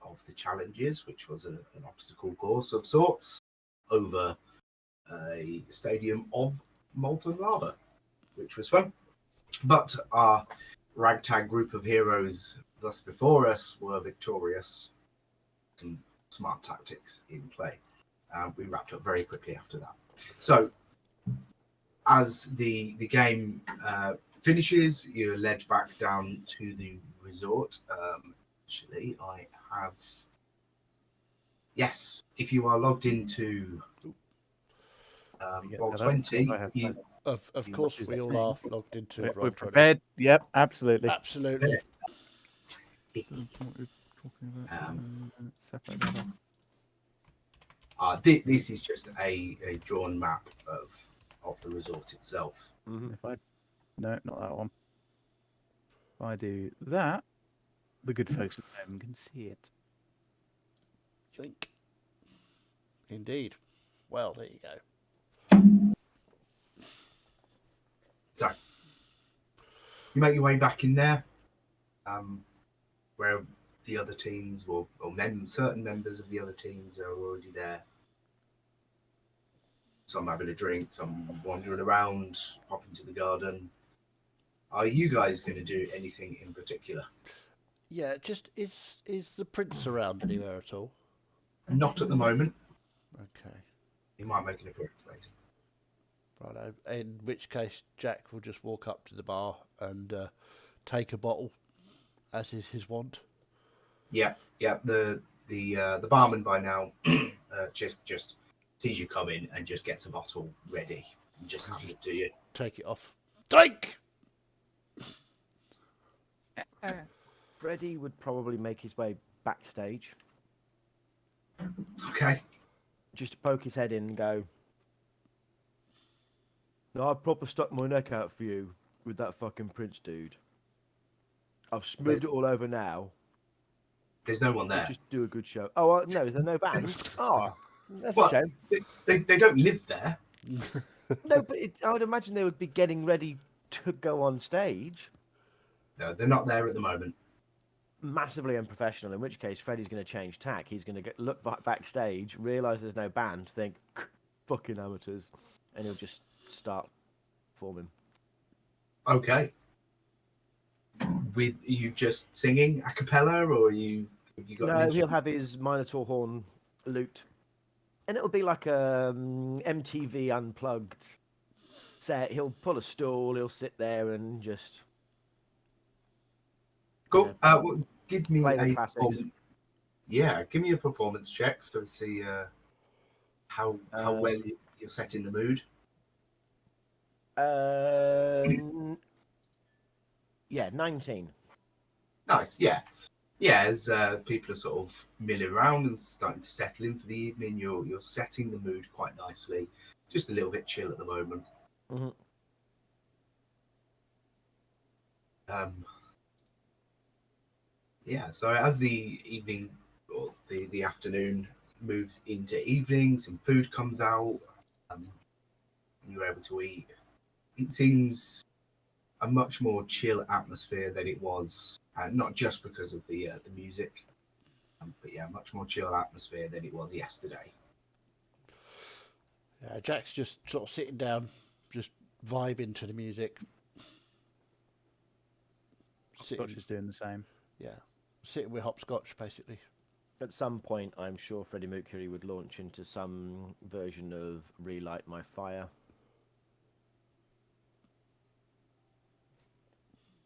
of the challenges, which was an obstacle course of sorts over a stadium of molten lava, which was fun. But our ragtag group of heroes thus before us were victorious. Some smart tactics in play. We wrapped up very quickly after that. So, as the game finishes, you're led back down to the resort. Actually, I have. Yes, if you are logged into Roll20, Of course, we all are logged into We're Roll20. prepared. Yep, absolutely. Absolutely. This is just a drawn map of the resort itself. If I no, not that one. If I do that, the good folks at home can see it. Yoink. Indeed. Well, there you go. So, you make your way back in there, where the other teams, or certain members of the other teams are already there. Some having a drink, some wandering around, popping to the garden. Are you guys going to do anything in particular? Yeah, just is the prince around anywhere at all? Not at the moment. Okay. He might make an appearance later. Righto. In which case, Jack will just walk up to the bar and take a bottle, as is his wont. Yeah. The barman by now just sees you come in and just gets a bottle ready and just hands it to you. Take it off. Drink! Freddie would probably make his way backstage. Okay. Just to poke his head in and go, "No, I proper stuck my neck out for you with that fucking Prince dude. I've smoothed it all over now. There's no one there. Just do a good show." Oh, no, is there no band? Oh, that's Well, a shame. They don't live there. No, but I would imagine they would be getting ready to go on stage. No, they're not there at the moment. Massively unprofessional, in which case Freddie's going to change tack. He's going to look backstage, realise there's no band, think, fucking amateurs, and he'll just start performing. Okay. With you just singing a cappella, or have you got an No, he'll instrument? have his Minotaur horn lute, and it'll be like a MTV Unplugged set. He'll pull a stool, he'll sit there and just... Cool. Yeah, Well, give me play the classics. Give me a performance check to see how well you're set in the mood. Yeah, 19. Nice. Yeah. As people are sort of milling around and starting to settle in for the evening, you're setting the mood quite nicely. Just a little bit chill at the moment. Mm-hmm. So as the evening or the afternoon moves into evening, some food comes out, and you're able to eat. It seems a much more chill atmosphere than it was, not just because of the music, but yeah, much more chill atmosphere than it was yesterday. Jack's just sort of sitting down, just vibing to the music. Scotch is doing the same. Yeah, sitting with hopscotch, basically. At some point, I'm sure Freddie Mercury would launch into some version of Relight My Fire.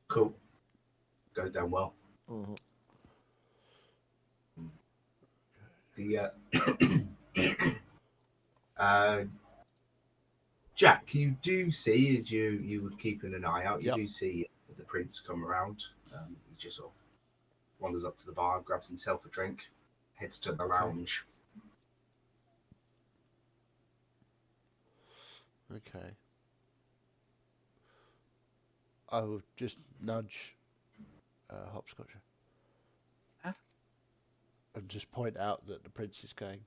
Cool. Goes down well. Mm-hmm. Jack, you do see, as you would keeping an eye out, you Yep. do see the prince come around. He just sort of wanders up to the bar, grabs himself a drink, heads to the lounge. Okay. I will just nudge hopscotch. Huh? And just point out that the prince is going.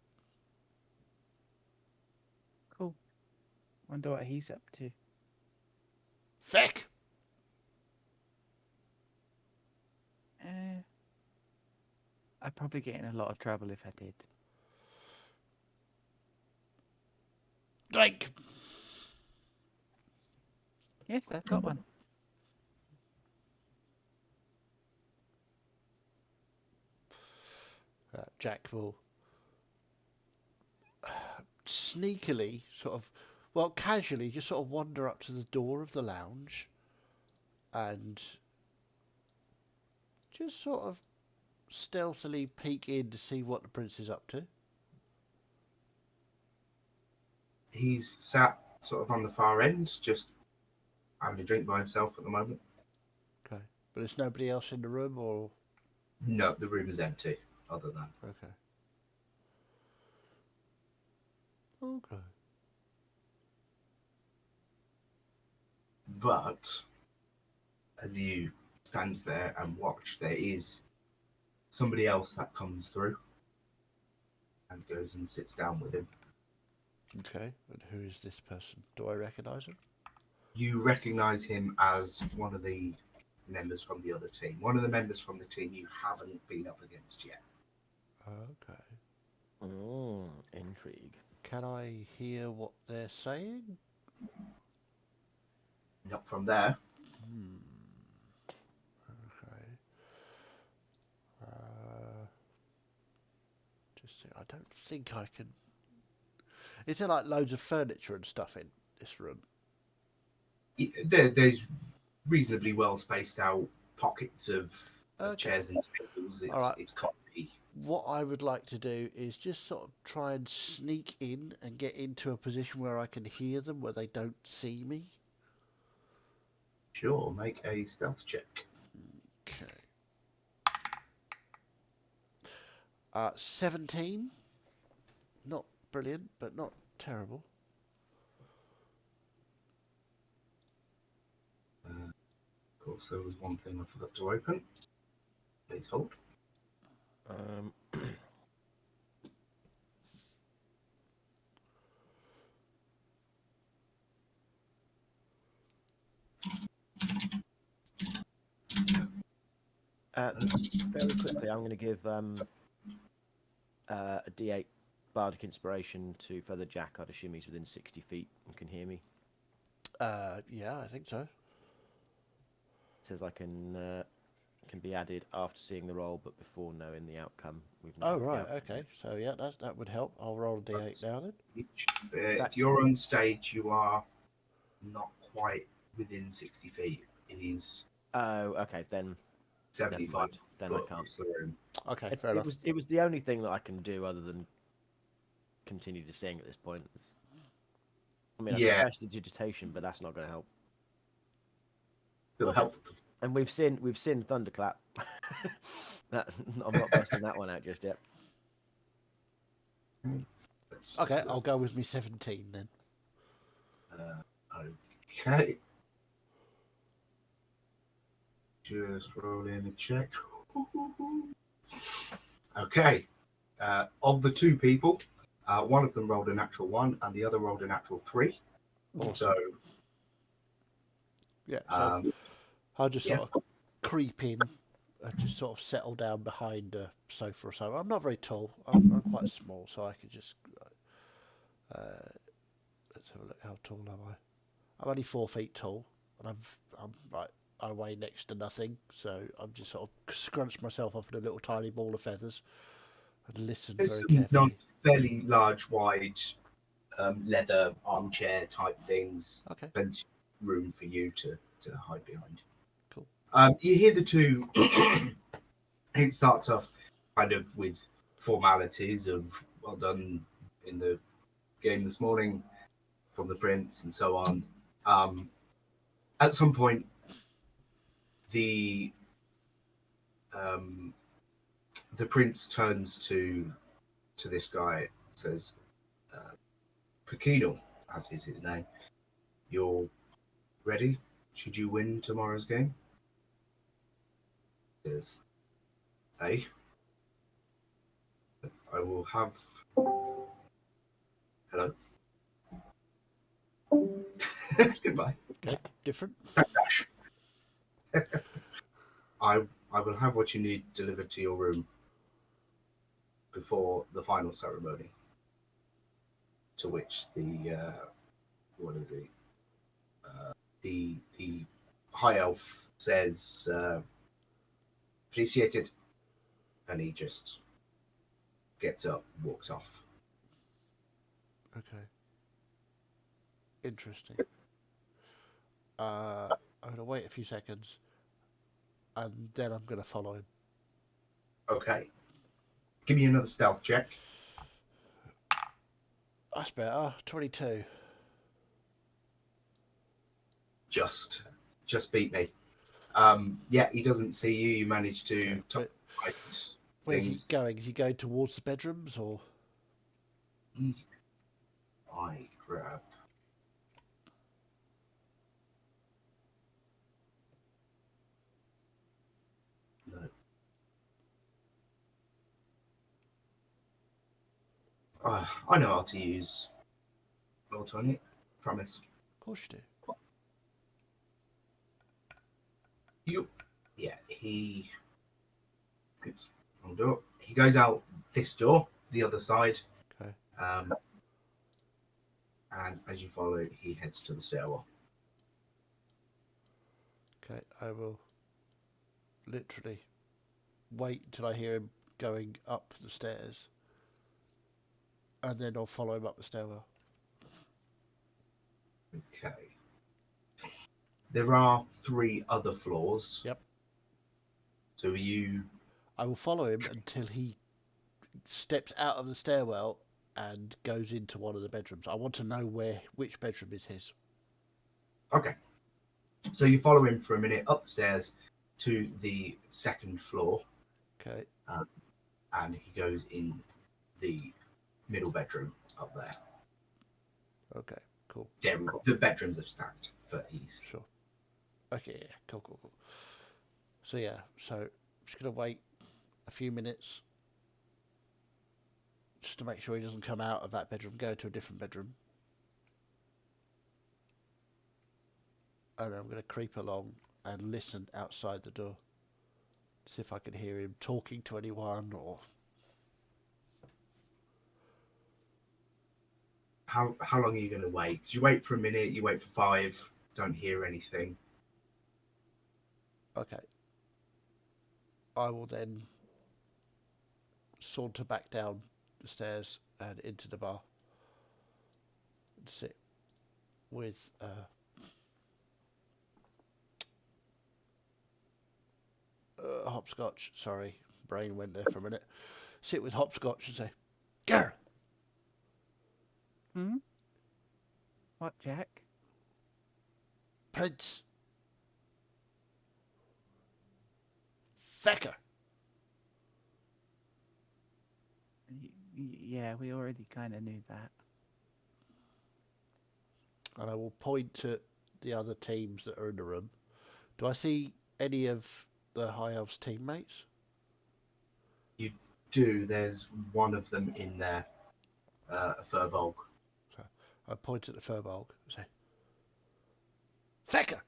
Cool. Wonder what he's up to. Feck! I'd probably get in a lot of trouble if I did. Drink. Yes, I've got one. Jack will sneakily, sort of, well, casually, just sort of wander up to the door of the lounge and just sort of stealthily peek in to see what the prince is up to. He's sat sort of on the far end, just having a drink by himself at the moment. Okay. But there's nobody else in the room, or? No, the room is empty, other than. Okay. Okay. But as you stand there and watch, there is somebody else that comes through and goes and sits down with him. Okay. And who is this person? Do I recognise him? You recognise him as one of the members from the other team. One of the members from the team you haven't been up against yet. Okay. Oh, intrigue. Can I hear what they're saying? Not from there. Okay. Just I don't think I can. Is there like loads of furniture and stuff in this room? There's reasonably well spaced out pockets of chairs and tables. All right. It's comfy. What I would like to do is just sort of try and sneak in and get into a position where I can hear them, where they don't see me. Sure, make a stealth check. Okay. 17. Not brilliant, but not terrible. Of course, there was one thing I forgot to open. Please hold. Very quickly, I'm going to give a D8 bardic inspiration to Feather Jack. I'd assume he's within 60 feet and can hear me. Yeah, I think so. It says I can be added after seeing the roll, but before knowing the outcome. Oh, right, okay. So, yeah, that would help. I'll roll a D8 now then. If you're on stage, you are not quite within 60 feet. It is Oh, okay, then 75 Then foot I can't. across the room. Okay, fair enough. It was the only thing that I can do other than continue to sing at this point. I mean, I can press digitation, but that's not going to help. It'll help. And we've seen Thunderclap. I'm not busting that one out just yet. Okay, I'll go with me 17 then. Okay. Just roll in a check. Okay. Of the two people, one of them rolled a natural 1 and the other rolled a natural 3. Awesome. So, yeah, so I'll just sort of creep in and just sort of settle down behind a sofa or so. I'm not very tall. I'm quite small, so I could just... let's have a look. How tall am I? I'm only 4 feet tall, and I'm like, I weigh next to nothing, so I'm just sort of scrunched myself up in a little tiny ball of feathers and listen very carefully. Fairly large, wide leather armchair type things. Okay. Plenty of room for you to hide behind. Cool. You hear the two. It starts off kind of with formalities of well done in the game this morning from the prince and so on. At some point, the prince turns to this guy and says, Pekino, as is his name, you're ready? Should you win tomorrow's game? He says, hey, I will have... Hello? Goodbye. Okay, different. I will have what you need delivered to your room. before the final ceremony, to which the what is he? The high elf says, "Appreciated," and he just gets up, walks off. Okay. Interesting. I'm gonna wait a few seconds, and then I'm gonna follow him. Okay. Give me another stealth check. That's better. 22. Just beat me. Yeah, he doesn't see you. You manage to Okay, fight where's he things. going? Is he going towards the bedrooms or? I grab. No. I know how to use alternate. Promise. Of course you do. You. Yeah, he. Oops, wrong door. He goes out this door, the other side. Okay. And as you follow, he heads to the stairwell. Okay, I will literally wait until I hear him going up the stairs, and then I'll follow him up the stairwell. Okay. There are 3 other floors. Yep. So you. I will follow him until he steps out of the stairwell and goes into one of the bedrooms. I want to know which bedroom is his. Okay. So you follow him for a minute upstairs to the 2nd floor, Okay. and he goes in the middle bedroom up there. Okay. Cool. The bedrooms are stacked for ease. Sure. Okay. Yeah. Cool. So yeah. So I'm just gonna wait a few minutes just to make sure he doesn't come out of that bedroom, go to a different bedroom. And I'm going to creep along and listen outside the door. See if I can hear him talking to anyone or... How long are you going to wait? 'Cause you wait for a minute, you wait for 5, don't hear anything. Okay. I will then saunter back down the stairs and into the bar and sit with Hopscotch. Sorry, brain went there for a minute. Sit with Hopscotch and say, "Gareth, Hmm? What, Jack? Prince Fecker." Yeah, we already kind of knew that. And I will point to the other teams that are in the room. Do I see any of the High Elves teammates? You do. There's one of them in there, a Furbolg. So I point at the Furbolg and say, "Fecker!"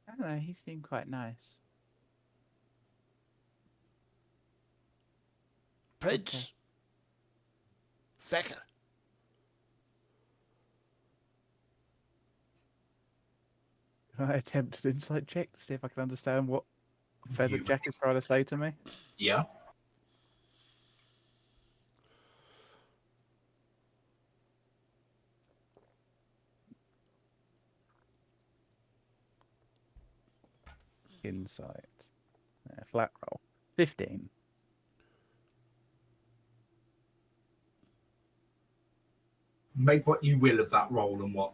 I don't know, he seemed quite nice. Prince Fecker. Can I attempt an insight check to see if I can understand what Feathered You- Jack is trying to say to me? Yeah. Insight. Flat roll. 15. Make what you will of that role and what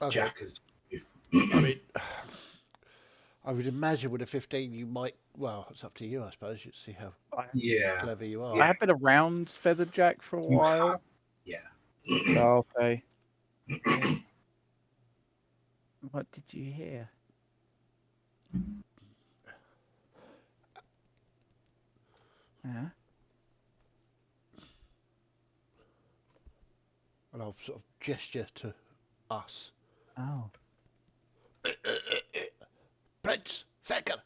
Okay. Jack has. I mean, I would imagine with a 15 you might... Well, it's up to you, I suppose. You see how Yeah. clever you are. I have been around Feathered Jack for a You while. have. Yeah. So, okay. What did you hear? Yeah. And I'll sort of gesture to us. Oh. Prince Fecker!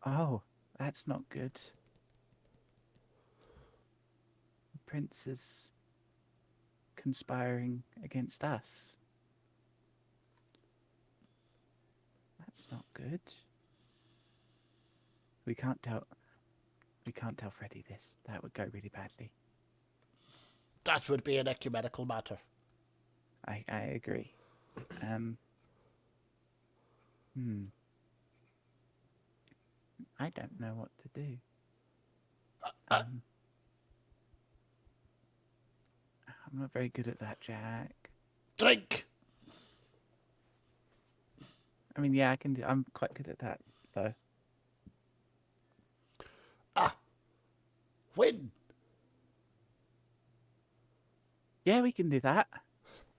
Oh. That's not good. The prince is conspiring against us. That's not good. We can't tell Freddy this. That would go really badly. That would be an ecumenical matter. I agree. I don't know what to do. I'm not very good at that, Jack. Drink! I mean, yeah, I'm quite good at that, though. Win! Yeah, we can do that.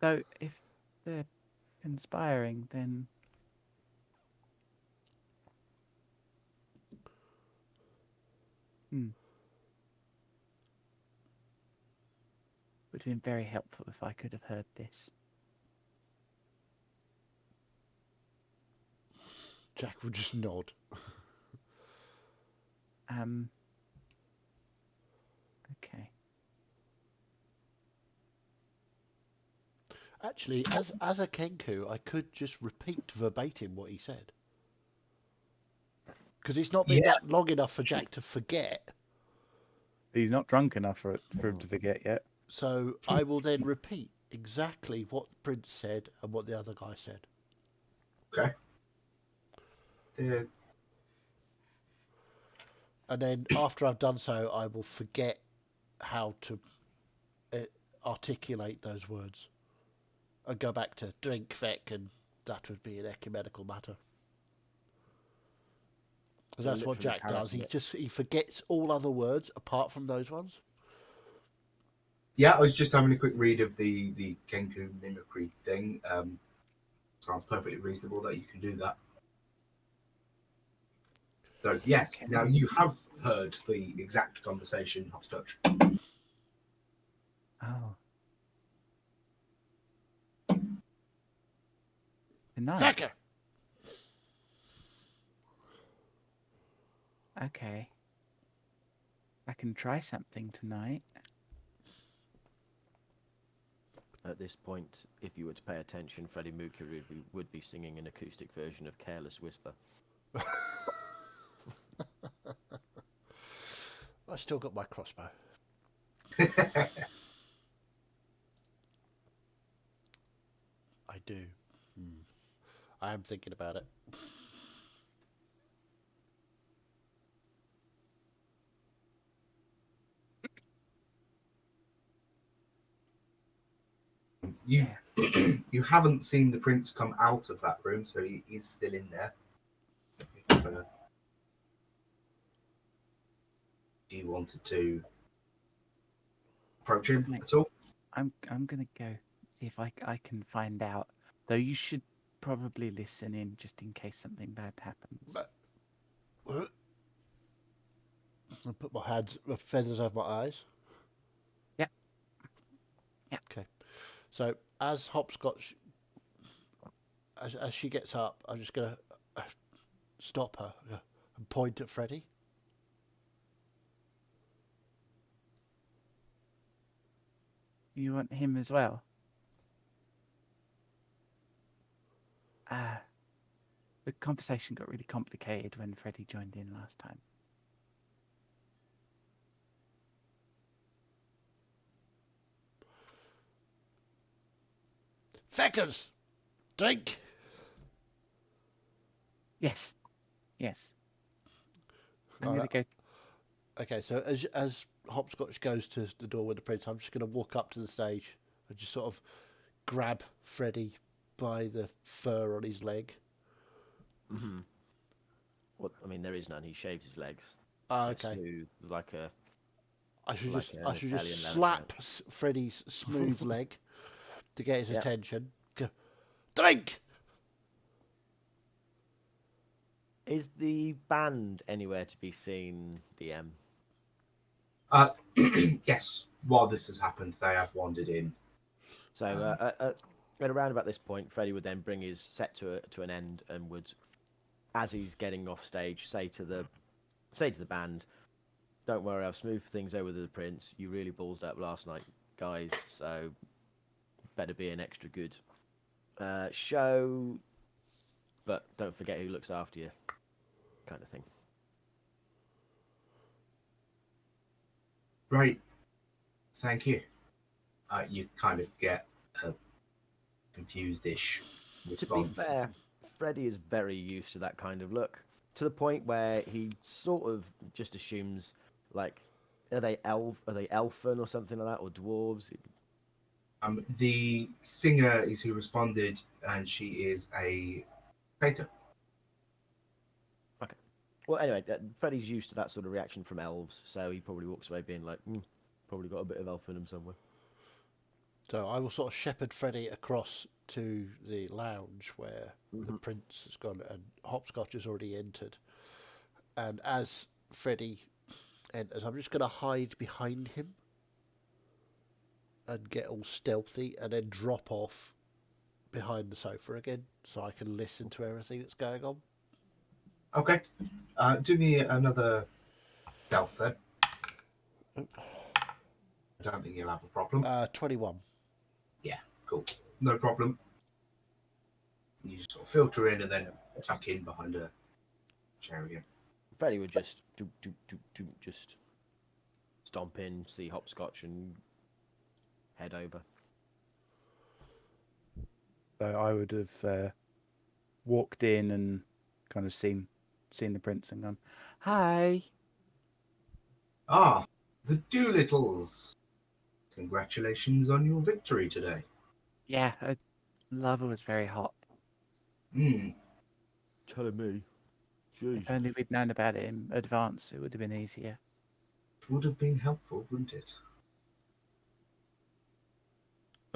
So if they're conspiring, then would have been very helpful if I could have heard this. Jack will just nod. Okay. Actually, as a Kenku, I could just repeat verbatim what he said. Because it's not been that long enough for Jack to forget. He's not drunk enough for him to forget yet. So I will then repeat exactly what Prince said and what the other guy said. Okay. And then after I've done so, I will forget how to articulate those words. And go back to drink, feck, and that would be an ecumenical matter. Because that's what Jack does. He forgets all other words apart from those ones. Yeah, I was just having a quick read of the Kenku mimicry thing. Sounds perfectly reasonable that you can do that. So, yes, okay. Now you have heard the exact conversation, Hopscotch. Oh. Nice. Fecker! Okay. I can try something tonight. At this point, if you were to pay attention, Freddie Mercury would be singing an acoustic version of Careless Whisper. I still got my crossbow. I do. I am thinking about it. You haven't seen the prince come out of that room, so he is still in there. If you wanted to approach him at all, I'm gonna go see if I can find out. Though you should probably listen in just in case something bad happens. I put my feathers over my eyes. Yep. Okay. So as Hopscotch, as she gets up, I'm just gonna stop her and point at Freddy. You want him as well? The conversation got really complicated when Freddie joined in last time. Feckers! Drink! Yes. I'm going to go... Okay, so as Hopscotch goes to the door with the prince, I'm just going to walk up to the stage and just sort of grab Freddy by the fur on his leg. Mm-hmm. Well, I mean, there is none. He shaves his legs. Okay. Smooth, like a... I should just slap Freddy's smooth leg to get his attention. Go, drink! Is the band anywhere to be seen, DM? Yes. While this has happened, they have wandered in. So at around about this point, Freddie would then bring his set to an end and would, as he's getting off stage, say to the say to the band, "Don't worry, I've smoothed things over with the prince. You really ballsed up last night, guys. So better be an extra good show, but don't forget who looks after you," kind of thing. Right. Thank you. You kind of get a confused-ish To be response. fair, Freddy is very used to that kind of look, to the point where he sort of just assumes, like, are they elfin or something like that, or dwarves? The singer is who responded, and she is a satyr. Okay. Well, anyway, Freddy's used to that sort of reaction from elves, so he probably walks away being like, probably got a bit of elf in him somewhere. So I will sort of shepherd Freddy across to the lounge where the prince has gone and Hopscotch has already entered. And as Freddy enters, I'm just going to hide behind him and get all stealthy and then drop off behind the sofa again so I can listen to everything that's going on. Okay. Do me another stealth then. I don't think you'll have a problem. 21. Yeah, cool. No problem. You just sort of filter in and then tuck in behind a chair again. Freddy would just just stomp in, see Hopscotch, and head over. So I would have walked in and kind of seen the prince and gone, "Hi." Ah, the Doolittles. Congratulations on your victory today. Yeah, lava was very hot. Hmm. Telling me. Jeez. If only we'd known about it in advance, it would have been easier. It would have been helpful, wouldn't it?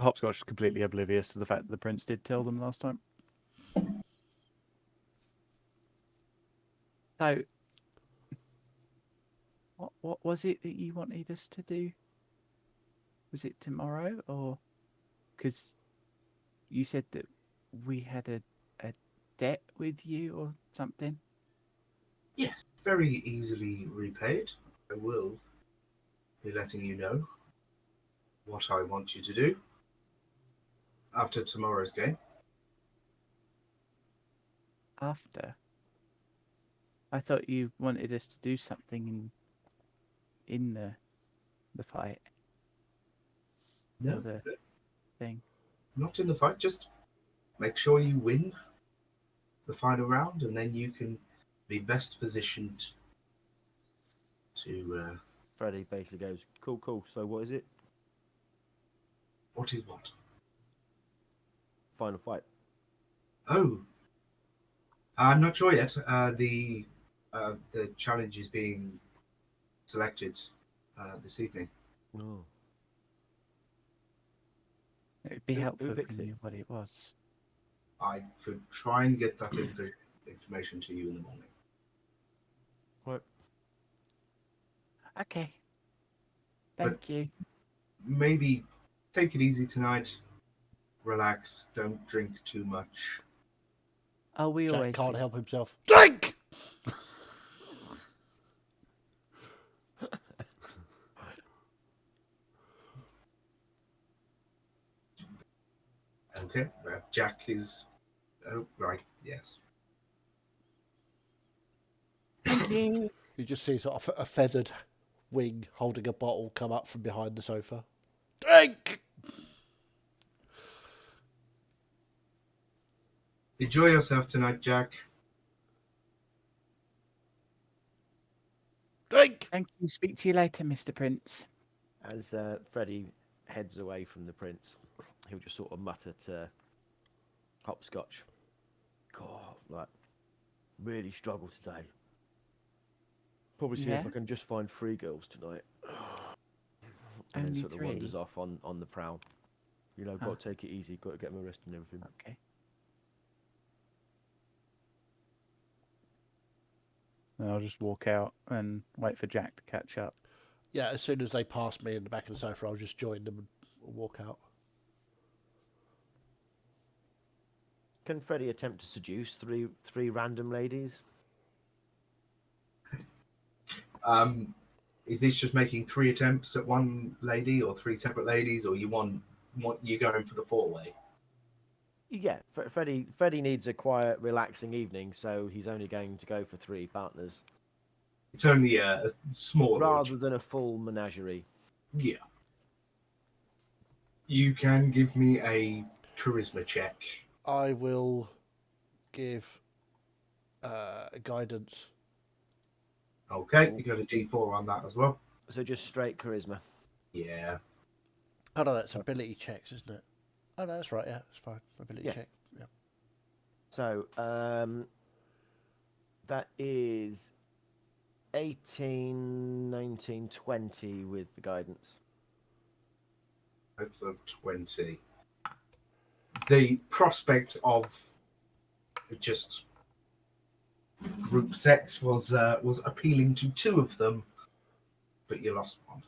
Hopscotch is completely oblivious to the fact that the prince did tell them last time. So, what was it that you wanted us to do? Was it tomorrow, or because you said that we had a debt with you or something? Yes, very easily repaid. I will be letting you know what I want you to do after tomorrow's game. After, I thought you wanted us to do something in the fight or No, the thing. not in the fight. Just make sure you win the final round, and then you can be best positioned to. Freddy basically goes, cool. So what is it? What is what? Final fight. Oh, I'm not sure yet. The challenge is being selected this evening. No. It would be Who helpful if picks we it? knew what it was. I could try and get that information to you in the morning. Right. Okay. But- Thank you. Maybe take it easy tonight. Relax. Don't drink too much. Oh, we Jack always can't do. help himself. Drink! Okay. Jack is. Oh, right. Yes. Thank you. You just see sort of a feathered wing holding a bottle come up from behind the sofa. Drink! Enjoy yourself tonight, Jack. Drink! Thank you. Speak to you later, Mr. Prince. As Freddy heads away from the prince, he'll just sort of mutter to Hopscotch, "God, like, really struggle today. Probably see if Yeah? I can just find 3 girls tonight." And then Only sort of 3? wanders off on the prowl. You know, Huh. got to take it easy, got to get my rest and everything. Okay. And I'll just walk out and wait for Jack to catch up. Yeah, as soon as they pass me in the back of the sofa, I'll just join them and walk out. Can Freddy attempt to seduce three random ladies? Is this just making 3 attempts at one lady or 3 separate ladies, or you going for the 4-way? Yeah, Freddie needs a quiet, relaxing evening, so he's only going to go for 3 partners It's only a small rather than a full menagerie. Yeah. You can give me a charisma check. I will give guidance. Okay, you got a D4 on that as well. So just straight charisma. Yeah. Oh no, that's ability checks, isn't it? Oh no, that's right. Yeah, it's fine. Ability Yeah. check. Yeah. So that is 18, 19, 20 with the guidance. Total of 20. The prospect of just group sex was appealing to 2 of them, but you lost 1.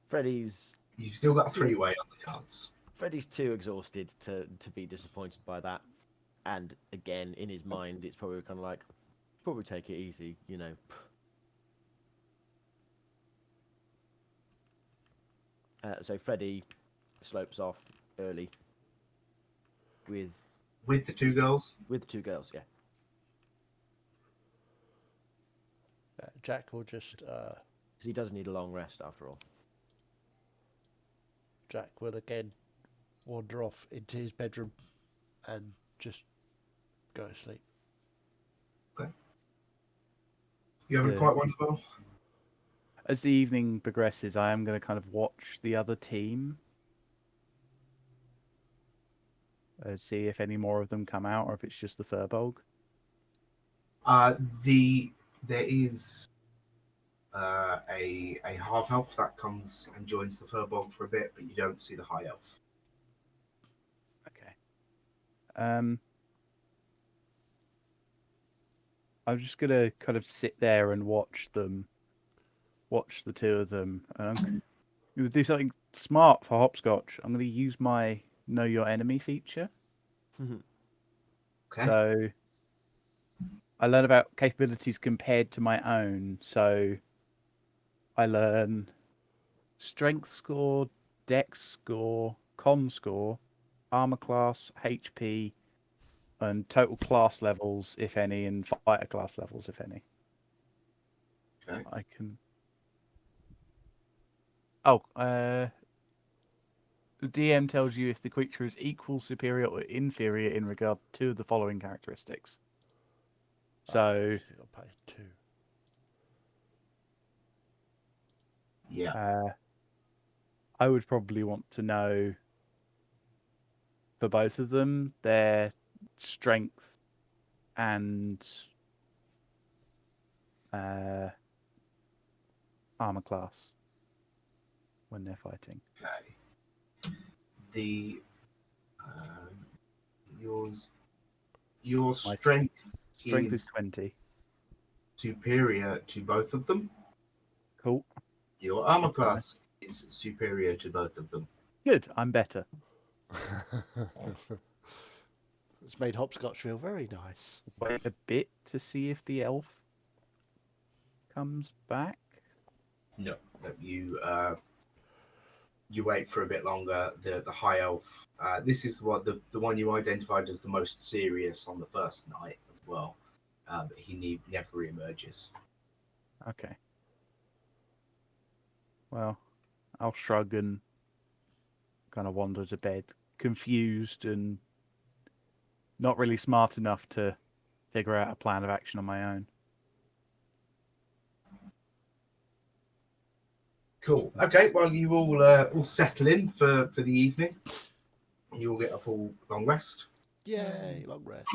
Freddie's You've still got a 3-way on the cards. Freddie's too exhausted to be disappointed by that. And again, in his mind, it's probably kind of like, probably take it easy, you know. So Freddie slopes off early with With the 2 girls? the 2 girls, yeah. Jack will just. Because he does need a long rest after all. Jack will again wander off into his bedroom and just go to sleep. Okay. You having Yeah. quite one as well? As the evening progresses, I am going to kind of watch the other team. See if any more of them come out, or if it's just the Furbolg. There is a half elf that comes and joins the Furbolg for a bit, but you don't see the high elf. Okay. I'm just gonna kind of sit there and watch the 2 of them. I'm gonna do something smart for hopscotch. I'm gonna use my know your enemy feature. Okay. So I learn about capabilities compared to my own. So I learn strength score, dex score, com score, armor class, HP, and total class levels, if any, and fighter class levels, if any. Okay. I can. Oh, the DM tells you if the creature is equal, superior, or inferior in regard to the following characteristics. So, You'll pay 2. Yeah. I would probably want to know for both of them their strength and armor class when they're fighting. Okay. The your My strength Strength is is 20. superior to both of them. Cool. Your armor Good to know. class is superior to both of them. Good. I'm better. It's made hopscotch feel very nice. Wait a bit to see if the elf comes back. No, you wait for a bit longer. The high elf. This is what the one you identified as the most serious on the first night as well. But he never reemerges. Okay. Well, I'll shrug and kind of wander to bed, confused and not really smart enough to figure out a plan of action on my own. Cool. Okay. Well, you all settle in for the evening. You will get a full long rest. Yay, long rest.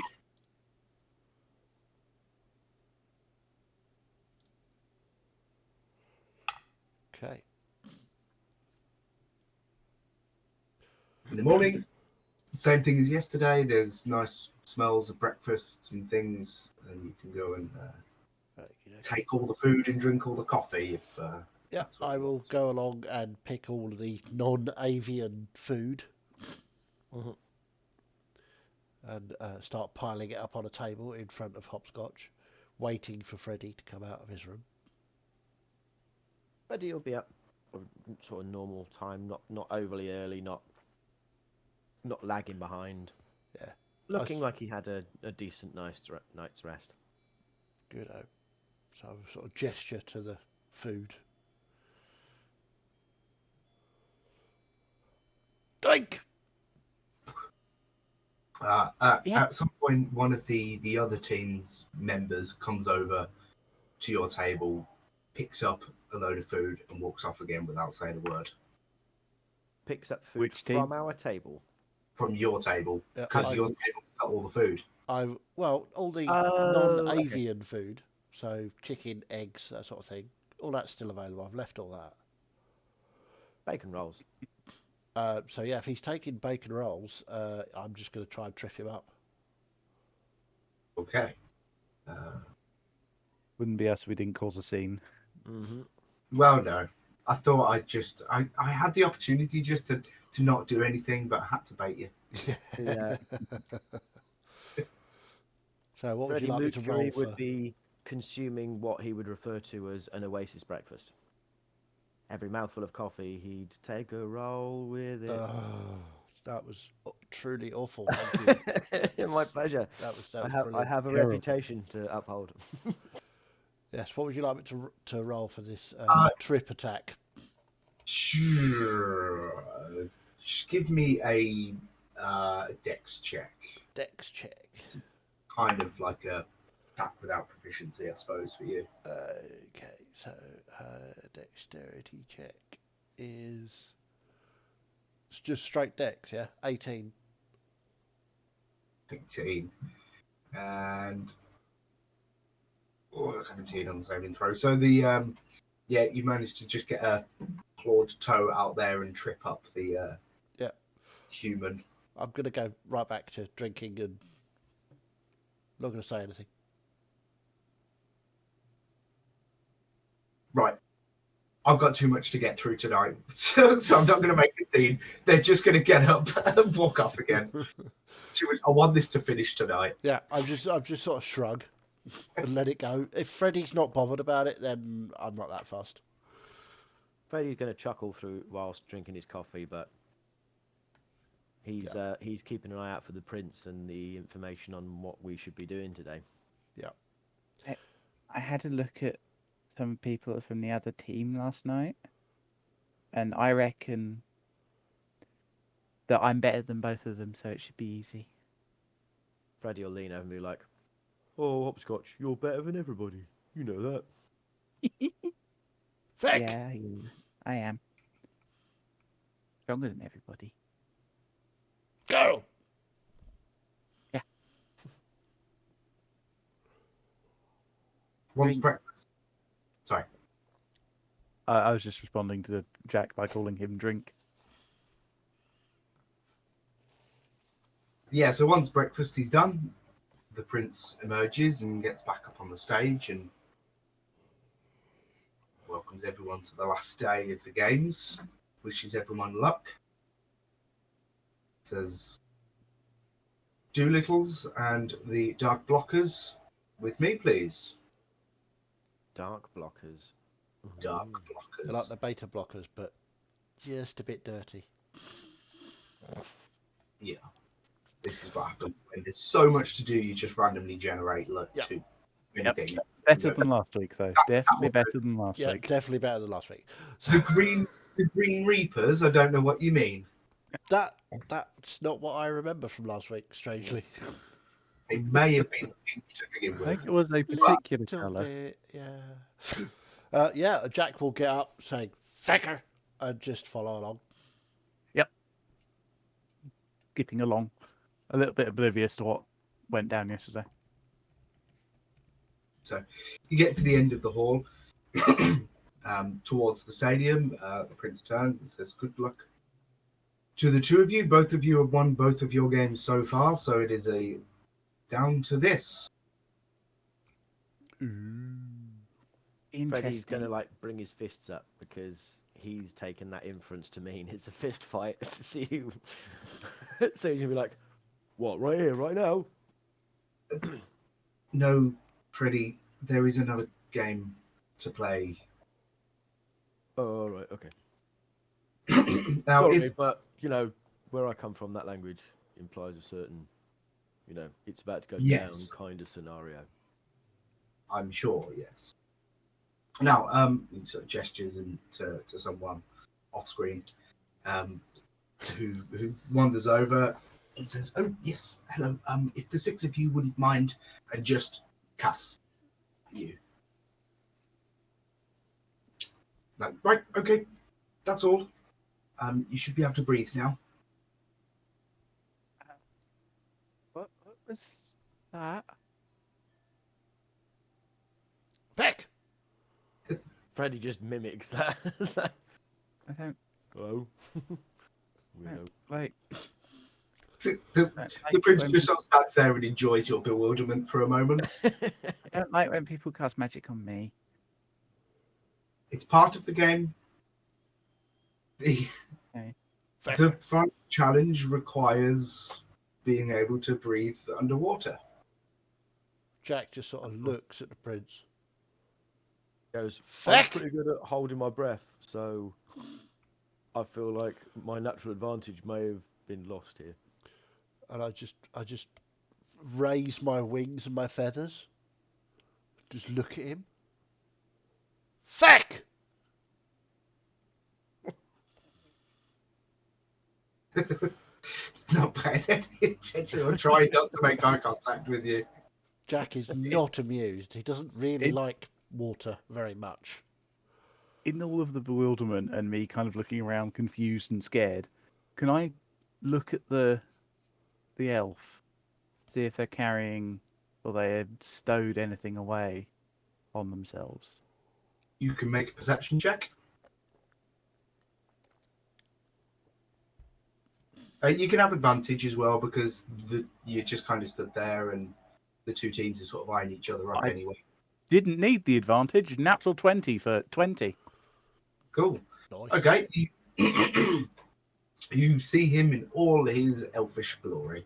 Okay. In the morning, same thing as yesterday. There's nice smells of breakfast and things, and you can go and take all the food and drink all the coffee if. Yeah, that's what I you will want. go along and pick all the non-avian food. and start piling it up on a table in front of Hopscotch, waiting for Freddy to come out of his room. Freddy will be up sort of normal time, not overly early, not lagging behind. Yeah. Looking like he had a decent night's rest. Good. So I sort of gesture to the food. Drink! Yeah. At some point, one of the other team's members comes over to your table, picks up a load of food, and walks off again without saying a word. Picks up food Which team? from our table. From your table, Yeah, because your table's got all the food. All the non-avian food, so chicken, eggs, that sort of thing, all that's still available. I've left all that. Bacon rolls. So yeah, if he's taking bacon rolls, I'm just going to try and trip him up. Okay. Wouldn't be us if we didn't cause a scene. Mm-hmm. Well, no. I thought I had the opportunity just to not do anything, but I had to bait you. Yeah. So what would Freddie you like me to roll for? would be consuming what he would refer to as an oasis breakfast. Every mouthful of coffee, he'd take a roll with it. That was truly awful. Thank you. My pleasure. That was I brilliant. have a Terrible. reputation to uphold. Yes. What would you like me to roll for this trip attack? Sure. Just give me a dex check. Dex check. Kind of like a attack without proficiency, I suppose, for you. Okay. So dexterity check is it's just straight dex. Yeah. 18. 18. And 17 on the saving throw. So the you managed to just get a clawed toe out there and trip up the human. I'm gonna go right back to drinking and not gonna say anything. Right. I've got too much to get through tonight, so I'm not going to make a scene. They're just going to get up and walk off again. It's too much. I want this to finish tonight. Yeah, I'm just sort of shrug and let it go. If Freddy's not bothered about it, then I'm not that fussed. Freddie's going to chuckle through whilst drinking his coffee, but he's keeping an eye out for the prince and the information on what we should be doing today. Yeah. I had a look at some people from the other team last night, and I reckon that I'm better than both of them, so it should be easy. Freddie will lean over and be like, "Oh, Hopscotch, you're better than everybody. You know that." Feck! Yeah, I am. Stronger than everybody. Go! Yeah. Once breakfast. Sorry. I was just responding to Jack by calling him Drink. Yeah, so once breakfast is done, the prince emerges and gets back up on the stage and welcomes everyone to the last day of the games. Wishes everyone luck. Says, Doolittles and the Dark Blockers with me, please. Dark blockers. Dark They're Blockers. like the beta blockers, but just a bit dirty. Yeah. This is what happens when there's so much to do, you just randomly generate luck Yep. to anything. Better than last week, though. Definitely better than last Yeah, week. definitely better than last week. The Green Reapers, I don't know what you mean. That's not what I remember from last week, strangely. It may have been pink to begin I with. think it was a particular Little colour. bit, yeah. Jack will get up saying, "Fecker," and just follow along. Skipping along. A little bit oblivious to what went down yesterday. So you get to the end of the hall, towards the stadium. The prince turns and says, "Good luck to the two of you. Both of you have won both of your games so far, so it is a down to this." Freddie's going to Interesting. bring his fists up because he's taken that inference to mean it's a fist fight to see who. So he's going to be like, What, right here, right now? No, Freddie, there is another game to play. Oh, right, okay. Now, Sorry, if but, where I come from, that language implies a certain, it's about to go Yes. down kind of scenario. I'm sure, yes. Now, he sort of gestures to someone off screen, who wanders over and says, "Oh yes, hello. If the six of you wouldn't mind, and just cast you." No, right, okay, that's all. You should be able to breathe now. What was that? Vic! Freddy just mimics that. I don't Hello? Weirdo. like. The prince just sort of stands there and enjoys your bewilderment for a moment. I don't like when people cast magic on me. It's part of the game. The Vic! the final challenge requires being able to breathe underwater. Jack just sort of looks at the prince. Goes, I'm Vic! pretty good at holding my breath, so I feel like my natural advantage may have been lost here. And I just raise my wings and my feathers. Just look at him. Vic! It's not paying any attention or trying not to make eye contact with you. Jack is not amused. He doesn't really like water very much. In all of the bewilderment and me kind of looking around confused and scared, can I look at the elf, see if they're carrying or they had stowed anything away on themselves? You can make a perception check. You can have advantage as well because you just kind of stood there and the two teams are sort of eyeing each other up anyway. Didn't need the advantage. Natural 20 for 20. Cool. Nice. Okay. You see him in all his elfish glory.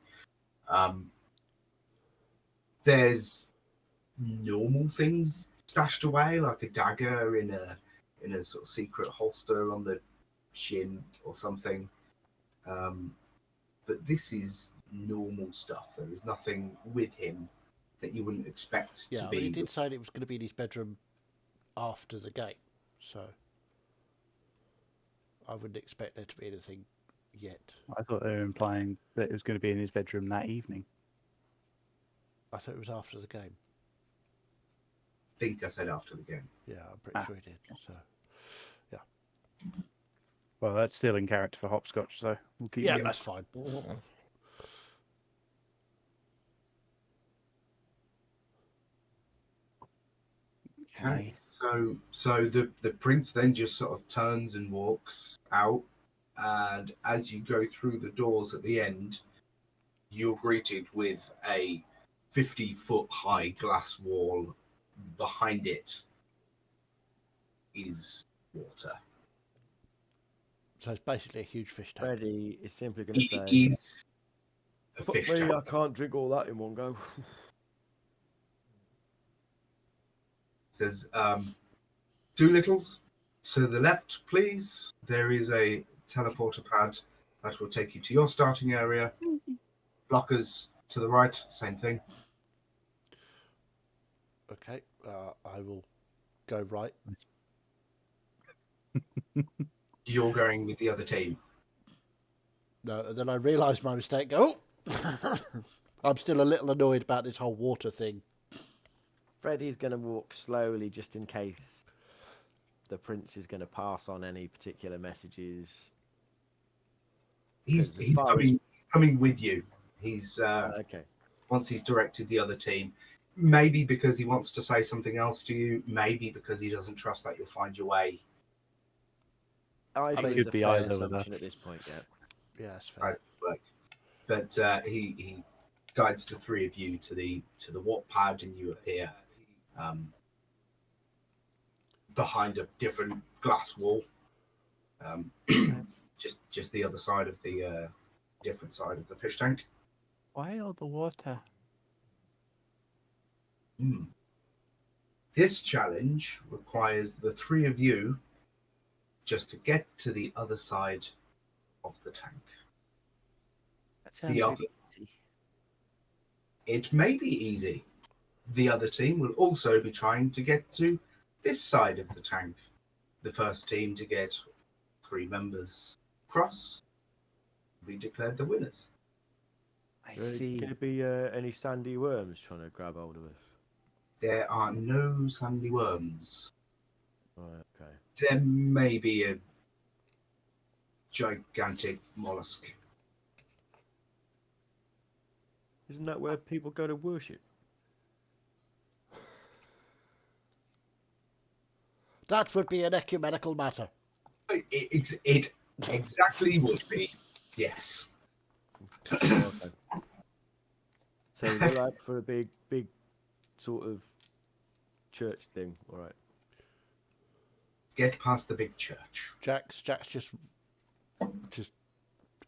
There's normal things stashed away, like a dagger in a sort of secret holster on the shin or something. But this is normal stuff. There is nothing with him that you wouldn't expect to Yeah, be. but he did say it was going to be in his bedroom after the game, so I wouldn't expect there to be anything yet. I thought they were implying that it was going to be in his bedroom that evening. I thought it was after the game. I think I said after the game. Yeah, I'm pretty sure he did. So, yeah. Well, that's still in character for Hopscotch, so we'll keep Yeah, going. that's fine. Okay, so the prince then just sort of turns and walks out, and as you go through the doors at the end, you're greeted with a 50-foot high glass wall. Behind it is water. So it's basically a huge fish tank. Freddy is simply going to It say, is a "Fuck fish me, tank. I can't drink all that in one go." Says, Doolittles, to the left, please. There is a teleporter pad that will take you to your starting area. Blockers to the right, same thing. Okay, I will go right. You're going with the other team. No, and then I realise my mistake. Go. Oh! I'm still a little annoyed about this whole water thing. Freddy's going to walk slowly just in case the prince is going to pass on any particular messages. He's coming with you. He's Okay. once he's directed the other team. Maybe because he wants to say something else to you. Maybe because he doesn't trust that you'll find your way. I think it it's could a be fair either with assumption us. at this point, yeah. Yeah, that's fair. But he guides the three of you to the warp pad, and you appear behind a different glass wall, just the other side of the different side of the fish tank. Why all the water? Hmm. This challenge requires the three of you just to get to the other side of the tank. That sounds The really other, easy. it may be easy. The other team will also be trying to get to this side of the tank. The first team to get 3 members across will be declared the winners. I see. Could it be any sandy worms trying to grab hold of us? There are no sandy worms. Right, okay. There may be a gigantic mollusk. Isn't that where people go to worship? That would be an ecumenical matter. It exactly would be. Yes. Okay. So we're out for a big sort of church thing. All right. Get past the big church. Jack's just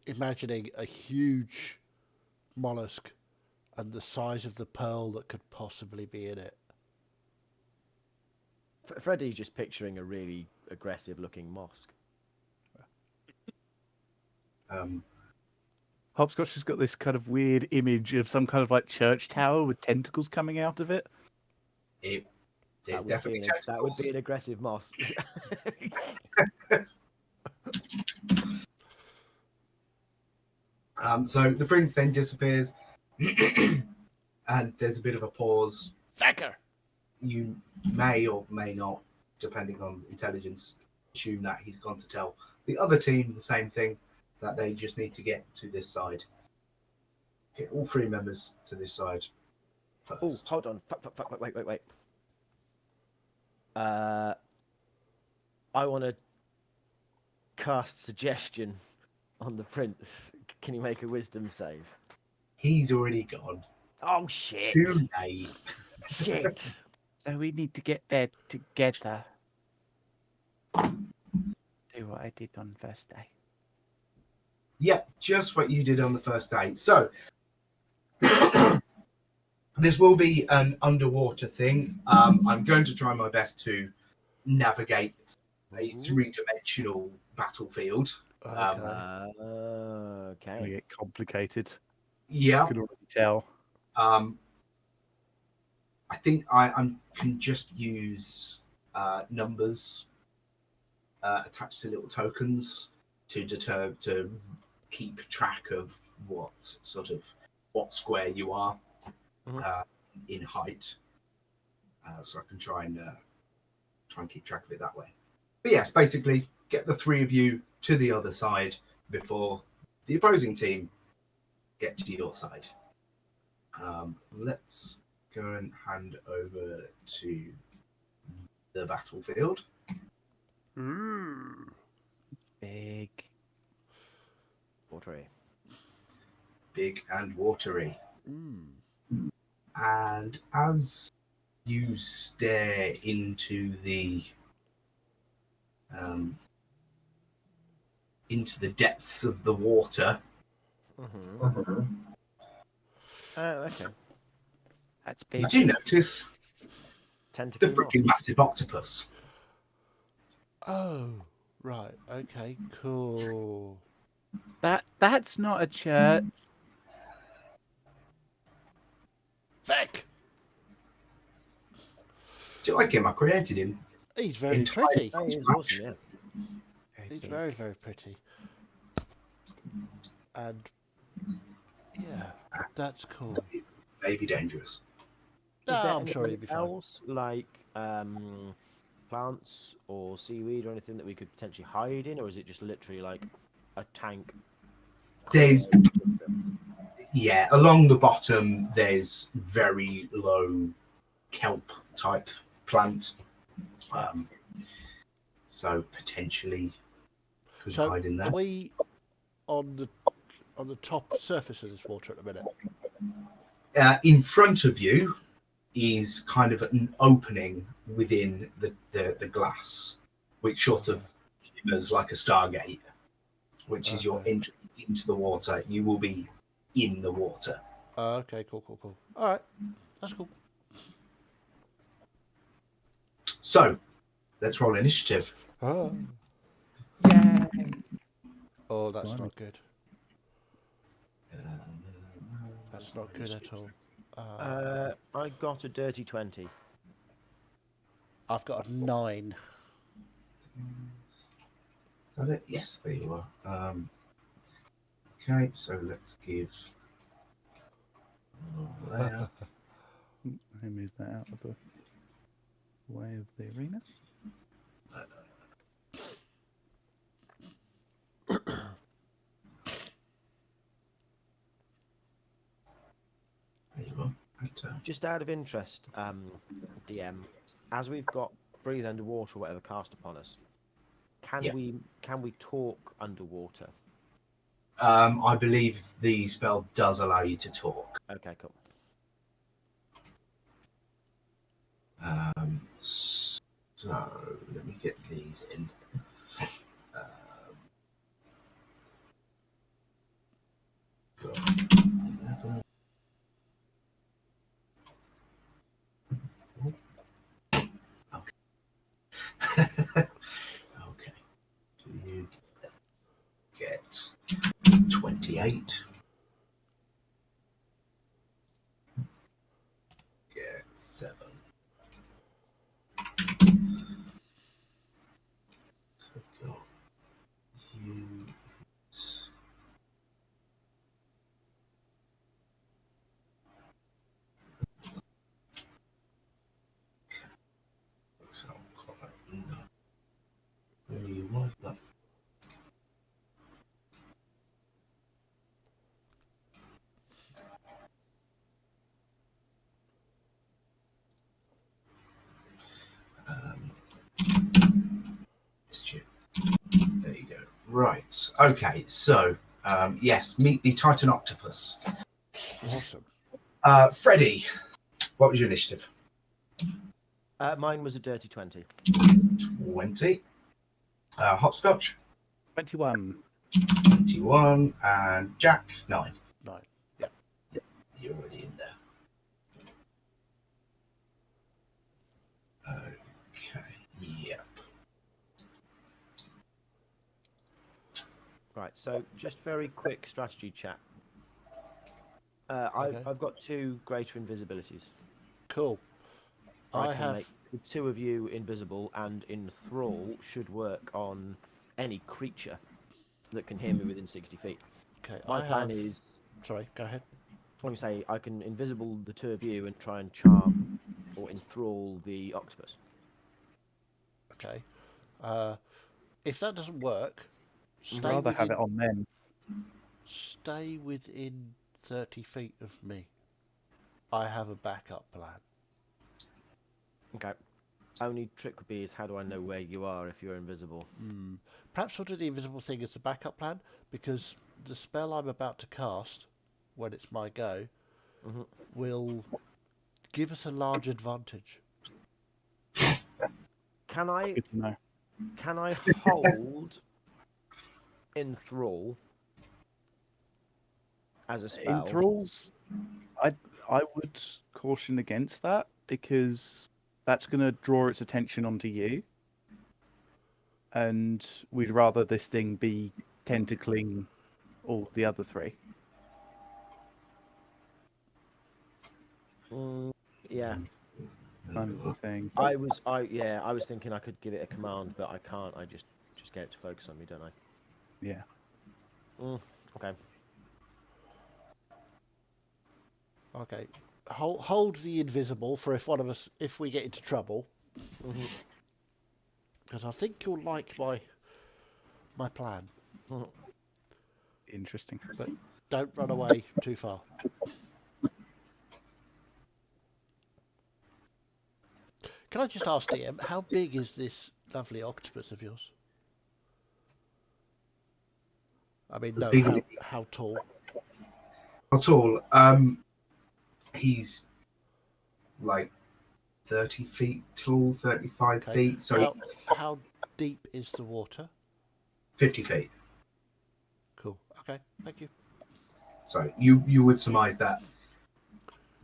imagining a huge mollusk and the size of the pearl that could possibly be in it. Freddie's just picturing a really aggressive-looking mosque. Hopscotch has got this kind of weird image of some kind of like church tower with tentacles coming out of it. There's That definitely that would be tentacles. an aggressive mosque. So the prince then disappears, and there's a bit of a pause. Fecker! You may or may not, depending on intelligence, assume that he's gone to tell the other team the same thing, that they just need to get to this side. Get all 3 members to this side Oh, first. hold on. Wait. I want to cast suggestion on the prince. Can you make a wisdom save? He's already gone. Oh, shit. Too late. Shit. So we need to get there together. Do what I did on the first day. Yep, just what you did on the first day. So, this will be an underwater thing. I'm going to try my best to navigate a 3-dimensional battlefield. Okay. Gonna Okay. get complicated. Yeah. I can already tell. I think I can just use numbers attached to little tokens to keep track of what square you are in height. So I can try and keep track of it that way. But yes, basically get the 3 of you to the other side before the opposing team get to your side. Let's go and hand over to the battlefield. Big. Watery. Big and watery. And as you stare into the depths of the water, Okay. That's you big. do notice the Tentacle freaking massive octopus. Oh, right. Okay, cool. That's not a church. Feck! Do you like him? I created him. He's very Entirely pretty. from That is scratch. awesome, yeah. Very He's big. very, very pretty. And, yeah, that's cool. May be dangerous. No, Is there I'm sure he'll anything be fine. else, like plants or seaweed or anything that we could potentially hide in, or is it just literally like a tank? There's along the bottom there's very low kelp type plant. So potentially could So, hide in there. are we on the top surface of this water at the minute? In front of you is kind of an opening within the glass, which sort of shimmers like a stargate, which is your Okay. entry into the water. You will be in the water. Okay, cool. All right, that's cool. So, let's roll initiative. Oh, Yay! that's Blimey. not good. That's not good at all. I got a dirty 20. I've got a 9. Is that it? Yes, there you are. Okay, so let's give. There. Let me move that out of the way of the arena. There you are. Right, Just out of interest, DM, as we've got breathe underwater or whatever cast upon us, can Yeah. we talk underwater? I believe the spell does allow you to talk. Okay, cool. So let me get these in. Got 11. Okay. You get 28. Get 7. So got use. So quite no. Where are you? What? No. It's you. There you go. Right. Okay. So, yes, meet the Titan Octopus. Awesome. Freddie, what was your initiative? Mine was a dirty 20. 20. Hopscotch, 21. 21. And Jack, 9. 9. Yeah. You're already in there. Okay. Yep. Right, so just very quick strategy chat. Okay. I've got 2 greater invisibilities. Cool. I I can have. make the 2 of you invisible, and enthrall should work on any creature that can hear me within 60 feet. Okay. My I plan have. is, Sorry. Go ahead. let me say, I can invisible the 2 of you and try and charm or enthrall the octopus. Okay. If that doesn't work, I'd stay rather have within. it on them. Stay within 30 feet of me. I have a backup plan. Okay. Only trick would be is how do I know where you are if you're invisible? Perhaps we'll do the invisible thing as a backup plan, because the spell I'm about to cast, when it's my go, will give us a large advantage. Can I Good to know. hold enthrall as a spell? Enthralls, I would caution against that because that's going to draw its attention onto you, and we'd rather this thing be tentacling all the other 3. Yeah. Kind of the thing. I was thinking I could give it a command, but I can't. I just get it to focus on me, don't I? Yeah. Okay. Okay. Hold the invisible for if one of us, if we get into trouble. Because I think you'll like my plan. Interesting. But Don't run away too far. Can I just ask, DM, how big is this lovely octopus of yours? I mean, no, big as it how tall? How tall? He's like 30 feet tall, 35 Okay. feet, so How deep is the water? 50 feet. Cool. Okay, thank you. So you would surmise that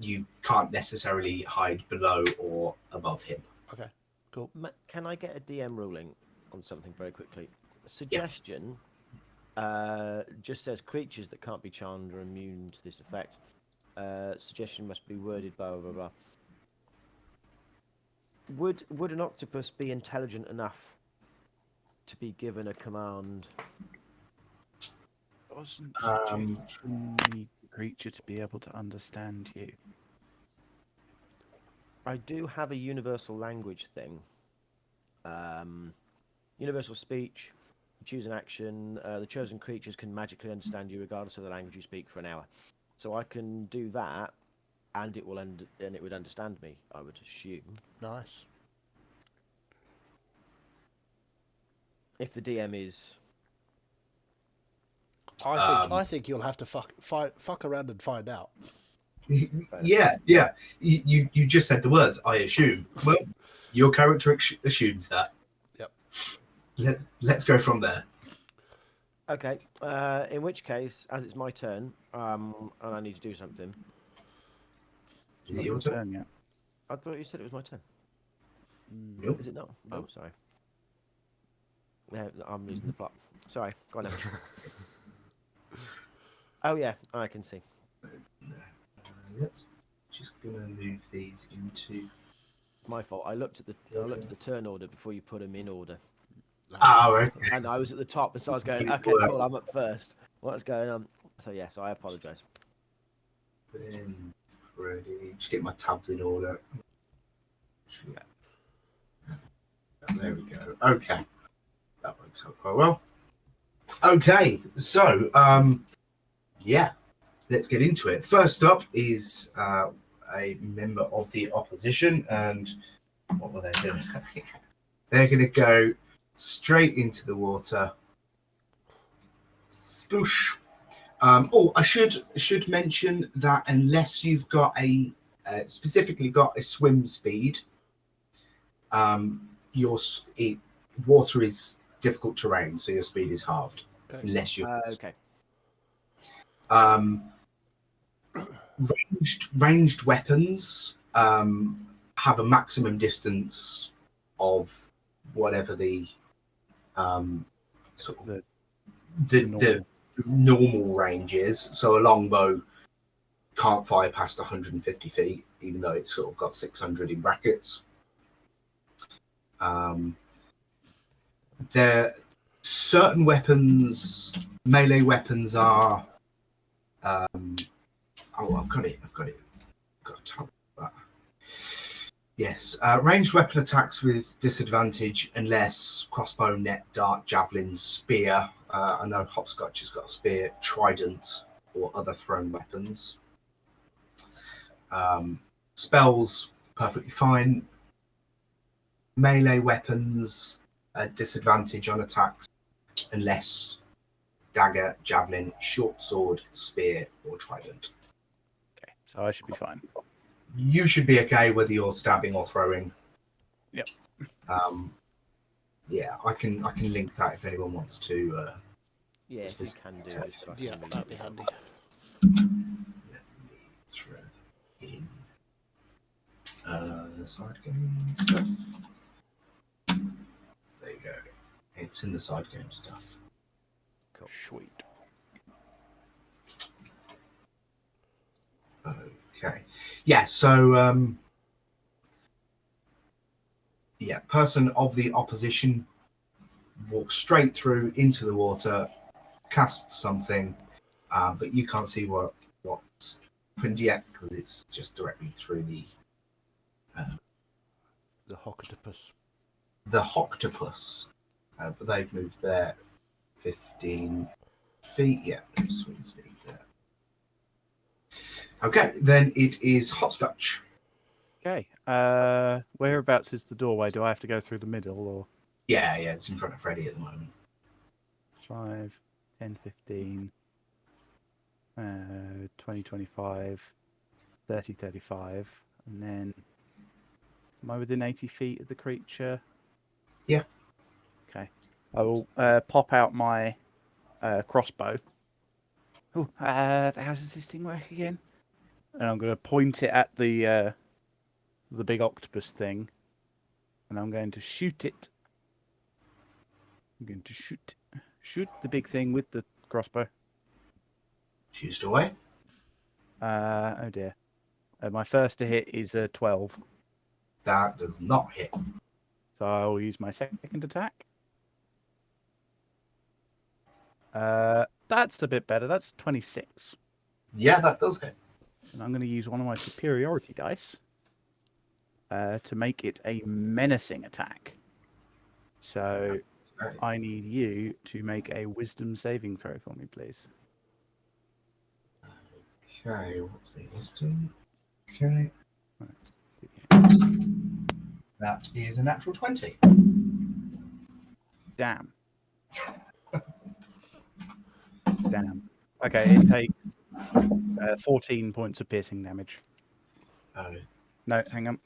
you can't necessarily hide below or above him. Okay, cool. Can I get a DM ruling on something very quickly? Yeah. Suggestion just says creatures that can't be charmed are immune to this effect. Suggestion must be worded blah blah blah. Would an octopus be intelligent enough to be given a command? Doesn't Um, suggestion need the creature to be able to understand you? I do have a universal language thing. Universal speech. You choose an action. The chosen creatures can magically understand you regardless of the language you speak for an hour. So I can do that, and it would understand me. I would assume. Nice. If the DM is I think you'll have to fuck around and find out. Yeah. You just said the words. I assume. Well, your character assumes that. Yep. Let's go from there. okay. In which case, as it's my turn, and I need to do something. Is it your turn? Yeah. I thought you said it was my turn. Nope. Is it not? No, Nope. sorry. Yeah, I'm losing the plot. Sorry, go on now. Oh yeah, I can see. Let's just gonna move these into. My fault. I looked at the turn order before you put them in order, Oh, okay. and I was at the top, and so I was going, okay, cool, I'm up first. What's going on? So yes, I apologise. Ben, Freddie. Just get my tabs in order. There we go. Okay. That works out quite well. Okay, so yeah, let's get into it. First up is a member of the opposition, and what were they doing? They're going to go straight into the water. Sploosh. I should mention that unless you've got specifically got a swim speed, water is difficult terrain, so your speed is halved. Okay. Unless you're Okay. Ranged weapons have a maximum distance of whatever the sort of the normal range is. So a longbow can't fire past 150 feet, even though it's sort of got 600 in brackets. There certain weapons, melee weapons are. I've got it. Got a tab of that. Yes, ranged weapon attacks with disadvantage unless crossbow, net, dart, javelin, spear. I know Hopscotch has got a spear, trident, or other thrown weapons. Spells, perfectly fine. Melee weapons, disadvantage on attacks unless dagger, javelin, short sword, spear, or trident. Okay, so I should be fine. You should be okay whether you're stabbing or throwing. Yep. Yeah, I can link that if anyone wants to. Yeah, if you can do. Just so I can Yeah, remember. that'd be handy. Let me throw in the side game stuff. There you go. It's in the side game stuff. Cool. Sweet. Okay. Yeah, so person of the opposition walks straight through into the water, casts something, but you can't see what's happened yet because it's just directly through the Hoctopus. Hoctopus. But they've moved there 15 feet. Yeah, swing speed there. Okay, then it is Hopscotch. Okay. Whereabouts is the doorway? Do I have to go through the middle or Yeah, it's in front of Freddy at the moment. 5, 10, 15, 20, 25, 30, 35, and then am I within 80 feet of the creature? Yeah. Okay. I will pop out my crossbow. Oh, how does this thing work again? and I'm going to point it at the big octopus thing, and I'm going to shoot it. I'm going to shoot the big thing with the crossbow. Shoot away. Oh dear. My first to hit is a 12, That does not hit. so I'll use my second attack. That's a bit better. That's 26. Yeah, that does hit. And I'm going to use one of my superiority dice to make it a menacing attack. So Right. I need you to make a wisdom saving throw for me, please. Okay, what's my wisdom? Okay, that is a natural 20. Damn. Damn. Okay, it takes 14 points of piercing damage. Oh, No, hang on.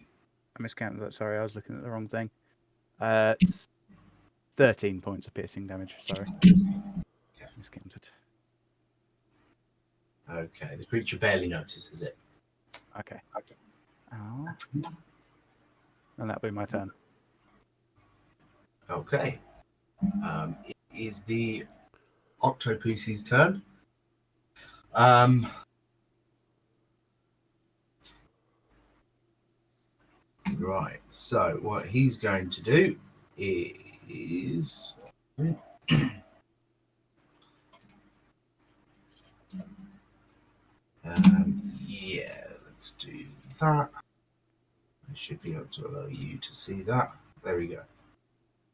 I miscounted that. Sorry, I was looking at the wrong thing. It's 13 points of piercing damage. Sorry. Miscounted. okay, the creature barely notices it. Okay. Oh. And that'll be my turn. Okay. It is the octopus's turn. Right, so what he's going to do is yeah, let's do that. I should be able to allow you to see that. There we go.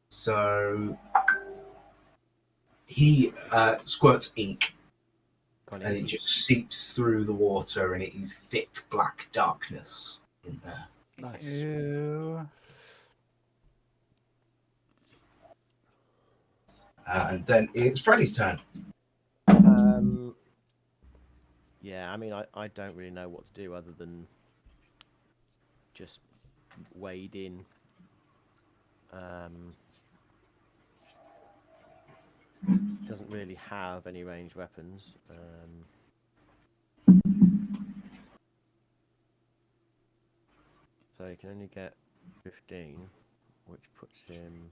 So he squirts ink, Kind and it just seeps through the water, and it is thick black darkness in there. Nice. Ew. And then it's Freddy's turn. Yeah, I mean, I don't really know what to do other than just wade in. Doesn't really have any ranged weapons. So he can only get 15, which puts him.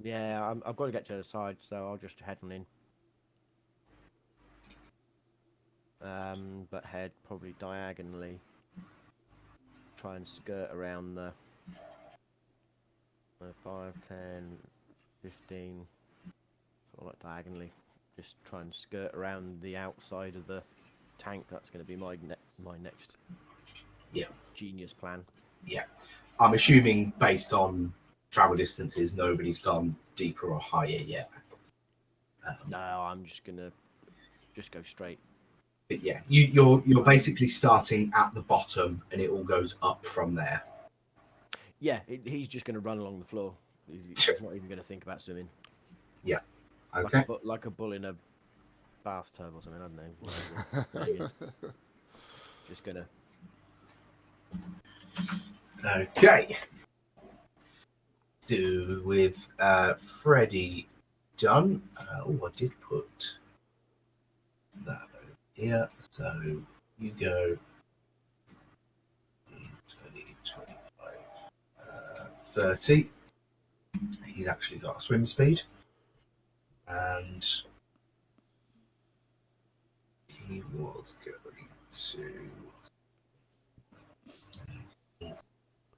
Yeah, I've got to get to the side, so I'll just head on in. But head probably diagonally. Try and skirt around the 5, 10, 15. Sort of like diagonally. Just try and skirt around the outside of the tank. That's going to be my next genius plan. Yeah. I'm assuming based on travel distances, nobody's gone deeper or higher yet. No, I'm just going to go straight. But yeah, you're basically starting at the bottom, and it all goes up from there. Yeah, he's just going to run along the floor. He's not even going to think about swimming. Yeah. Okay. Like a bull in a bathtub or something, I don't know. Just going to... Okay. So with Freddy done, I did put that over here. So you go 20, 25, 30. He's actually got a swim speed. And he was going to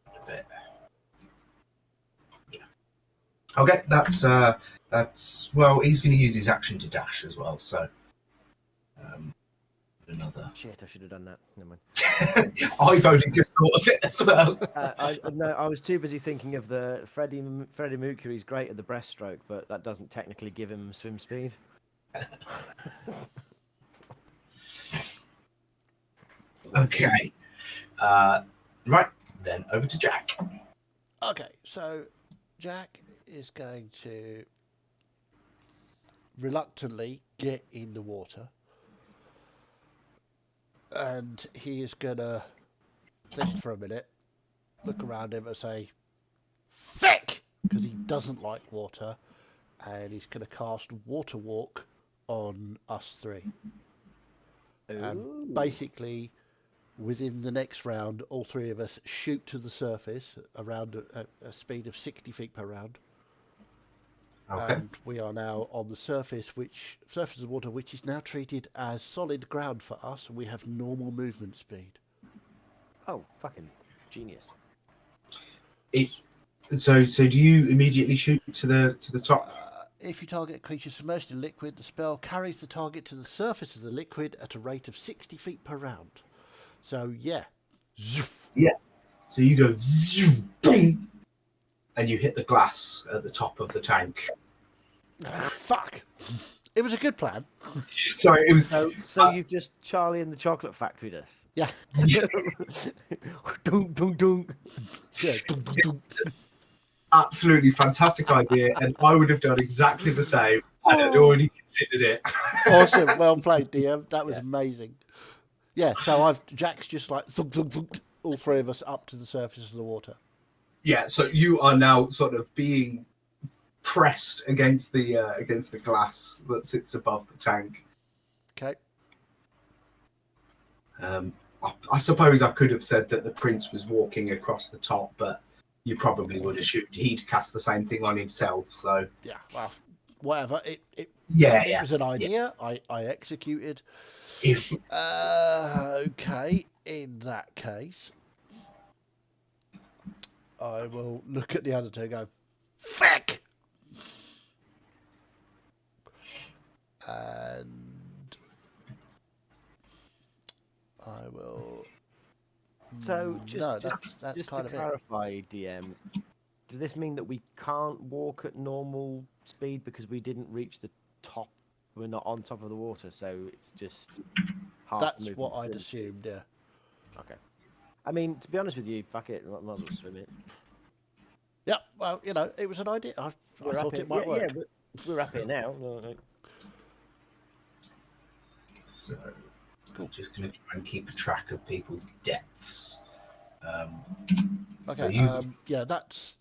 a bit. Yeah. Okay, that's well. He's going to use his action to dash as well. So another. Shit, I should have done that. Never mind. I've only just thought of it as well. I was too busy thinking of the Freddie Mercury's great at the breaststroke, but that doesn't technically give him swim speed. Okay. Right, then over to Jack. Okay, so Jack is going to reluctantly get in the water, and he is going to think for a minute, look around him and say, "Feck!" because he doesn't like water, and he's going to cast Water Walk on us three. Ooh. Basically, within the next round, all three of us shoot to the surface around a speed of 60 feet per round. Okay. And we are now on the surface of the water, which is now treated as solid ground for us. We have normal movement speed. Oh, fucking genius. So do you immediately shoot to the top? If you target a creature submerged in liquid, the spell carries the target to the surface of the liquid at a rate of 60 feet per round. So, yeah. Zoof. Yeah. So you go zoom, boom, and you hit the glass at the top of the tank. Fuck. It was a good plan. Sorry, it was. So you've just Charlie and the Chocolate Factory this. Yeah. Dunk, dunk, dunk. Yeah. Dunk, dunk, dunk. Absolutely fantastic idea, and I would have done exactly the same. And I'd already considered it. Awesome. Well played, DM. That was amazing. Yeah, so Jack's just like thunk, thunk, thunk, all three of us up to the surface of the water. Yeah, so you are now sort of being pressed against the glass that sits above the tank. Okay. I suppose I could have said that the prince was walking across the top, but you probably would assume he'd cast the same thing on himself. So Yeah, well, whatever. It was an idea. I executed. Okay, in that case, I will look at the other two and go, fuck! And I will... So no, just that's to kind of it. clarify, DM, does this mean that we can't walk at normal speed because we didn't reach the top? We're not on top of the water, so it's just half. That's movement what I'd through. assumed, yeah. Okay. I mean, to be honest with you, fuck it, might as well swim it. Yeah, well, it was an idea. I thought it might work. Yeah, we're up here now. No. So I'm just going to try and keep track of people's depths. Okay, so you... yeah, that's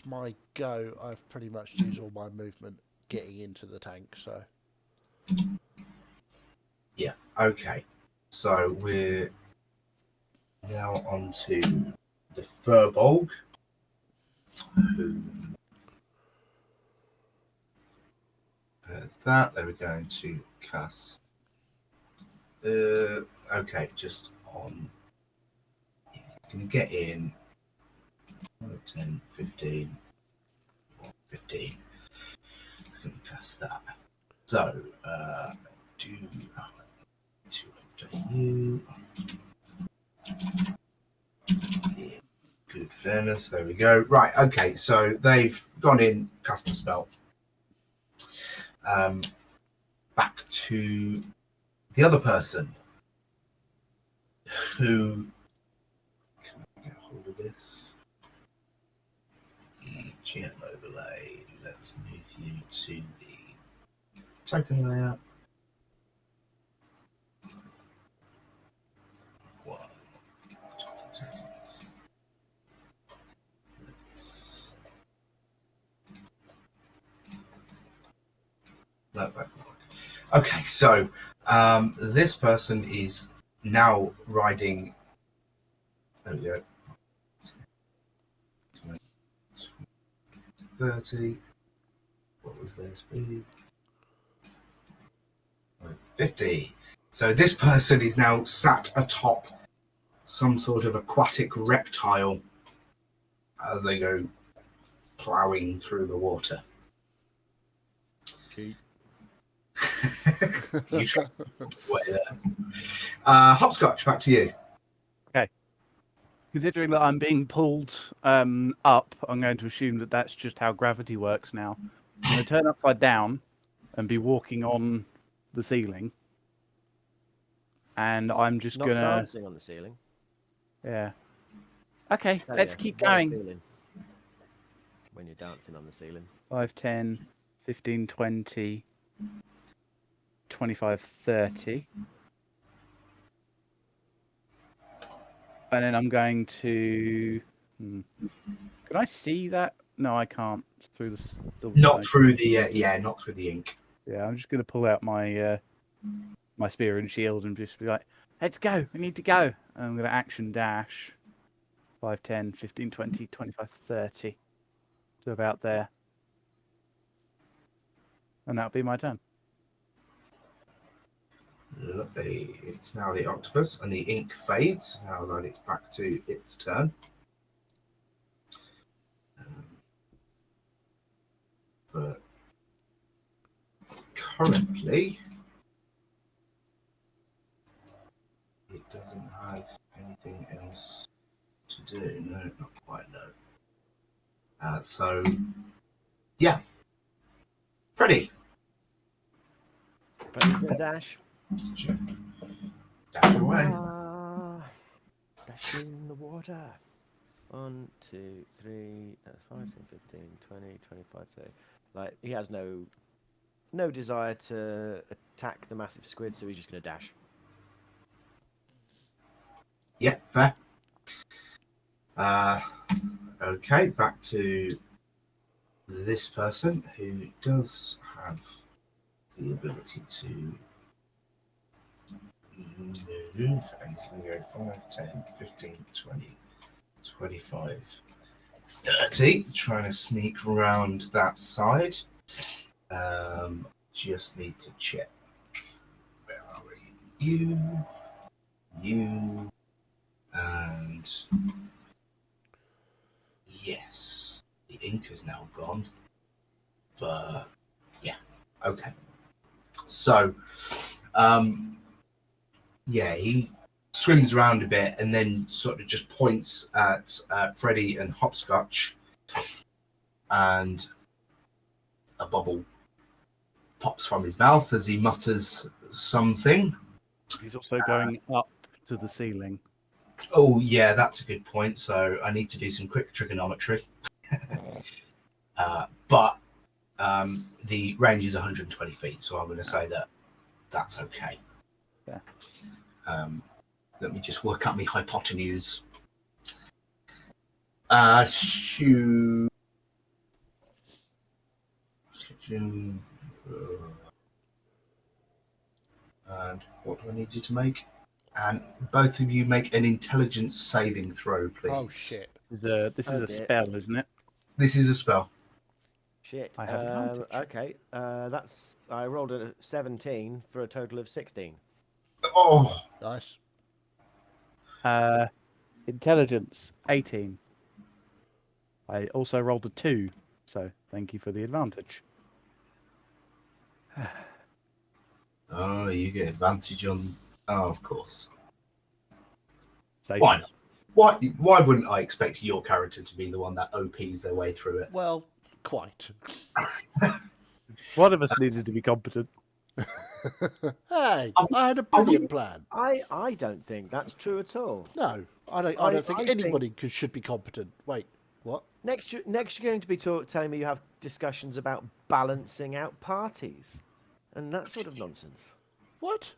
my go. I've pretty much used all my movement getting into the tank, so... Yeah, okay. So we're now on to the Furbolg, who... that, they were going to cast... okay, just on... Yeah, he's going to get in 10, 15, 15. He's going to cast that. So, you. Yeah, good fairness. There we go. Right. Okay. So they've gone in, cast a spell. Back to the other person who can I get hold of this? GM overlay. Let's move you to the token layout. One. Just tokens. Let's. No, that won't work. Okay, so this person is now riding. There we go. 30. What was their speed? 50. So this person is now sat atop some sort of aquatic reptile as they go ploughing through the water. Cheat. You try way there. Hopscotch, back to you. Considering that I'm being pulled up, I'm going to assume that that's just how gravity works now. I'm going to turn upside down and be walking on the ceiling. And I'm just Not going to... dancing on the ceiling. Yeah. Okay, Tell let's ya, keep what a going. feeling when you're dancing on the ceiling. 5, 10, 15, 20, 25, 30. And then I'm going to... Can I see that? No, I can't. It's through the Not through the not through the ink. Yeah, I'm just going to pull out my my spear and shield and just be like, let's go, we need to go. And I'm going to action dash 5, 10, 15, 20, 25, 30 to about there. And that'll be my turn. Lovely. It's now the octopus, and the ink fades now that it's back to its turn. But currently, it doesn't have anything else to do. No, not quite. No. So, yeah, Freddy. Freddy's gonna dash. Dash away. Dash in the water. 1, 2, 3, 5, 10, 15, 20, 25, 30. Like, he has no desire to attack the massive squid, so he's just going to dash. Yeah, fair. Okay, back to this person who does have the ability to move, and he's going to go 5, 10, 15, 20, 25, 30, trying to sneak around that side. Just need to check. Where are we? You, and yes, the ink is now gone. But yeah, okay. So, yeah, he swims around a bit and then sort of just points at Freddy and Hopscotch, and a bubble pops from his mouth as he mutters something. He's also going up to the ceiling. Oh, yeah, that's a good point. So I need to do some quick trigonometry. But the range is 120 feet, so I'm going to say that that's okay. Yeah. Let me just work out my hypotenuse. And what do I need you to make? And both of you make an intelligence saving throw, please. Oh, shit. This is a spell, isn't it? This is a spell. Shit. I have advantage. Okay. I rolled a 17 for a total of 16. Oh, Nice. Intelligence 18. I also rolled a 2, so thank you for the advantage. oh, you get advantage on. Oh, of course. So Why not? Why wouldn't I expect your character to be the one that OPs their way through it? Well, quite. one of us needed to be competent. Hey, I had a brilliant plan. I don't think that's true at all. No, I don't think anybody should be competent. Wait, what? Next you're going to be telling me you have discussions about balancing out parties and that sort of nonsense. What?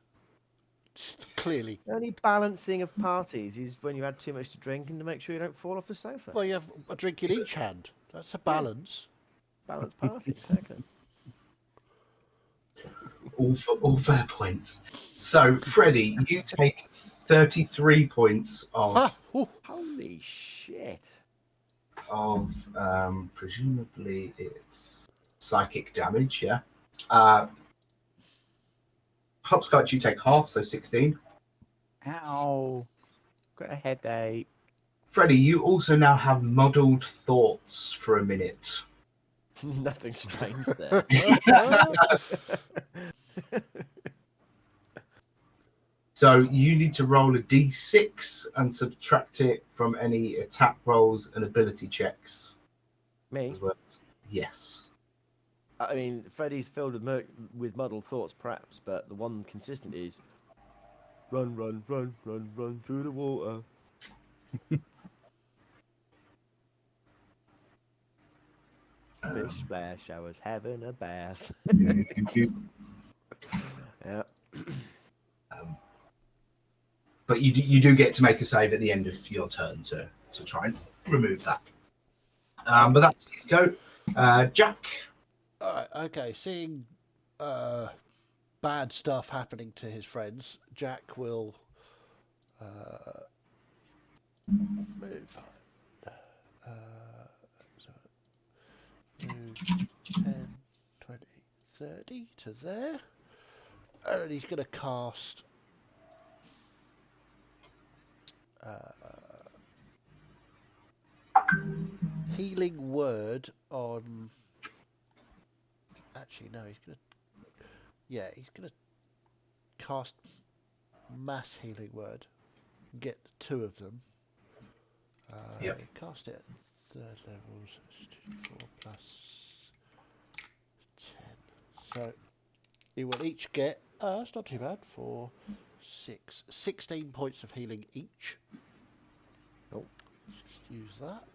Clearly. The only balancing of parties is when you had too much to drink and to make sure you don't fall off the sofa. Well, you have a drink in each hand. That's a balance. Balanced party, exactly. All fair points. So, Freddie, you take 33 points of Holy shit. Presumably it's psychic damage, yeah. Hopscotch, you take half, so 16. Ow. Got a headache. Freddie, you also now have muddled thoughts for a minute. Nothing strange there. So you need to roll a d6 and subtract it from any attack rolls and ability checks. Me? As well. Yes. I mean, Freddy's filled with muddled thoughts, perhaps, but the one consistent is run, run, run, run, run through the water. Fish splash, I was having a bath. Yeah. But you do get to make a save at the end of your turn to try and remove that. But that's his go. Jack. All right, okay. Seeing bad stuff happening to his friends, Jack will move. Move 10, 20, 30 to there. And he's going to cast Healing Word on... Actually, no, he's going to... Yeah, he's going to cast Mass Healing Word. Get 2 of them. Yep. Cast it at 3rd level, so it's 4 plus 10. So you will each get, it's not too bad, 4, 6, 16 points of healing each. Oh. Just use that.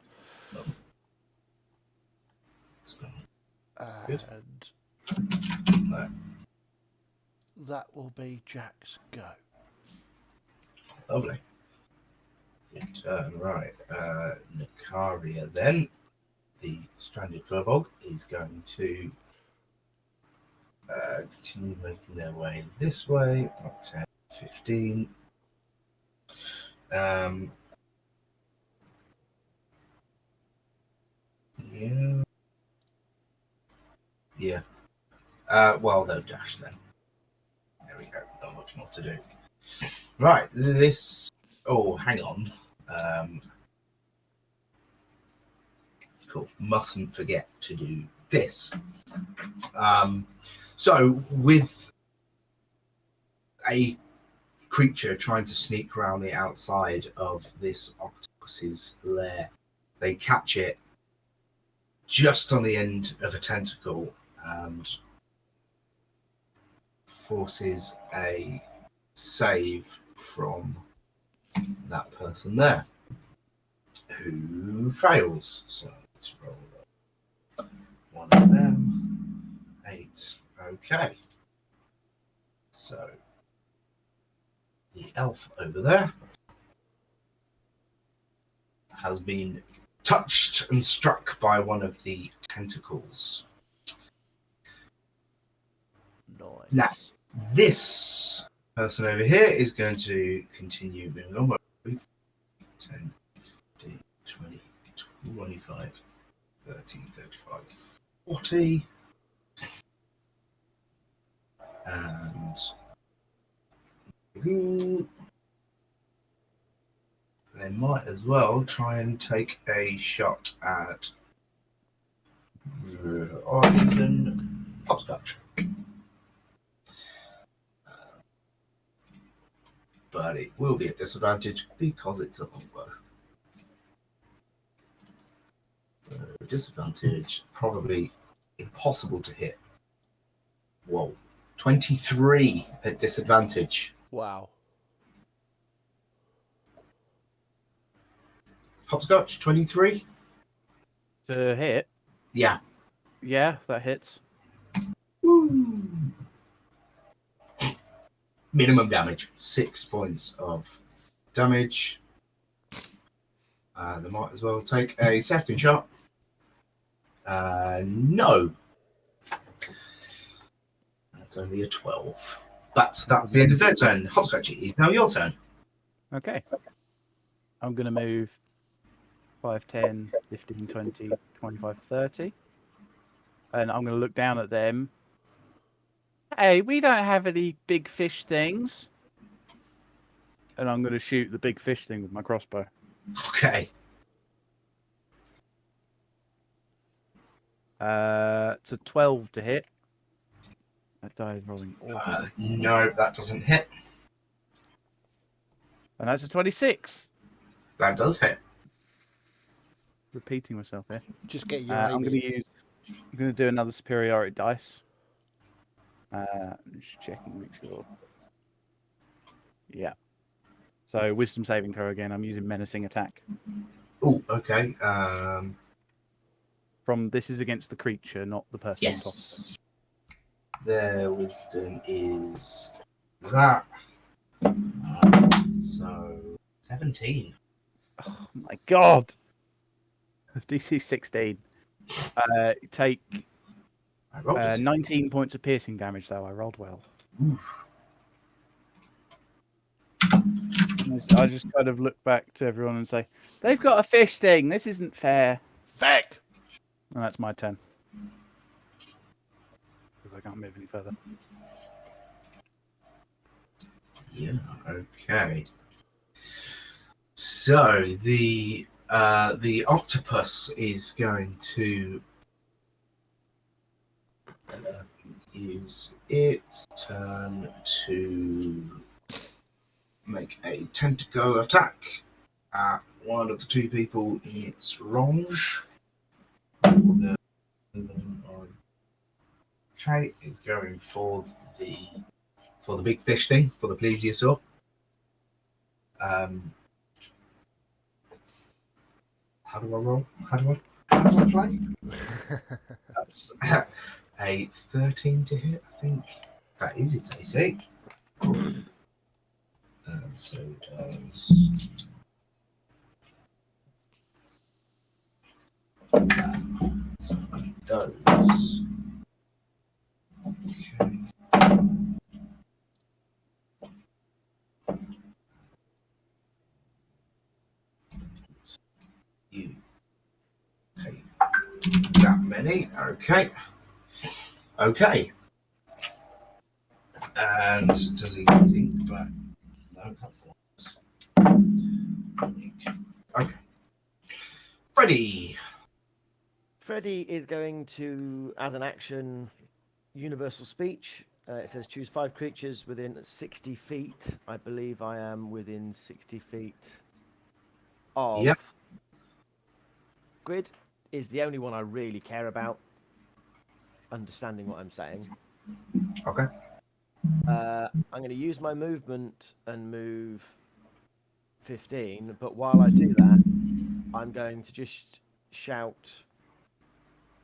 Good. And No. that will be Jack's go. Lovely. Good turn. Right. Nikaria then, the stranded furbog, is going to continue making their way this way. Up 10, 15. Yeah. Yeah. Well, they'll dash then. There we go. Not much more to do. Right. This. Oh, hang on. Cool. Mustn't forget to do this. So, with a creature trying to sneak around the outside of this octopus's lair, they catch it just on the end of a tentacle and forces a save from that person there, who fails. So let's roll one of them. 8. Okay. So the elf over there has been touched and struck by one of the tentacles. Nice. Now, this person over here is going to continue moving on. 10, 15, 20, 25, 30, 35, 40. And they might as well try and take a shot at Arlington Hopscotch. But it will be a disadvantage because it's a longbow. Disadvantage, probably impossible to hit. Whoa. 23 at disadvantage. Wow. Hopscotch, 23? To hit? Yeah. Yeah, that hits. Woo. Minimum damage, 6 points of damage. They might as well take a second shot. No. That's only a 12. But that's the end of their turn. Hopscotch, it is now your turn. Okay. I'm going to move 5, 10, 15, 20, 25, 30. And I'm going to look down at them. Hey, we don't have any big fish things. And I'm going to shoot the big fish thing with my crossbow. Okay. It's a 12 to hit. That die is rolling awful. No, that doesn't hit. And that's a 26. That does hit. Repeating myself here. Just get your I'm aiming. going to do another superiority dice. Just checking, make sure. Yeah. So wisdom saving throw again. I'm using menacing attack. Oh, okay. This is against the creature, not the person on top. Yes. Their wisdom is that. So 17. Oh my god. DC 16. Take I rolled a 19 points of piercing damage, though. I rolled well. Oof. I just kind of look back to everyone and say, they've got a fish thing. This isn't fair. Feck! And that's my turn. Because I can't move any further. Yeah, okay. So the octopus is going to use its turn to make a tentacle attack at one of the two people in its range. Okay, it's going for the big fish thing, for the plesiosaur. How do I roll? How do I play? That's a 13 to hit, I think. That is its AC. And so does that. So it does. Okay. You take that many. Okay. Okay. And does he anything? But no, that's the one. Okay. Freddy. Freddy is going to, as an action, universal speech. It says choose 5 creatures within 60 feet. I believe I am within 60 feet of. Yep. Grid is the only one I really care about. Understanding what I'm saying. Okay. I'm going to use my movement and move 15, but while I do that, I'm going to just shout,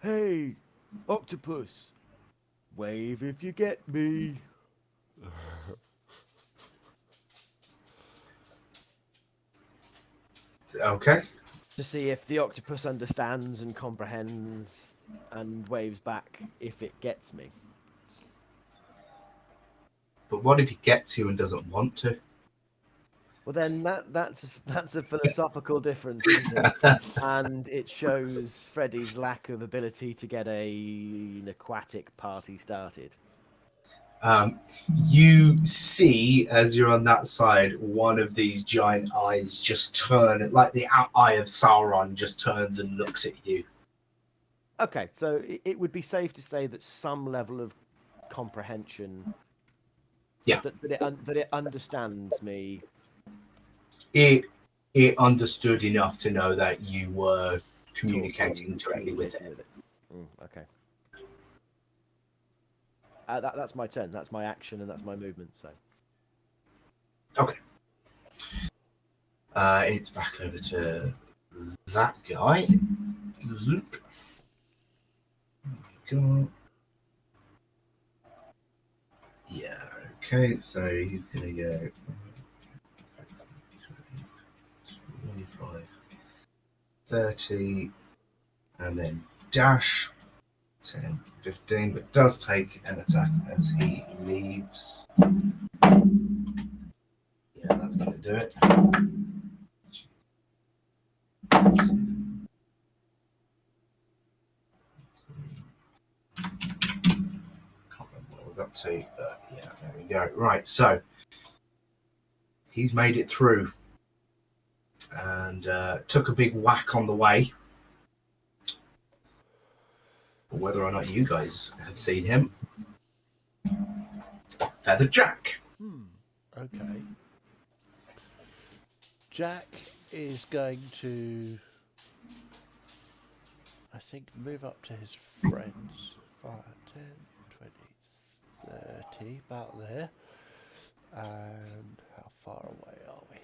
"Hey, octopus, wave if you get me." Okay. To see if the octopus understands and comprehends and waves back if it gets me. But what if he gets you and doesn't want to? Well, then that's a philosophical difference, isn't it? And it shows Freddy's lack of ability to get an aquatic party started. You see, as you're on that side, one of these giant eyes just turn, like the eye of Sauron just turns and looks at you. Okay, so it would be safe to say that some level of comprehension, Yeah. that it understands me. It understood enough to know that you were communicating directly with it. Okay. That's my turn. That's my action, and that's my movement. So. Okay. It's back over to that guy. Zoop. There we go. Yeah. Okay. So he's gonna go 25, 30, and then dash 10, 15, but does take an attack as he leaves. Yeah, that's going to do it. 10, can't remember where we got to, but yeah, there we go. Right, so he's made it through and took a big whack on the way. Whether or not you guys have seen him, Feather Jack. Okay. Jack is going to, I think, move up to his friends. 5, 10, 20, 30, about there. And how far away are we?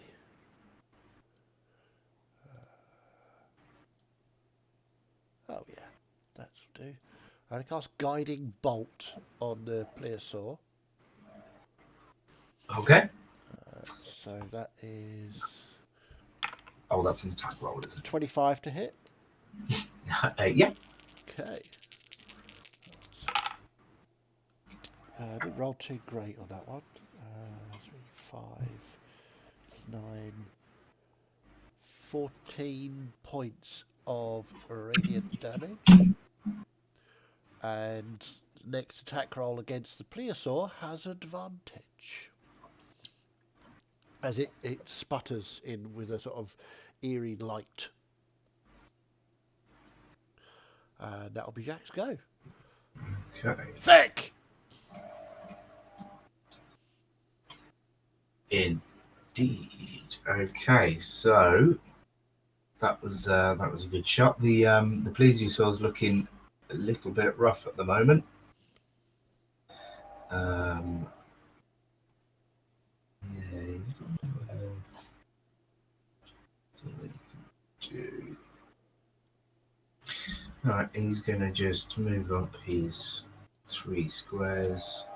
Oh yeah, that's do. I cast Guiding Bolt on the plesiosaur. Okay. So that is Oh, that's an attack roll, isn't 25 to hit. it? Yeah. Okay. I didn't roll too great on that one. 3, 5, 9, 14 points of radiant damage. And next attack roll against the plesiosaur has advantage. As it sputters in with a sort of eerie light. And that'll be Jack's go. Okay. Thick! Indeed. Okay, so that was a good shot. The plesiosaur's looking a little bit rough at the moment. Alright, he's gonna just move up his 3 squares.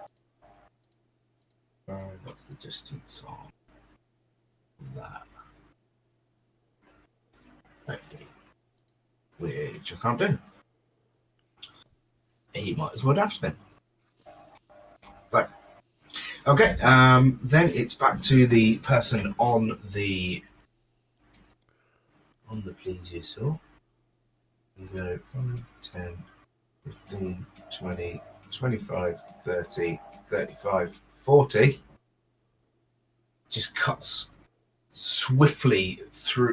What's the distance on that? 8 feet. Which I can't do. He might as well dash then. So, okay, then it's back to the person on the plesiosaur. You go 5, 10, 15, 20, 25, 30, 35, 40. Just cuts swiftly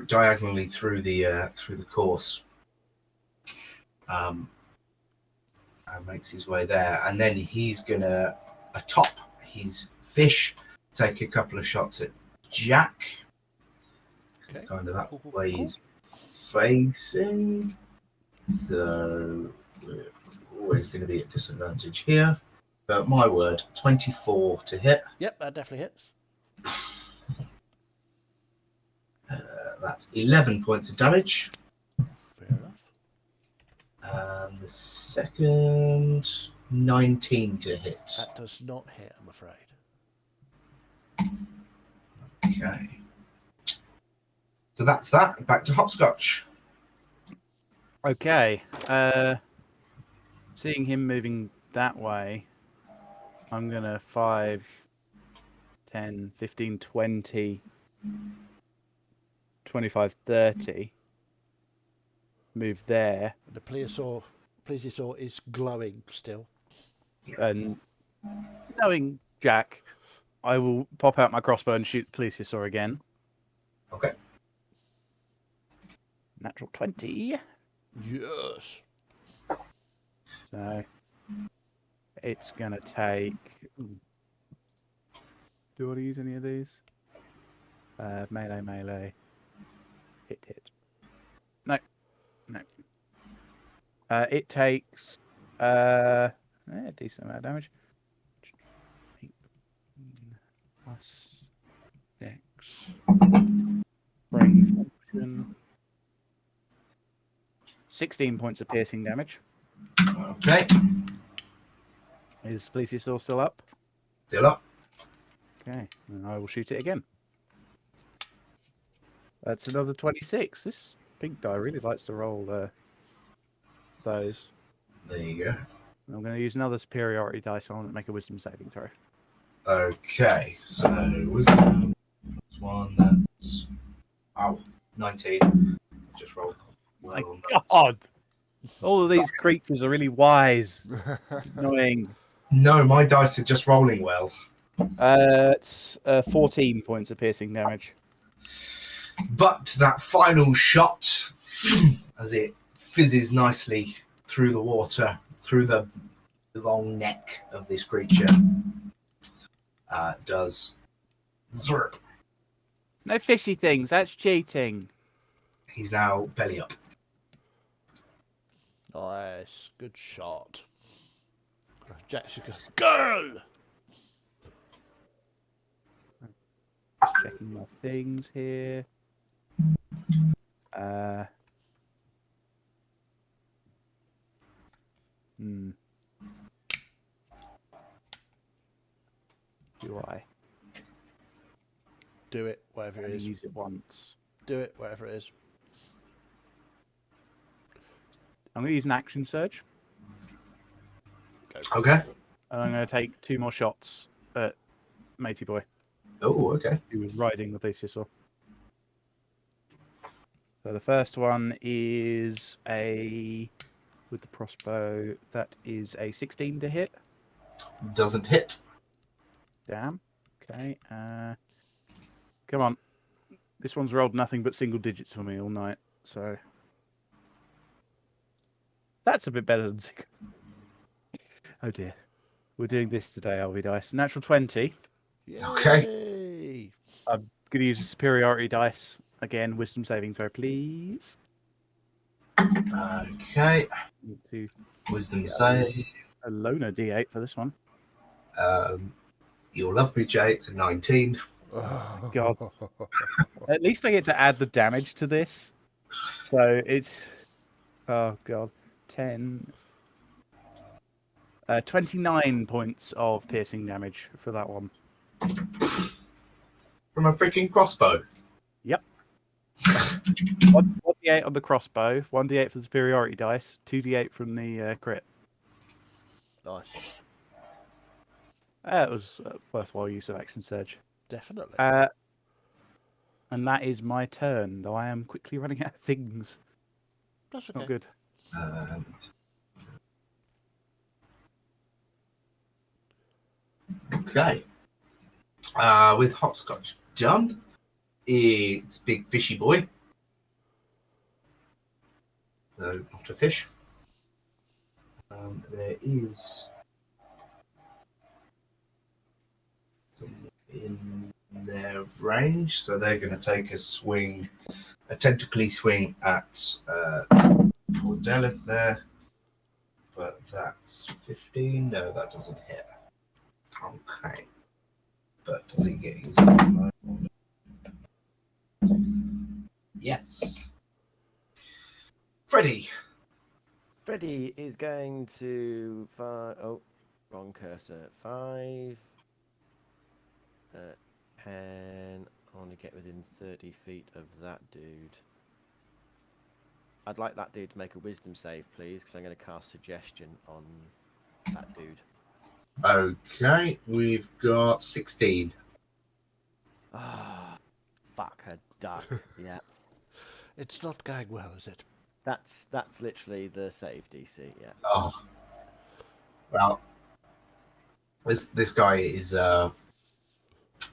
diagonally through the course, and makes his way there. And then he's gonna atop his fish, take a couple of shots at Jack. Okay. Kind of that Cool. way he's facing. So we're always going to be at disadvantage here. But my word, 24 to hit. Yep, that definitely hits. That's 11 points of damage. Fair enough. And the second, 19 to hit. That does not hit, I'm afraid. Okay. So that's that. Back to Hopscotch. Okay. Seeing him moving that way, I'm going to 5, 10, 15, 20, 25, 30. Move there. The plesiosaur is glowing still. And knowing Jack, I will pop out my crossbow and shoot the plesiosaur again. Okay. Natural 20. Yes. So it's going to take... Do I want to use any of these? Melee. Hit. No. It takes a decent amount of damage. 18 plus 6. Brain function. 16 points of piercing damage. Okay. Is Plesiosaur still up? Still up. Okay, and I will shoot it again. That's another 26. This pink die really likes to roll those. There you go. I'm going to use another superiority dice. I want to make a wisdom saving throw. Okay, so wisdom. That's one. That's 19. Just roll. Well My on those. God! All of these creatures are really wise. Annoying. No, my dice are just rolling well. It's 14 points of piercing damage. But that final shot, as it fizzes nicely through the water, through the long neck of this creature, does zerp. No fishy things. That's cheating. He's now belly up. Nice. Good shot. Jack's just goes, girl! Checking my things here. Do I? Do it, whatever it Only is. use it once. Do it, whatever it is. I'm going to use an action surge. Go for Okay. it. And I'm going to take 2 more shots at Matey Boy, Oh, okay. who was riding the plesiosaur. So the first one is with the crossbow, that is a 16 to hit. Doesn't hit. Damn. Okay. Come on. This one's rolled nothing but single digits for me all night, so that's a bit better than 6. Oh dear. We're doing this today, are we, dice? Natural 20. Okay. Yay! I'm going to use a superiority dice. Again, wisdom saving throw, please. Okay. Need to Wisdom save. a loner d8 for this one. You'll love me, Jay. It's a 19. God. At least I get to add the damage to this. So it's... Oh, God. 10... 29 points of piercing damage for that one. From a freaking crossbow. Yep. 1d8 on the crossbow, 1d8 for the superiority dice, 2d8 from the crit. Nice. It was a worthwhile use of action surge. Definitely. And that is my turn, though I am quickly running out of things. That's okay. Not good. Okay. With hopscotch done, it's Big Fishy Boy. No, not a fish. There is in their range, so they're going to take a swing, a tentacly swing at Cordelith there. But that's 15. No, that doesn't hit. Okay. But does he get his... Yes. Freddy. Freddy is going to oh, wrong cursor. 5, 10. I want to get within 30 feet of that dude. I'd like that dude to make a wisdom save, please, because I'm going to cast suggestion on that dude. Okay, we've got 16. Ah, fuck a duck. Yeah, It's not going well, is it? that's literally the save DC. Yeah. Oh, well, this guy is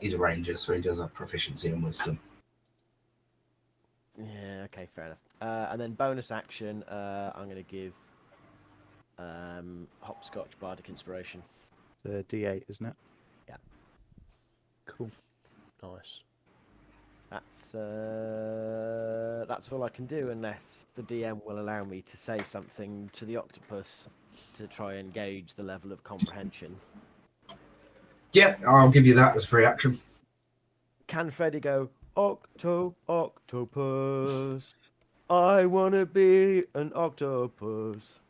he's a ranger, so he does have proficiency in wisdom. Yeah. Okay. Fair enough. And then bonus action, I'm going to give Hopscotch Bardic Inspiration. The d8, isn't it? Yeah. Cool. Nice. That's all I can do unless the DM will allow me to say something to the octopus to try and gauge the level of comprehension. Yeah, I'll give you that as free action. Can Freddy go, octopus, I want to be an octopus?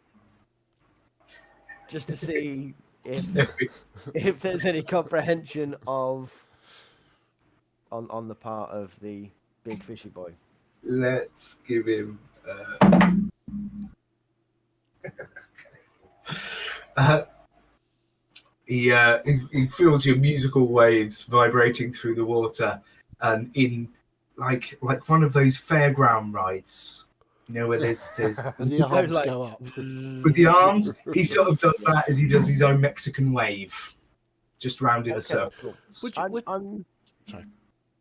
Just to see if there's any comprehension of on the part of the big fishy boy. Let's give him. He feels your musical waves vibrating through the water, and in like one of those fairground rides, you know, where there's The arms like- go up. with the arms. He sort of does that as he does his own Mexican wave, just round in a circle. Cool. I'm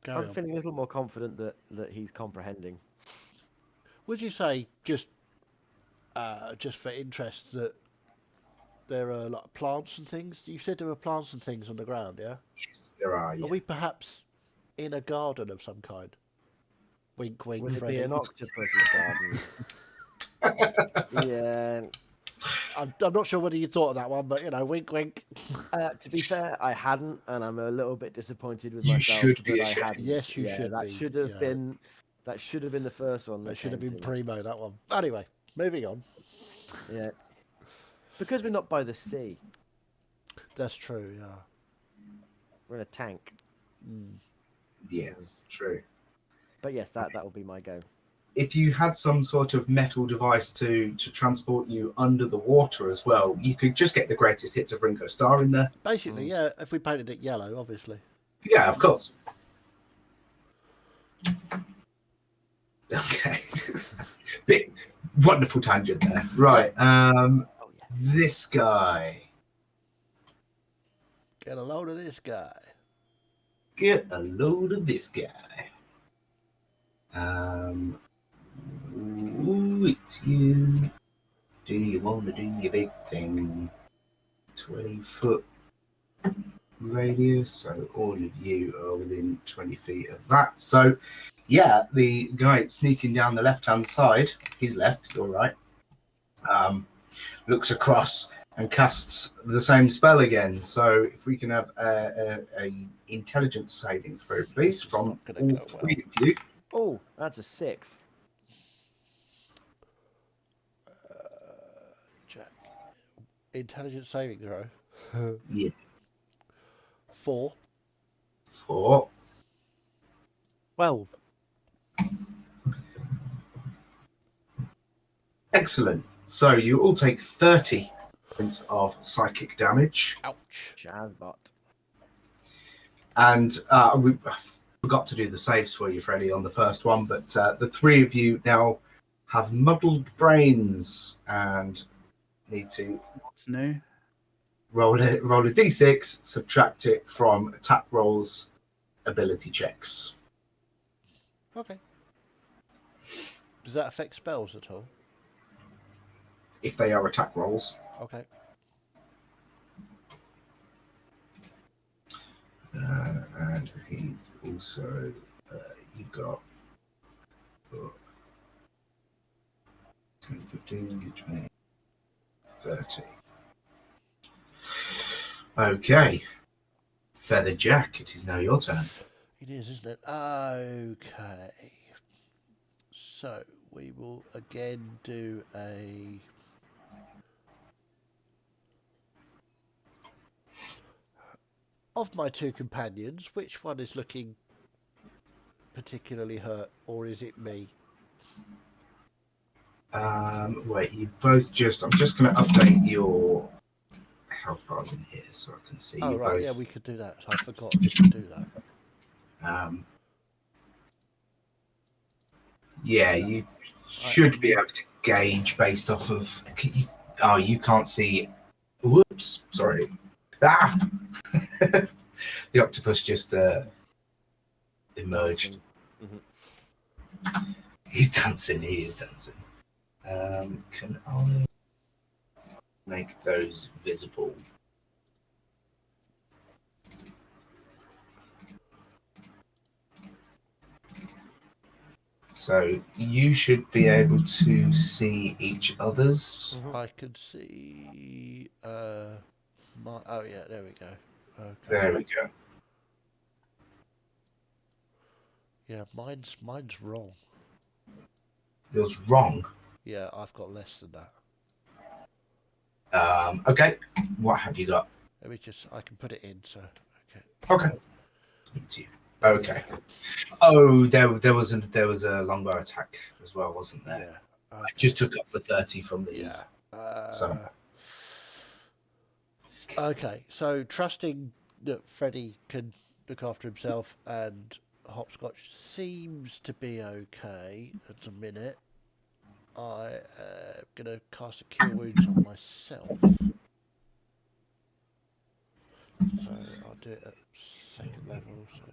Carry on. feeling a little more confident that he's comprehending. Would you say just for interest that there are like plants and things? You said there were plants and things on the ground, yeah? Yes, there are. Yeah. Are we perhaps in a garden of some kind? Wink, wink, Would it Freddy. be an octopus's garden? Yeah. I'm not sure whether you thought of that one, but you know, wink, wink. To be fair, I hadn't, and I'm a little bit disappointed with You myself should be that I ashamed. hadn't. Yes, you Yeah, should that be, should have yeah. been. That should have been the first one. That should have came been to me. primo, that one. Anyway, moving on. Yeah. Because we're not by the sea, That's true, yeah. we're in a tank. Yes, true. But yes, that will be my go. if you had some sort of metal device to transport you under the water as well, you could just get the greatest hits of Ringo Starr in there. Basically, yeah, if we painted it yellow, obviously. Yeah, of course. Okay. Big, wonderful tangent there. Right. Oh yeah. This guy. Get a load of this guy. Get a load of this guy. Ooh, it's you. Do you want to do your big thing? 20-foot radius, so all of you are within 20 feet of that. So, yeah, the guy sneaking down the left-hand side, his left, your right, looks across and casts the same spell again. So, if we can have a intelligence saving throw, please, It's from not gonna all go three of you. Oh, that's a 6. Jack. Intelligence saving throw. Yeah. 4. 4. 12. Excellent. So you all take 30 points of psychic damage. Ouch. Jazzbot. And we forgot to do the saves for you, Freddie, on the first one, but the three of you now have muddled brains and need to What's new? roll a d6, subtract it from attack rolls, ability checks. Okay. Does that affect spells at all? If they are attack rolls. Okay. And he's also, you've got 10, 15, 20, 30. Okay. Feather Jack, it is now your turn. It is, isn't it? Okay. So we will again do a of my two companions, which one is looking particularly hurt, or is it me? Wait, you both just, I'm just going to update your health bars in here so I can see Oh, you right, both. yeah, we could do that. I forgot we could do that. Yeah, you should be able to gauge based off of. You can't see. Whoops, sorry. Ah, the octopus just emerged. Mhm. He's dancing. He is dancing. Can I make those visible? So you should be able to see each other's. I could see my oh yeah, there we go. Okay. There we go. Yeah, mine's wrong. Yours wrong. Yeah, I've got less than that. Okay. What have you got? Let me just I can put it in, so okay. Okay. Okay. Oh, there was a longbow attack as well, wasn't there? Yeah. Okay. I just took up the 30 from the. Yeah. So. Okay, so trusting that Freddie can look after himself and Hopscotch seems to be okay at the minute, I am going to cast a Cure Wounds on myself. So I'll do it at second level. So.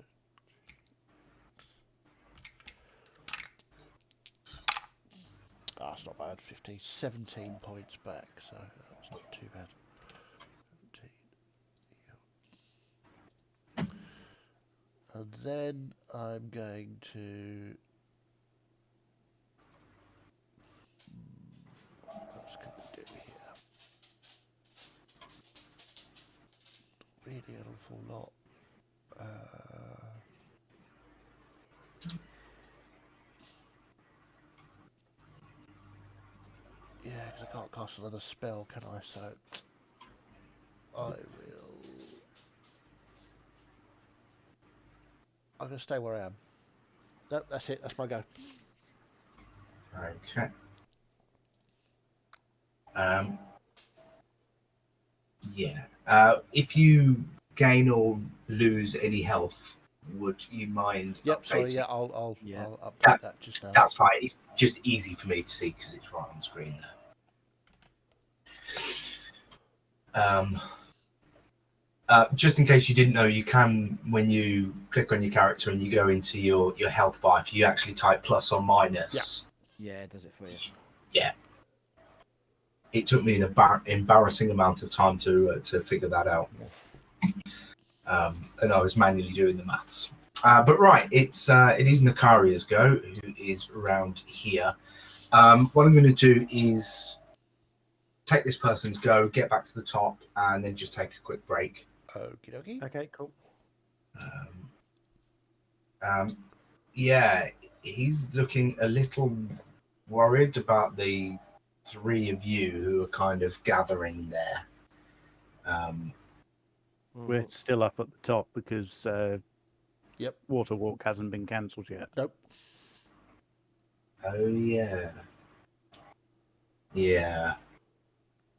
That's not bad. 17 points back, so that's not too bad. 17. And then I'm going to. What else can we do here? Really an awful lot. Yeah, because I can't cast another spell, can I? So I will. I'm going to stay where I am. Nope, that's it. That's my go. Okay. Yeah. If you gain or lose any health, would you mind Yep. updating? Sorry. Yeah. I'll Yeah. update that just now. That's fine. It's just easy for me to see because it's right on screen there. Just in case you didn't know, you can, when you click on your character and you go into your health bar, if you actually type plus or minus, Yeah, it does it for you. yeah. It took me an embarrassing amount of time to figure that out. And I was manually doing the maths. But right, it is Nakaria's go, who is around here. What I'm going to do is take this person's go, get back to the top, and then just take a quick break. Okie dokie. Okay, cool. Yeah, he's looking a little worried about the three of you who are kind of gathering there. We're still up at the top because Yep. Water Walk hasn't been cancelled yet. Nope. Oh yeah. Yeah.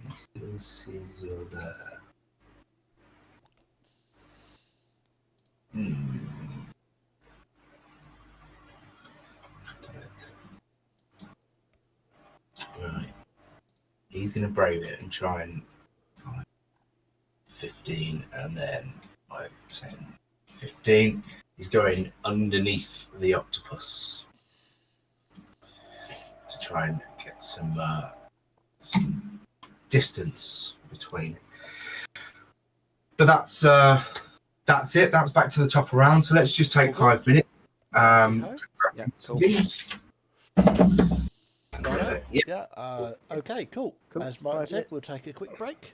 He still sees you're there. Right. He's going to brave it and try and 15 and then 5, 10, 15. He's going underneath the octopus to try and get some distance between. But that's it. That's back to the top of round. So let's just take 5 minutes. Yeah, cool. Things. Righto. Yeah. Okay. Cool. Cool. As Mike 5 said, minutes. we'll take a quick break,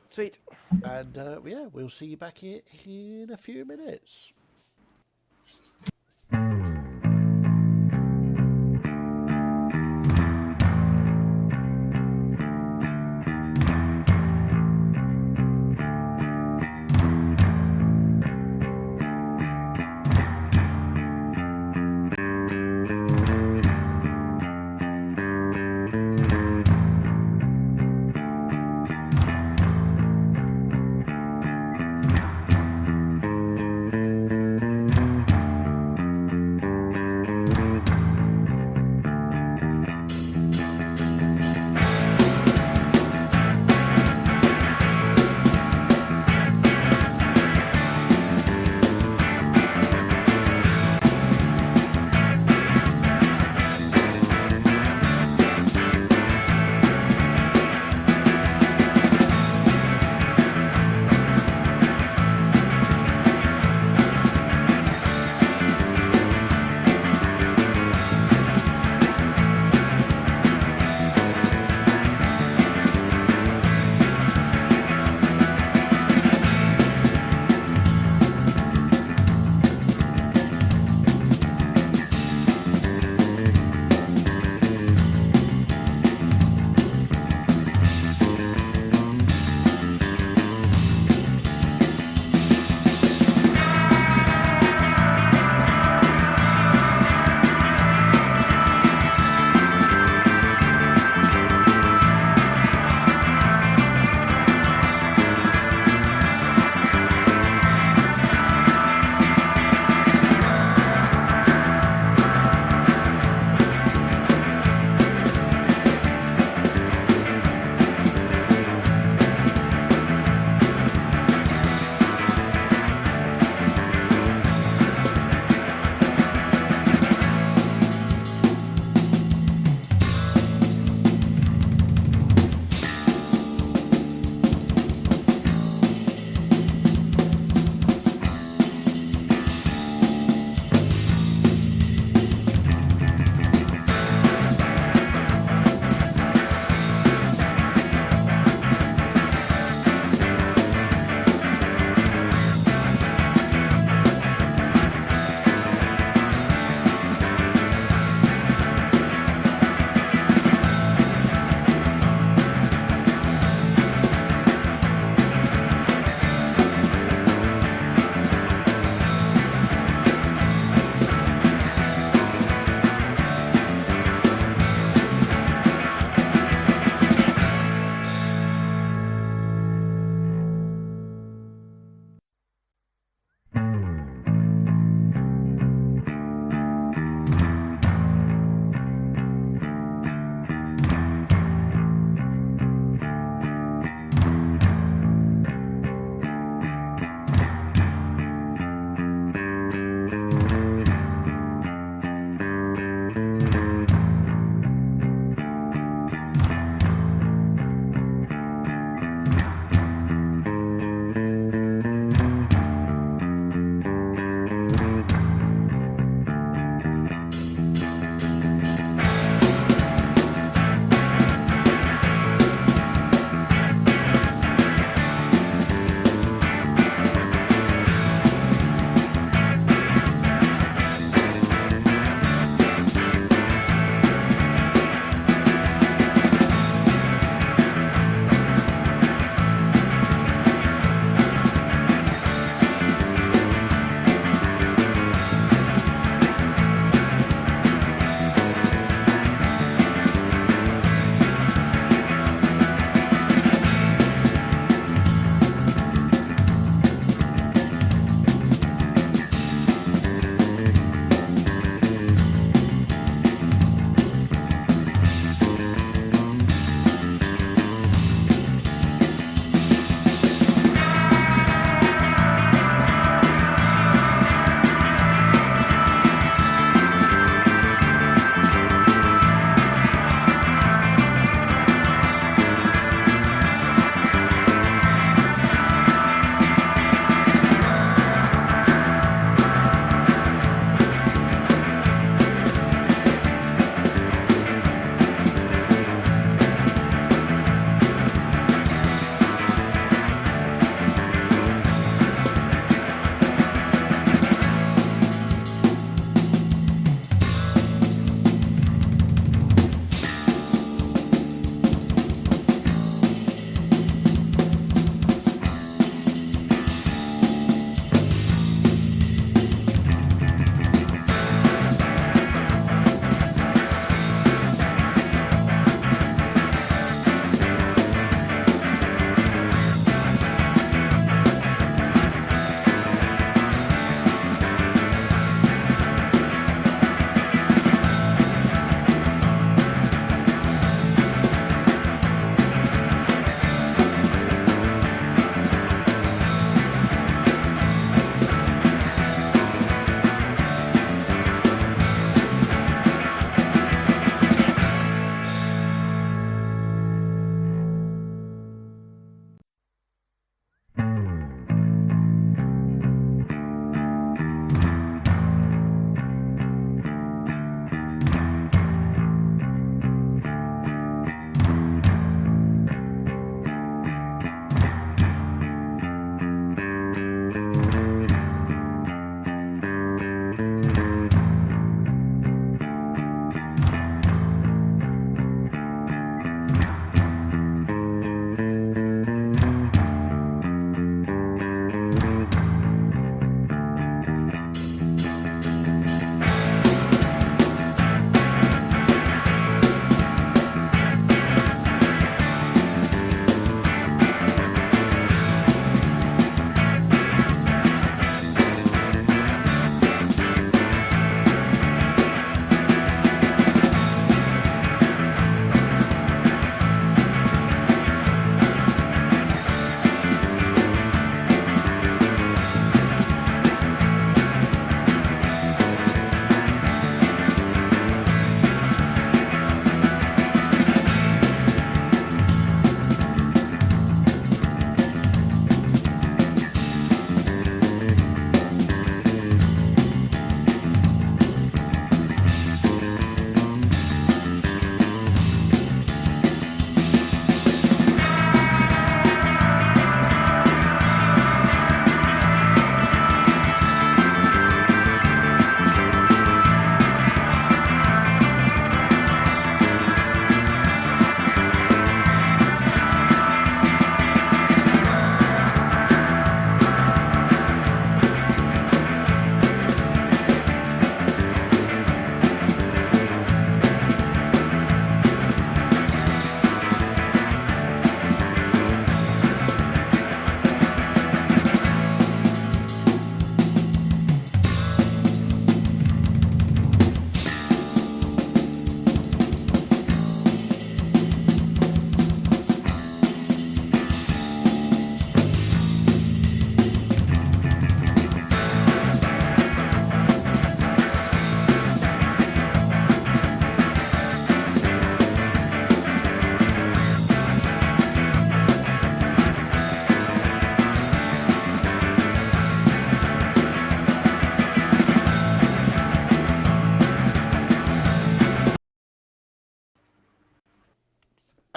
Sweet. and yeah, we'll see you back here in a few minutes.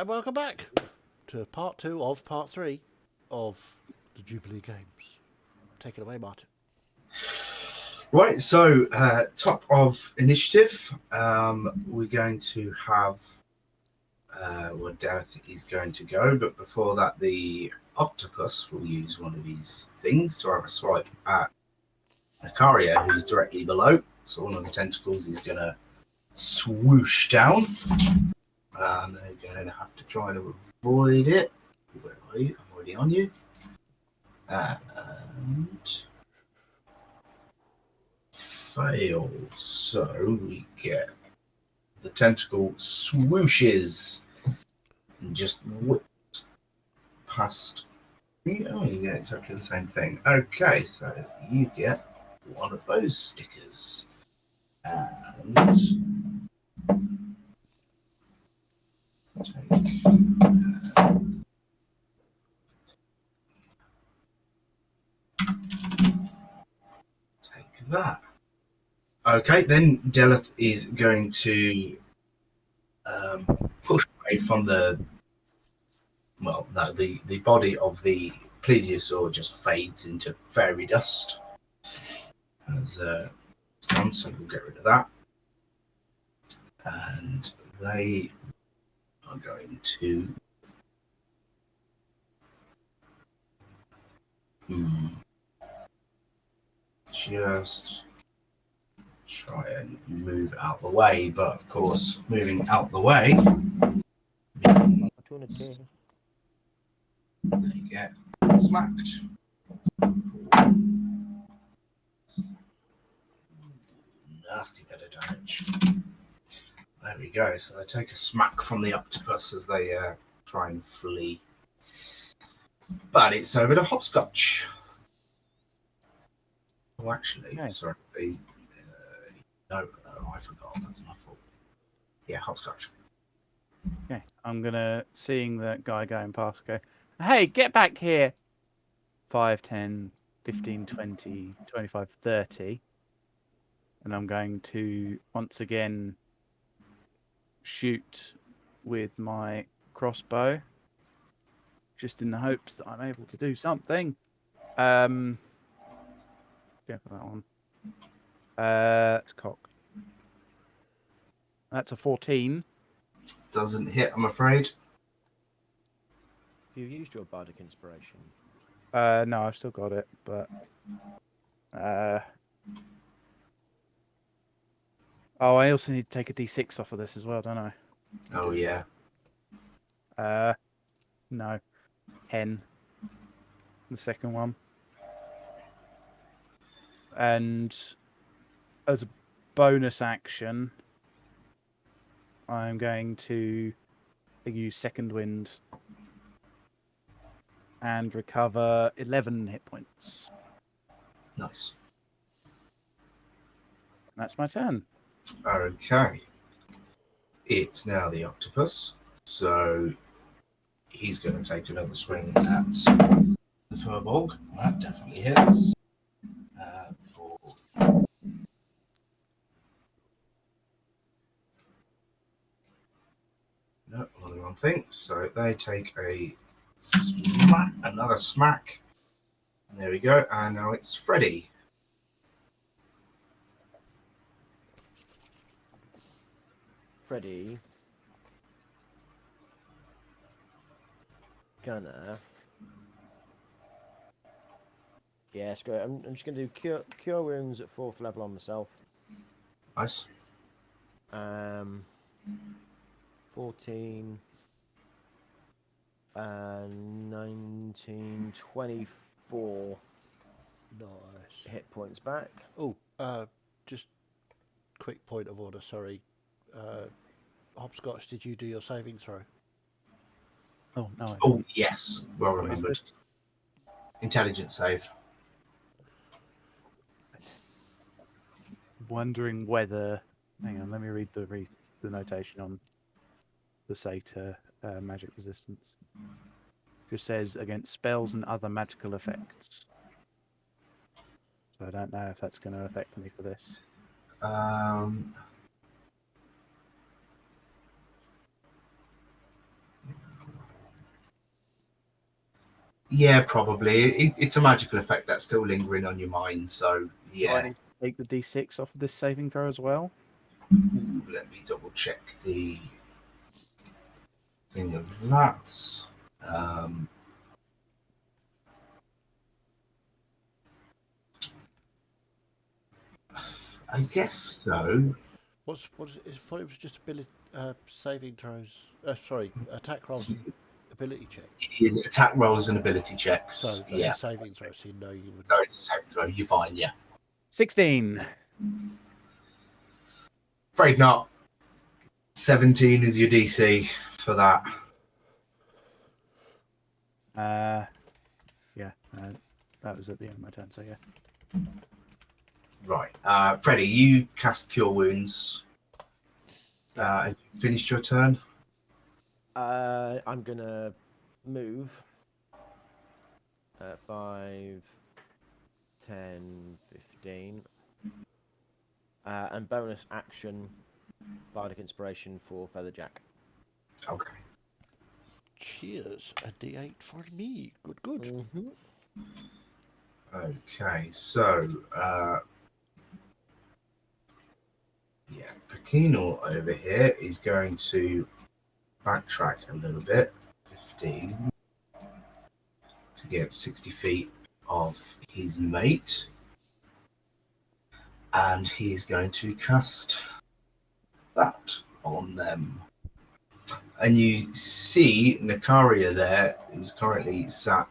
And welcome back to part 2 of part 3 of the Jubilee Games. Take it away, Martin. Right, so top of initiative, we're going to have well, Dareth is going to go, but before that, the octopus will use one of his things to have a swipe at Nicaria, who's directly below. So one of the tentacles is going to swoosh down, and they're going to have to try to avoid it. Where are you? I'm already on you. And fail. So we get the tentacle swooshes and just whips past. Oh, you get exactly the same thing. Okay, so you get one of those stickers. And take that. Okay, then Deleth is going to push away from the body of the plesiosaur just fades into fairy dust. As it's done, so we'll get rid of that. And they are going to just try and move out the way, but of course, moving out the way, Opportunity. they get smacked. Nasty bit of damage. There we go. So they take a smack from the octopus as they try and flee. But it's over to Hopscotch. Oh, actually, Okay. sorry. No, I forgot. That's my fault. Yeah, Hopscotch. Okay, I'm gonna, seeing that guy going past, go, hey, get back here! 5, 10, 15, 20, 25, 30. And I'm going to, once again, shoot with my crossbow, just in the hopes that I'm able to do something. Yeah, for that one. It's cocked. That's a 14. Doesn't hit, I'm afraid. Have you used your bardic inspiration? No, I've still got it, but oh, I also need to take a d6 off of this as well, don't I? Oh, yeah. No, 10. The second one, and as a bonus action, I'm going to use second wind and recover 11 hit points. Nice. That's my turn. Okay. It's now the octopus. So he's going to take another swing at the Furbolg. That definitely hits. For no, only one thing. So they take a smack, another smack. There we go. And now it's Freddy. Freddy. Gonna. Yeah, screw it. I'm just gonna do cure wounds at 4th level on myself. Nice. 14 and 19, 24 Nice. hit points back. Oh, just quick point of order, sorry. Hopscotch, did you do your saving throw? Oh no! Oh, yes. Well What is remembered. this? Intelligence save. Wondering whether. Hang on, let me read the notation on the Satyr magic resistance. It just says against spells and other magical effects. So I don't know if that's going to affect me for this. Yeah, probably. It's a magical effect that's still lingering on your mind. So Do I yeah. need to take the D6 off of this saving throw as well? Ooh, let me double check the thing of that. I guess so. I thought it was just ability saving throws. Sorry, attack rolls and ability checks. Attack rolls and ability checks. So that's Yeah. a saving throw. So you know you would. So it's a saving throw. You're fine. Yeah. 16. Afraid not. 17 is your DC for that. Yeah, that was at the end of my turn, so yeah. Right. Freddie, you cast Cure Wounds. And you finished your turn. I'm gonna move 5, 10, 15. And bonus action, Bardic Inspiration for Featherjack. Okay. Cheers, a D8 for me. Good, good. Mm-hmm. Okay, so Pekino over here is going to backtrack a little bit, 15, to get 60 feet of his mate, and he's going to cast that on them. And you see Nakaria there, who's currently sat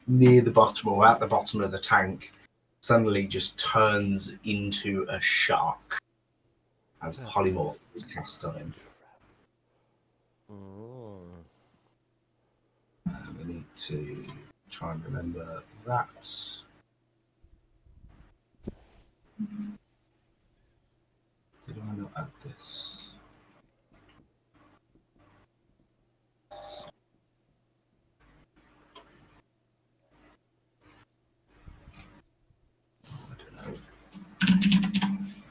near the bottom or at the bottom of the tank, suddenly just turns into a shark as polymorph is cast on him. I need to try and remember that. Did I not add this? I don't know.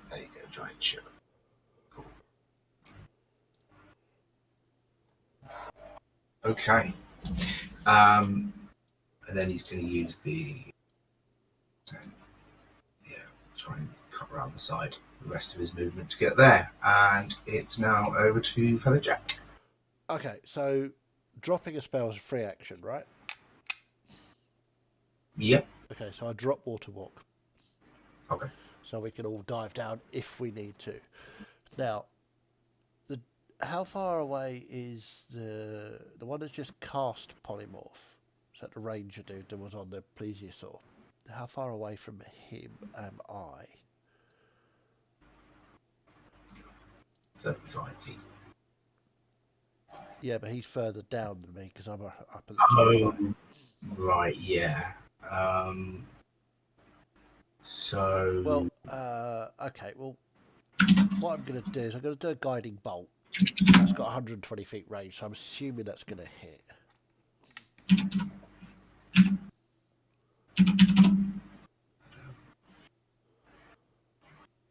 There you go, giant ship. Cool. Okay. And then he's going to use the try and cut around the side the rest of his movement to get there. And it's now over to Featherjack. Okay, so dropping a spell is a free action, right? Yep. Okay, so I drop Water Walk. Okay. So we can all dive down if we need to. Now, how far away is the one that's just cast polymorph? Is that the ranger dude that was on the plesiosaur? How far away from him am I? 35 feet. Yeah, but he's further down than me because I'm up at the top. Right, yeah. So. Well, okay. Well, what I'm going to do is I'm going to do a guiding bolt. That's got 120 feet range, so I'm assuming that's going to hit.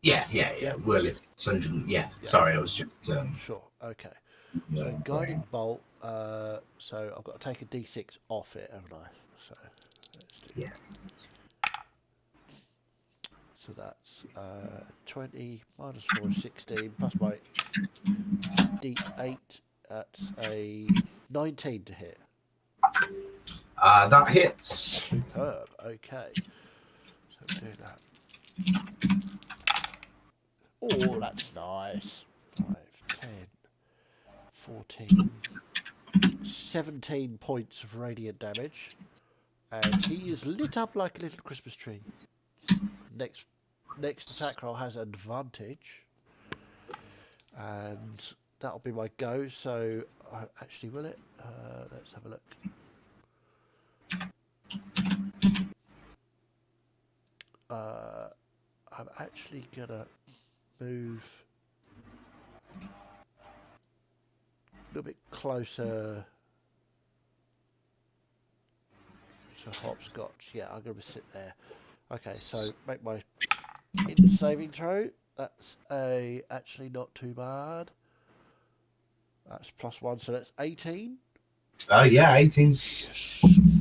Yeah. Well, if it's 100, yeah. Sorry, I was just. Sure. Okay. So guiding bolt. So I've got to take a D6 off it, haven't I? So let's do Yes. So that's 20 minus 4 is 16 plus my D8. That's a 19 to hit. That hits. Superb. Okay. So we'll do that. Oh, that's nice. 5, 10, 14, 17 points of radiant damage. And he is lit up like a little Christmas tree. Next attack roll has advantage. And that'll be my go. So, actually, will it? Let's have a look. I'm actually going to move a little bit closer to Hopscotch. Yeah, I'm going to sit there. Okay, so make my saving throw. That's actually not too bad. That's +1, so that's 18. Oh, yeah, 18's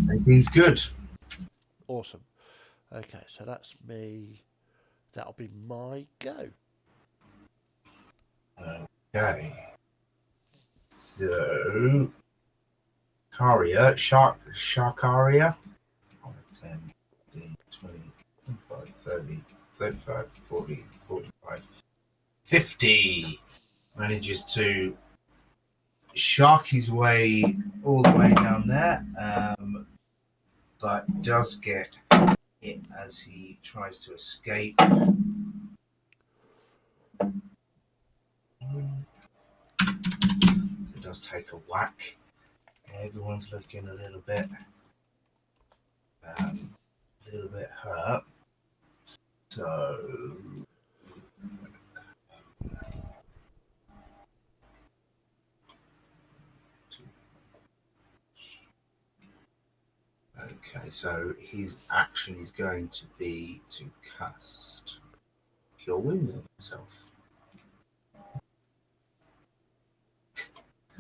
18's good. Awesome. Okay, so that's me. That'll be my go. Okay. So, Sharkaria. 10, 15, 20, 25, 30, 35, 40, 45, 50. Manages to shark his way all the way down there, but does get hit as he tries to escape. It does take a whack. Everyone's looking a little bit hurt. So okay, so his action is going to be to cast Cure Wounds on himself.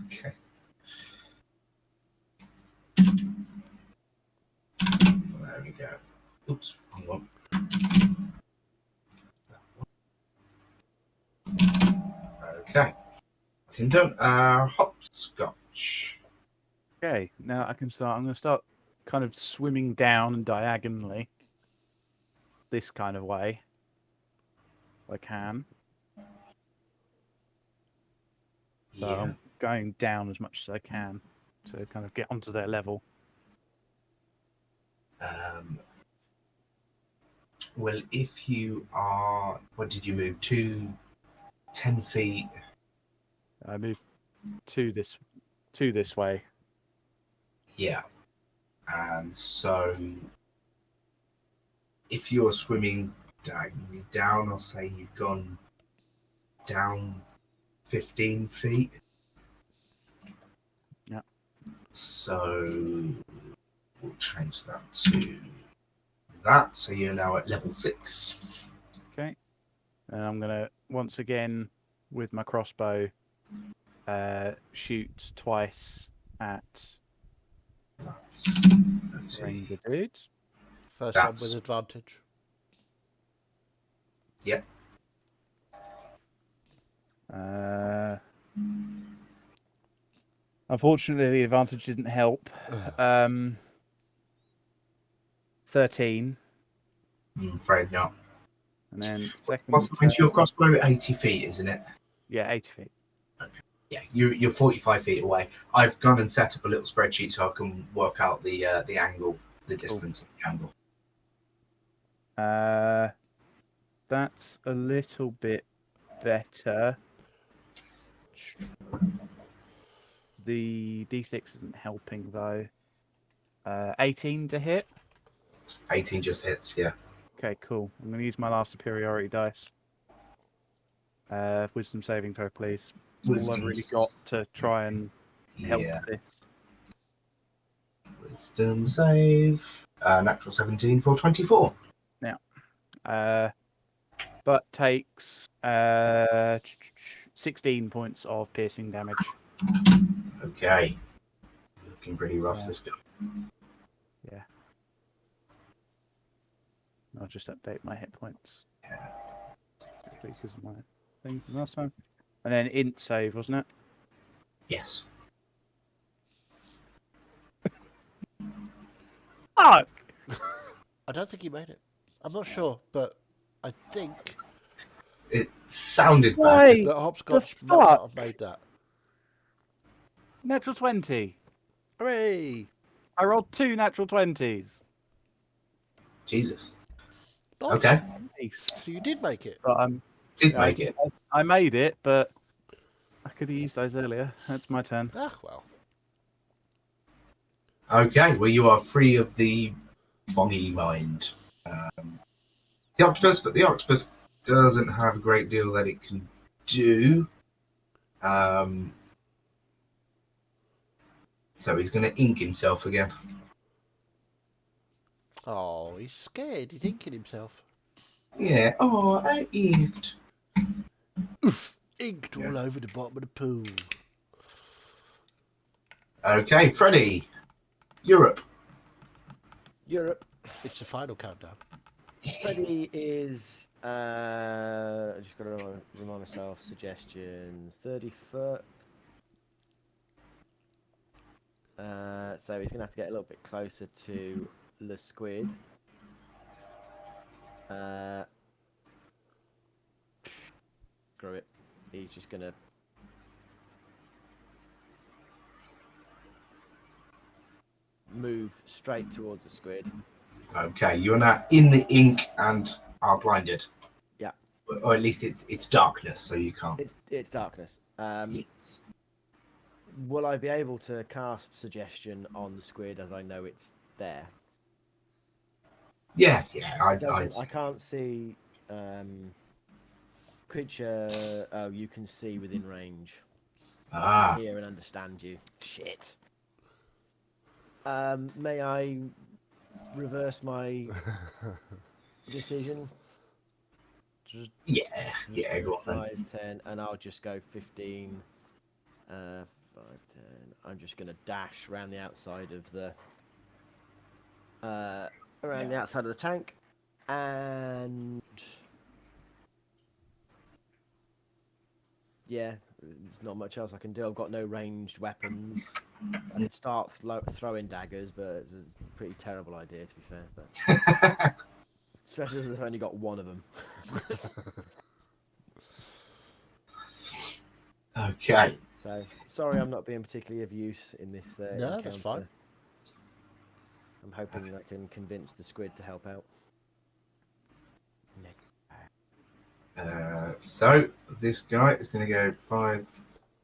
Okay. There we go. Oops, hang on. Okay. That's him done. Hopscotch. Okay, now I can start. I'm going to start kind of swimming down and diagonally. This kind of way. If I can. So Yeah. I'm going down as much as I can to kind of get onto their level. Well, if you are, what did you move to? 10 feet. I move to this way. Yeah. And so if you're swimming diagonally down, I'll say you've gone down 15 feet. Yeah. So we'll change that to that. So you're now at level 6. Okay. And I'm going to, once again, with my crossbow, shoot twice at Let's see. Ranger dudes. First one That's- with advantage. Yep. Unfortunately, the advantage didn't help. 13. I'm afraid not. And then second. What's the range of your crossbow? 80 feet, isn't it? Yeah, 80 feet. Yeah, you're 45 feet away. I've gone and set up a little spreadsheet so I can work out the angle, the distance of the angle. That's a little bit better. The D6 isn't helping though. 18 to hit. 18 just hits, yeah. Okay, cool. I'm going to use my last superiority dice. Wisdom saving throw, please. It's all I've really got to try and help this. Wisdom save. Natural 17 for 24. But takes 16 points of piercing damage. Okay. It's looking pretty rough, Yeah. this guy. Yeah. I'll just update my hit points. Because of my thing from last time. And then int save, wasn't it? Yes. Fuck! I don't think he made it. I'm not sure, but I think It sounded Why? bad. that Hopscotch The might not fuck? have made that. Natural 20. Hooray! I rolled 2 natural 20s. Jesus. Nice. Okay. Nice. So you did make it. But Did make it. I made it, but I could have used those earlier. That's my turn. Ah, well. Okay, well, you are free of the foggy mind. The octopus, but the octopus doesn't have a great deal that it can do. So he's going to ink himself again. Oh, he's scared. He's inking himself. Yeah. Oh, I inked. Oof! Inked all over the bottom of the pool. Okay, Freddie, Europe. Europe. It's the final countdown. Freddie is. I just got to remind myself. Suggestions 30 foot. So he's going to have to get a little bit closer to the squid. Screw it. He's just going to. Move straight towards the squid. Okay, you're now in the ink and are blinded. Yeah. Or at least it's darkness, so you can't. It's darkness. Yes. Will I be able to cast suggestion on the squid as I know it's there? Yeah. I can't see creature. Oh, you can see within range. Hear and understand you. Shit. May I reverse my decision? Just yeah. Go on then. 5, 10, and I'll just go 15. 5, 10. I'm just going to dash around the outside of the the outside of the tank, and yeah, there's not much else I can do. I've got no ranged weapons. I did start throwing daggers, but it's a pretty terrible idea, to be fair. But especially as I've only got one of them. Okay. So sorry, I'm not being particularly of use in this No, encounter. that's fine. I'm hoping I can convince the squid to help out. So this guy is going to go 5,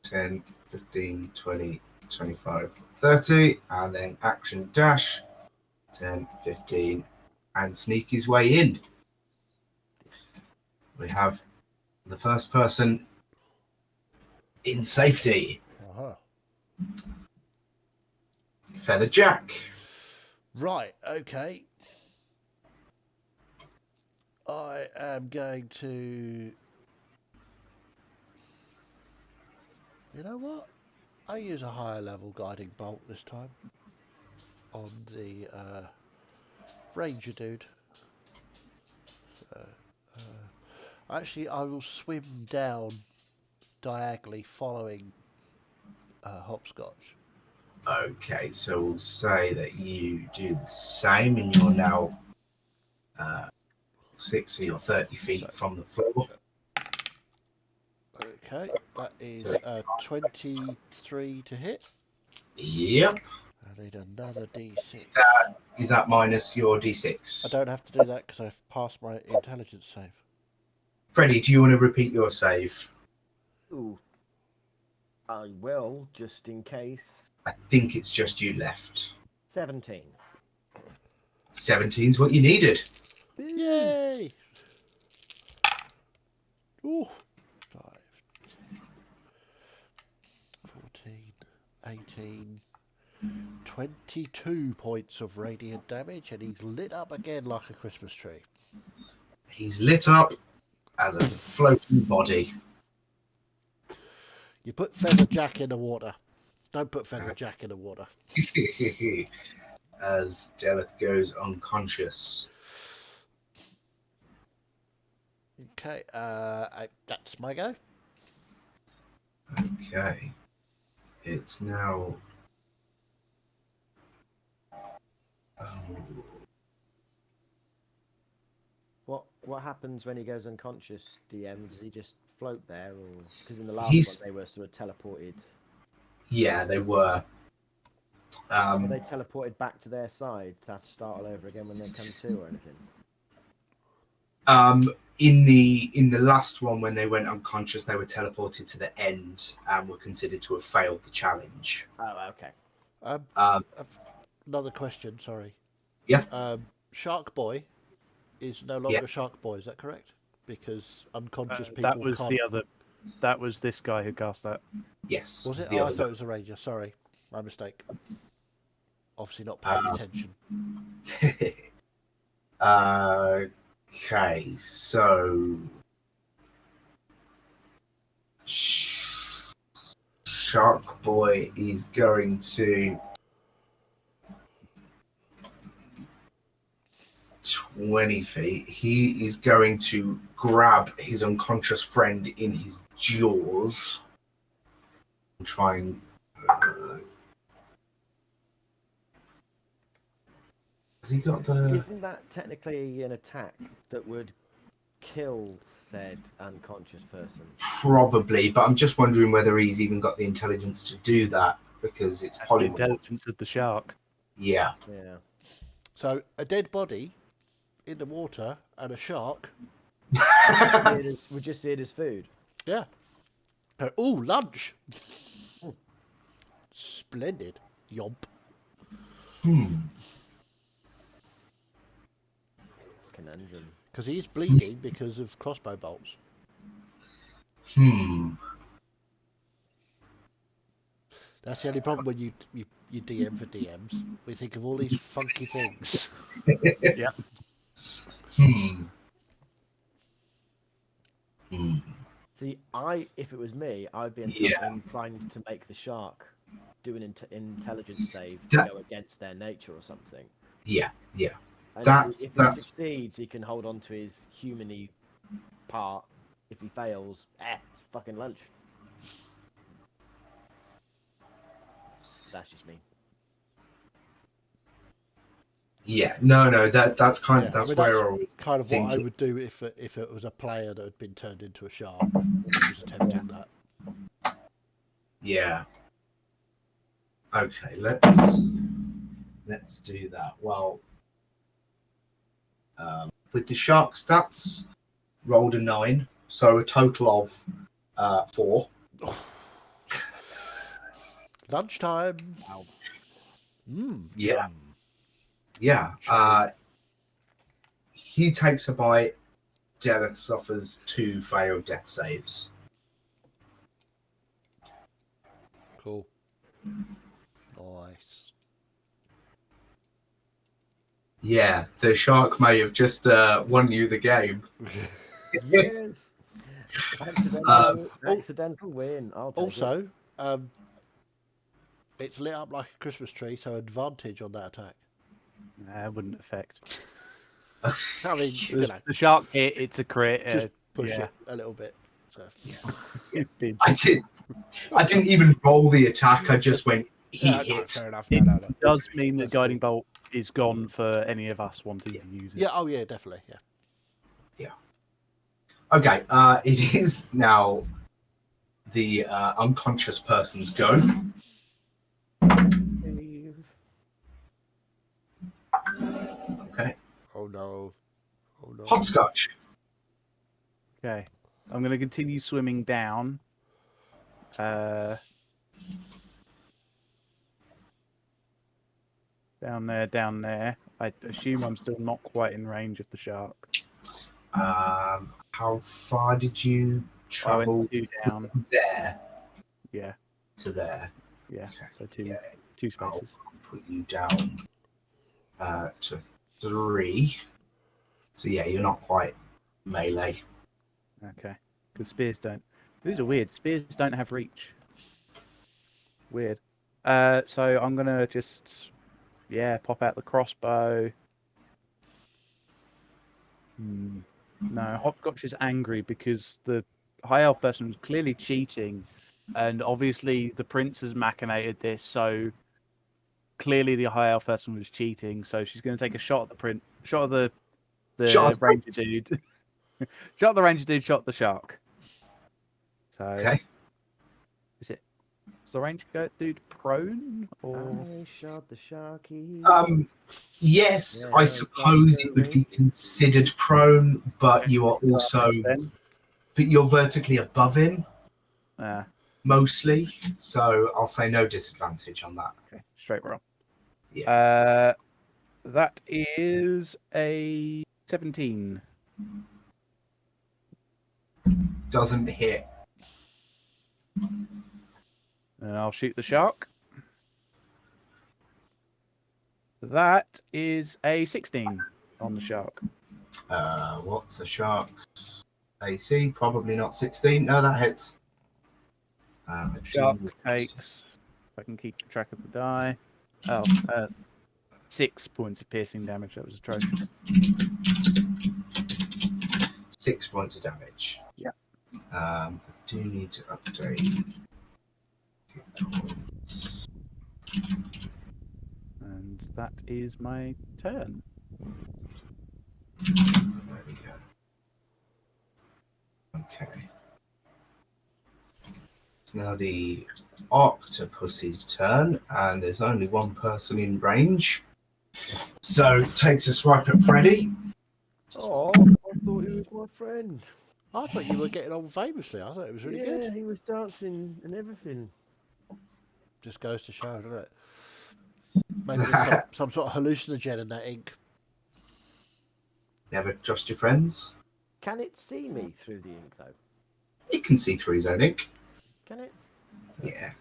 10, 15, 20, 25, 30, and then action dash 10, 15, and sneak his way in. We have the first person in safety. Uh-huh. Feather Jack. Right, okay. I am going to... You know what? I use a higher level guiding bolt this time on the ranger dude. Actually, I will swim down diagonally following Hopscotch. Okay, so we'll say that you do the same, and you're now 60 or 30 feet from the floor. Okay, that is 23 to hit. Yep. I need another D6. Is that minus your D6? I don't have to do that because I've passed my intelligence save. Freddie, do you want to repeat your save? Ooh. I will, just in case. I think it's just you left. 17. 17's what you needed. Yay! Ooh. 5, 10, 14, 18, 22 points of radiant damage, and he's lit up again like a Christmas tree. He's lit up as a floating body. You put Feather Jack in the water. Don't put Feather Jack in the water. As Deleth goes unconscious. Okay, that's my go. Okay. It's now... What happens when he goes unconscious, DM? Does he just float there? Or because in the last one they were sort of teleported. Yeah, they were. Are they teleported back to their side to have to start all over again when they come to, or anything? In the last one, when they went unconscious, they were teleported to the end and were considered to have failed the challenge. Oh, okay. Another question, sorry. Yeah. Shark Boy is no longer Shark Boy, is that correct? Because unconscious people That was can't... the other. That was this guy who cast that. Yes. Was it? The Oh, I other thought it was a ranger. Sorry, my mistake. Obviously not paying attention. Okay, so Shark Boy is going to 20 feet. He is going to grab his unconscious friend in his jaws and try and. Has he got the. Isn't that technically an attack that would kill said unconscious person? Probably, but I'm just wondering whether he's even got the intelligence to do that because it's The polymorph. intelligence of the shark. Yeah. Yeah. So a dead body in the water and a shark. We just see it as food. Yeah. Oh, lunch. Splendid. Yomp. Conundrum. Because he's bleeding because of crossbow bolts. That's the only problem when you DM for DMs. We think of all these funky things. Yeah. See, if it was me, I'd be inclined to make the shark do an intelligence save to go against their nature or something. Yeah. And That's- if he that's- succeeds, he can hold on to his human-y part. If he fails, it's fucking lunch. That's just me. Yeah. No. That's kind of Yeah, I that's mean, where that's I was kind of what I thinking. would do if it was a player that had been turned into a shark and was attempting that. Yeah. Okay, let's do that. Well, with the shark stats, rolled a 9, so a total of 4. Lunchtime. Wow. Yeah. Chum. Yeah. Chum. He takes a bite. Deneth suffers 2 failed death saves. Cool. Nice. Yeah, the shark may have just won you the game. Yes. Accidental win. I'll take it. Also, it's lit up like a Christmas tree, so advantage on that attack. Nah, it wouldn't affect. I mean, you know, The shark hit, it's a crit. just push yeah. it a little bit. So. It did. I didn't even roll the attack. I just went. He No, hit. fair enough. It No. does mean that That's Guiding Bolt is gone for any of us wanting to use it. Yeah. Oh, yeah. Definitely. Yeah. Okay. It is now the unconscious person's go. Okay. Oh no. Hopscotch. Okay. I'm going to continue swimming down. Down there. I assume I'm still not quite in range of the shark. How far did you I travel? went 2 down. There Yeah. to there. Yeah. Okay. So two Yeah. spaces. Put you down to 3. So yeah, you're not quite melee. Okay. Because spears don't. These are weird. Spears don't have reach. Weird. So I'm gonna just pop out the crossbow. No, Hopscotch is angry because the high elf person was clearly cheating, and obviously the prince has machinated this. So clearly the high elf person was cheating. So she's going to take a shot at the prince. Shot at the ranger dude. Shot at the ranger dude. Shot at the shark. So Okay. is the ranger dude prone or? I shot the sharky. Yes, Yeah, I suppose it would be considered prone, but you are also, but you're vertically above him mostly. So I'll say no disadvantage on that. Okay, straight roll. Yeah. That is a 17. Doesn't hit. And I'll shoot the shark. That is a 16 on the shark. What's the shark's AC? Probably not 16. No, that hits. Shark takes. If I can keep track of the die. 6 points of piercing damage. That was a trophy. 6 points of damage. Yeah. I do need to update hit points. And that is my turn. There we go. Okay. It's now the octopus's turn, and there's only one person in range. So takes a swipe at Freddy. Oh, I thought he was my friend. I thought you were getting on famously. I thought it was really Yeah, good. he was dancing and everything. Just goes to show, doesn't it? Maybe there's some sort of hallucinogen in that ink. Never trust your friends. Can it see me through the ink, though? It can see through his own ink. Can it? Yeah.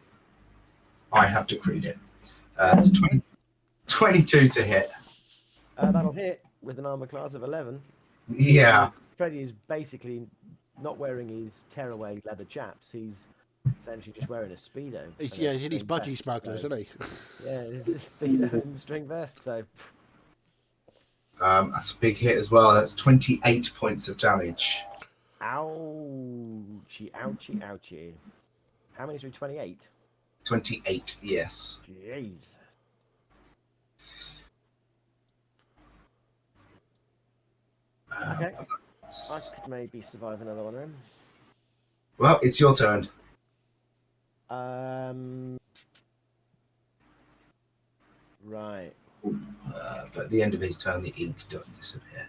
I have decreed it. It's 22 to hit. That'll hit with an armor class of 11. Yeah. Freddy is basically not wearing his tearaway leather chaps. He's essentially just wearing a Speedo. He's and a in his string budgie vest, smugglers, so- isn't he? Yeah, it's a Speedo and string vest. So, That's a big hit as well. That's 28 points of damage. ouchie, ouchie, ouchie. How many is we? 28? 28, yes. Jeez. Okay. I could maybe survive another one then. Well, it's your turn. Right. But at the end of his turn, the ink does disappear.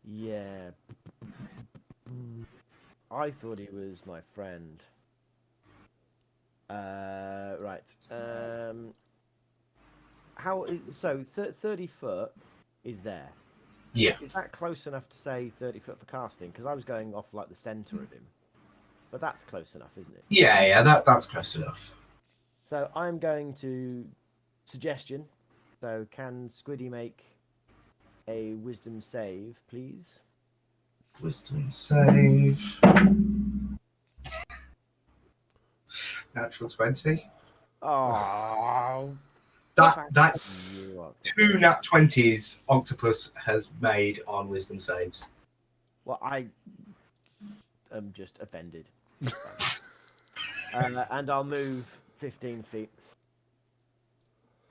Yeah. I thought he was my friend. Right. So 30 foot is there. Yeah. Is that close enough to say 30 foot for casting? Because I was going off like the center of him. But that's close enough, isn't it? Yeah, that's close enough. So I'm going to suggestion. So can Squiddy make a wisdom save, please? Wisdom save. Natural 20. Oh, That's you are. 2 nat 20s Octopus has made on wisdom saves. Well, I am just offended. And I'll move 15 feet.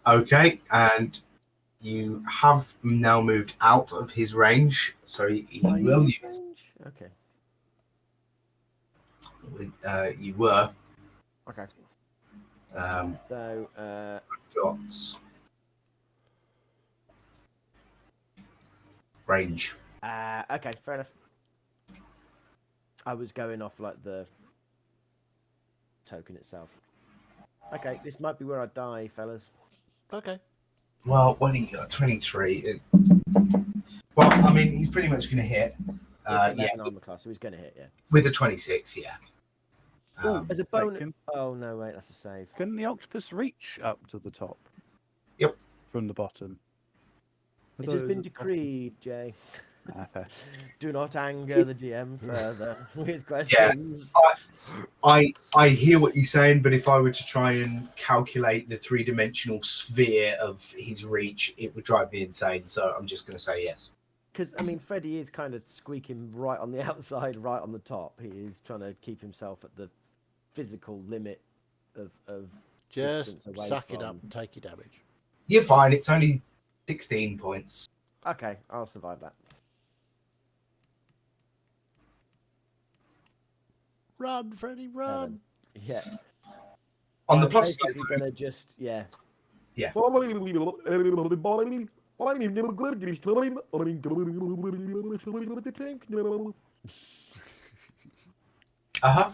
Okay, and you have now moved out of his range, so he Are you will in use. range? Okay. You were. Okay. So So, I've got range. okay, fair enough. I was going off like the token itself. Okay, this might be where I die, fellas. Okay. Well, what do you got? 23. Well, I mean, he's pretty much going to hit. It's 11 Yeah, armor class, so he's going to hit, yeah. with a 26, yeah. Oh, as a bonus. Can, Oh, no, wait, that's a save. can the octopus reach up to the top? Yep. From the bottom? I It thought has was been at the bottom. decreed, Jay. Fair. Do not anger the GM further with Yeah. questions. I hear what you're saying, but if I were to try and calculate the 3-dimensional sphere of his reach, it would drive me insane. So I'm just going to say yes. Because, I mean, Freddy is kind of squeaking right on the outside, right on the top. He is trying to keep himself at the physical limit of Just distance away suck it from- up and take your damage. You're fine. It's only 16 points. Okay, I'll survive that. Run, Freddy, run! Yeah. On the I'm plus side, basically gonna just, yeah. Yeah. uh-huh.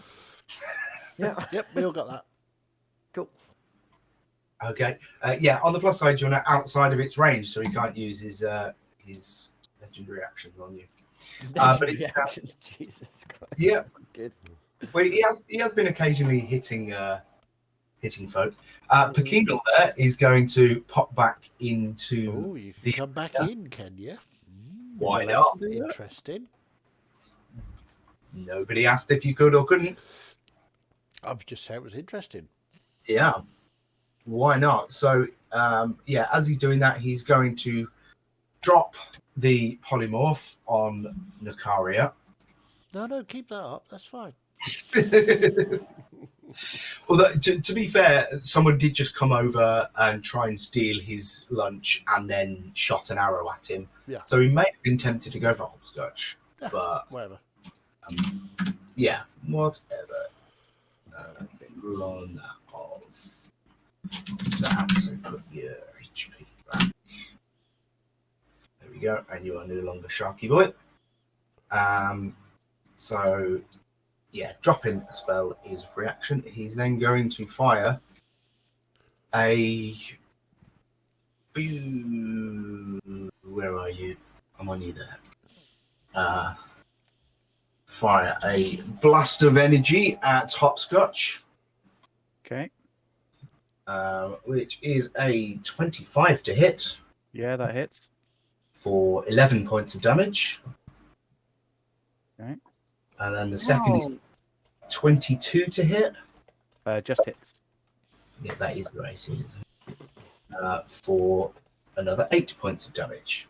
Yeah. Yep, we all got that. Cool. Okay. Yeah, on the plus side, you're now outside of its range, so he can't use his legendary actions on you. But it- Reactions, Jesus Christ. Yeah. That's good. Well, he has been occasionally hitting folk. Pekingle there is going to pop back into. Oh, you can come back in, can you? Why not? Interesting. Nobody asked if you could or couldn't. I was just saying it was interesting. Yeah, why not? So, yeah, as he's doing that, he's going to drop the polymorph on Nakaria. No, keep that up. That's fine. Although, to be fair, someone did just come over and try and steal his lunch and then shot an arrow at him. Yeah. So he may have been tempted to go for hopscotch. Yeah, But, whatever. yeah, whatever. Run that off. That, so put your HP back. There we go. And you are no longer Sharky Boy. So, yeah, dropping a spell is a reaction. He's then going to fire a... Where are you? I'm on you there. Fire a blast of energy at Hopscotch, Okay. which is a 25 to hit Yeah, that hits. for 11 points of damage. Okay. And then the second is 22 to hit. Just hits. Yeah, that is your AC, isn't it? For another 8 points of damage.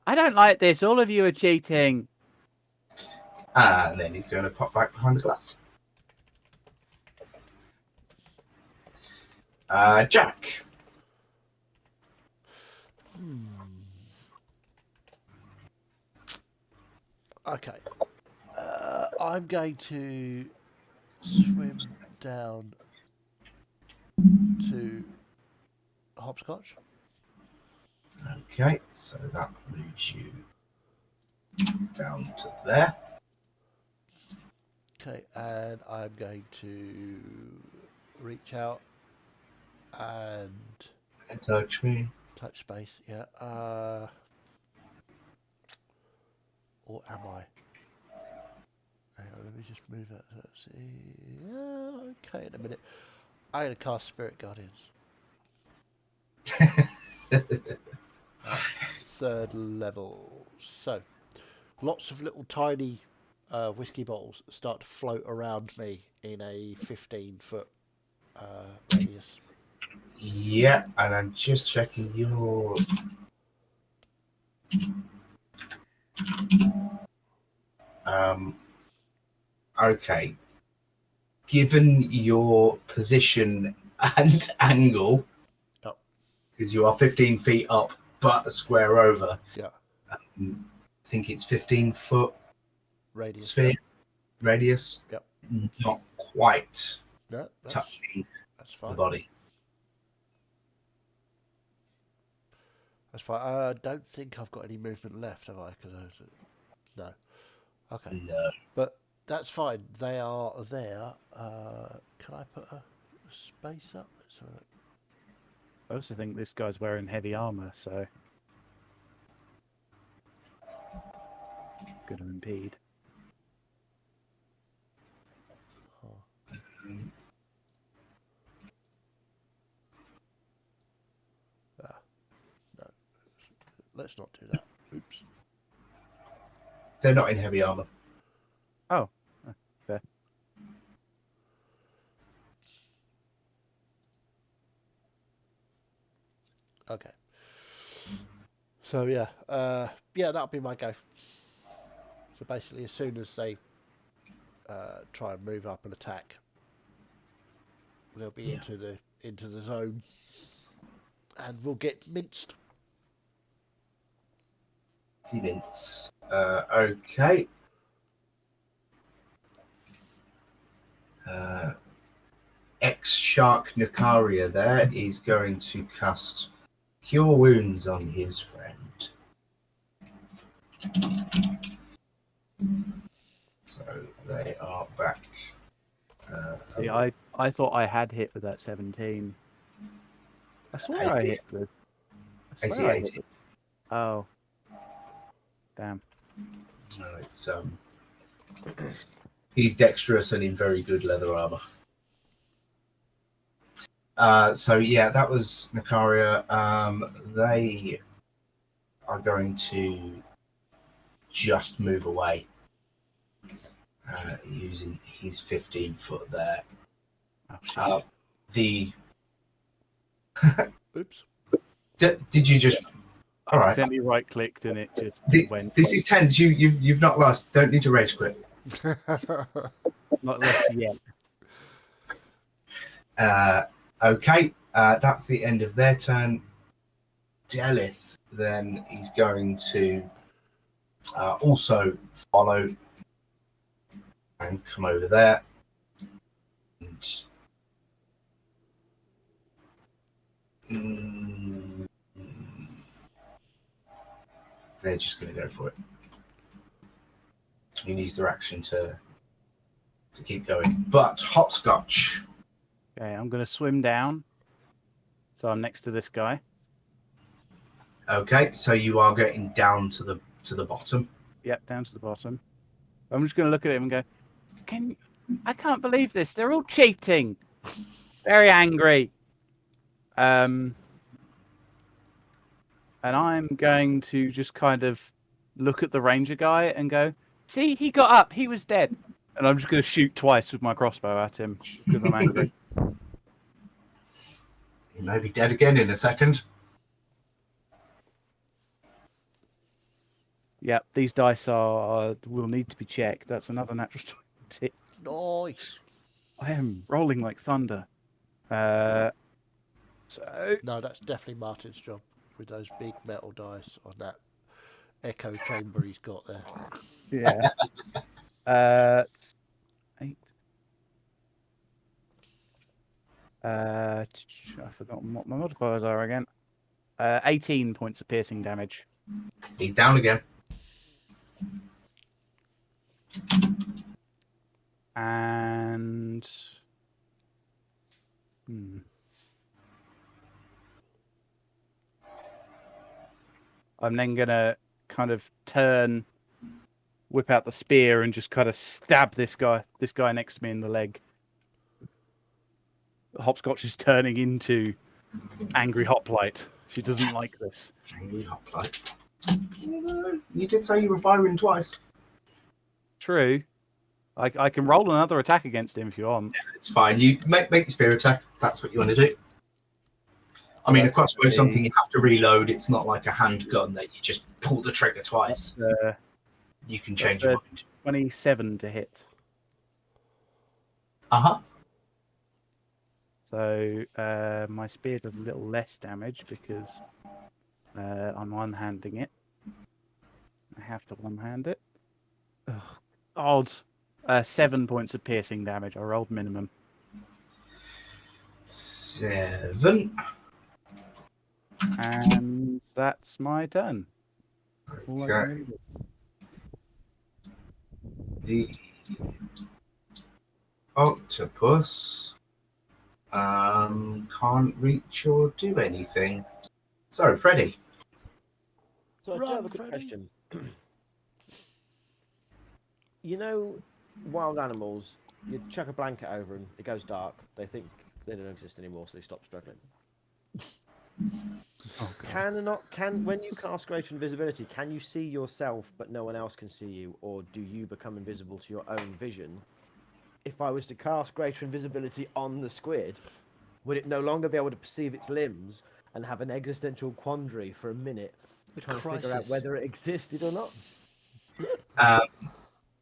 I don't like this. All of you are cheating. And then he's going to pop back behind the glass. Jack. Okay. I'm going to swim down to Hopscotch. Okay, so that moves you down to there. Okay, and I'm going to reach out and And touch me. touch space. Yeah. Or am I? Hang on, let me just move that. Let's see. Yeah, okay, in a minute. I'm going to cast Spirit Guardians. Third level. So, lots of little tiny whiskey bottles start to float around me in a 15-foot radius. Yeah, and I'm just checking your... Okay. Given your position and angle, because you are 15 feet up, but a square over, Yeah. I think it's 15-foot Radius. sphere radius. Yep. Not quite No, touching that's the fine. body. That's fine. I don't think I've got any movement left, have I? No. Okay. No. But that's fine. They are there. Can I put a space up? Let's have a look. I also think this guy's wearing heavy armor, so going to impede. No. Let's not do that. Oops. They're not in heavy armor. Oh, fair. Okay. So yeah, that'll be my go. So basically, as soon as they try and move up and attack, they'll be into the zone, and we'll get minced. See Vince. Okay. Ex-Shark Nakaria there is going to cast Cure Wounds on his friend. So they are back. See, I thought I had hit with that 17. I swear I hit with. I AC swear I hit 18. with- Oh, damn. No, it's he's dexterous and in very good leather armor. So yeah, that was Nakaria. They are going to just move away, using his 15 foot there. Oh, The Oops. did you just? I All right. accidentally right clicked and it just went. This is tense. You've not lost. Don't need to rage quit. Not left yet. Okay, that's the end of their turn. Delith then is going to also follow and come over there. And, they're just going to go for it. He needs their action to keep going. But Hopscotch. Okay, I'm going to swim down. So I'm next to this guy. Okay, so you are getting down to the bottom. Yep, down to the bottom. I'm just going to look at him and go, I can't believe this. They're all cheating. Very angry. And I'm going to just kind of look at the ranger guy and go, see, he got up. He was dead. And I'm just going to shoot twice with my crossbow at him because I'm angry. He may be dead again in a second. Yep, these dice will need to be checked. That's another natural 20. Nice. I am rolling like thunder. So No, that's definitely Martin's job with those big metal dice on that echo chamber he's got there. yeah. 8. I've forgotten what my modifiers are again. 18 points of piercing damage. He's down again. And I'm then gonna kind of whip out the spear and just kind of stab this guy next to me in the leg. Hopscotch is turning into angry Hoplite. She doesn't like this. Angry Hoplite. You did say you were firing twice. True. I can roll another attack against him if you want. Yeah, it's fine. You make the spear attack. If that's what you want to do. I mean, a crossbow is something you have to reload. It's not like a handgun that you just pull the trigger twice. You can change your mind. 27 to hit. Uh-huh. So my spear does a little less damage because I'm one-handing it. I have to one-hand it. Ugh, odd. 7 points of piercing damage. I rolled minimum. 7. And that's my turn. All I can Okay. really do. The octopus can't reach or do anything. So, Freddy. So I do Run, have a good Freddy. question. You know, wild animals, you chuck a blanket over and it goes dark. They think they don't exist anymore, so they stop struggling. Oh, God. When you cast Greater Invisibility, can you see yourself but no one else can see you, or do you become invisible to your own vision? If I was to cast Greater Invisibility on the squid, would it no longer be able to perceive its limbs and have an existential quandary for a minute, trying to figure out crisis. whether it existed or not?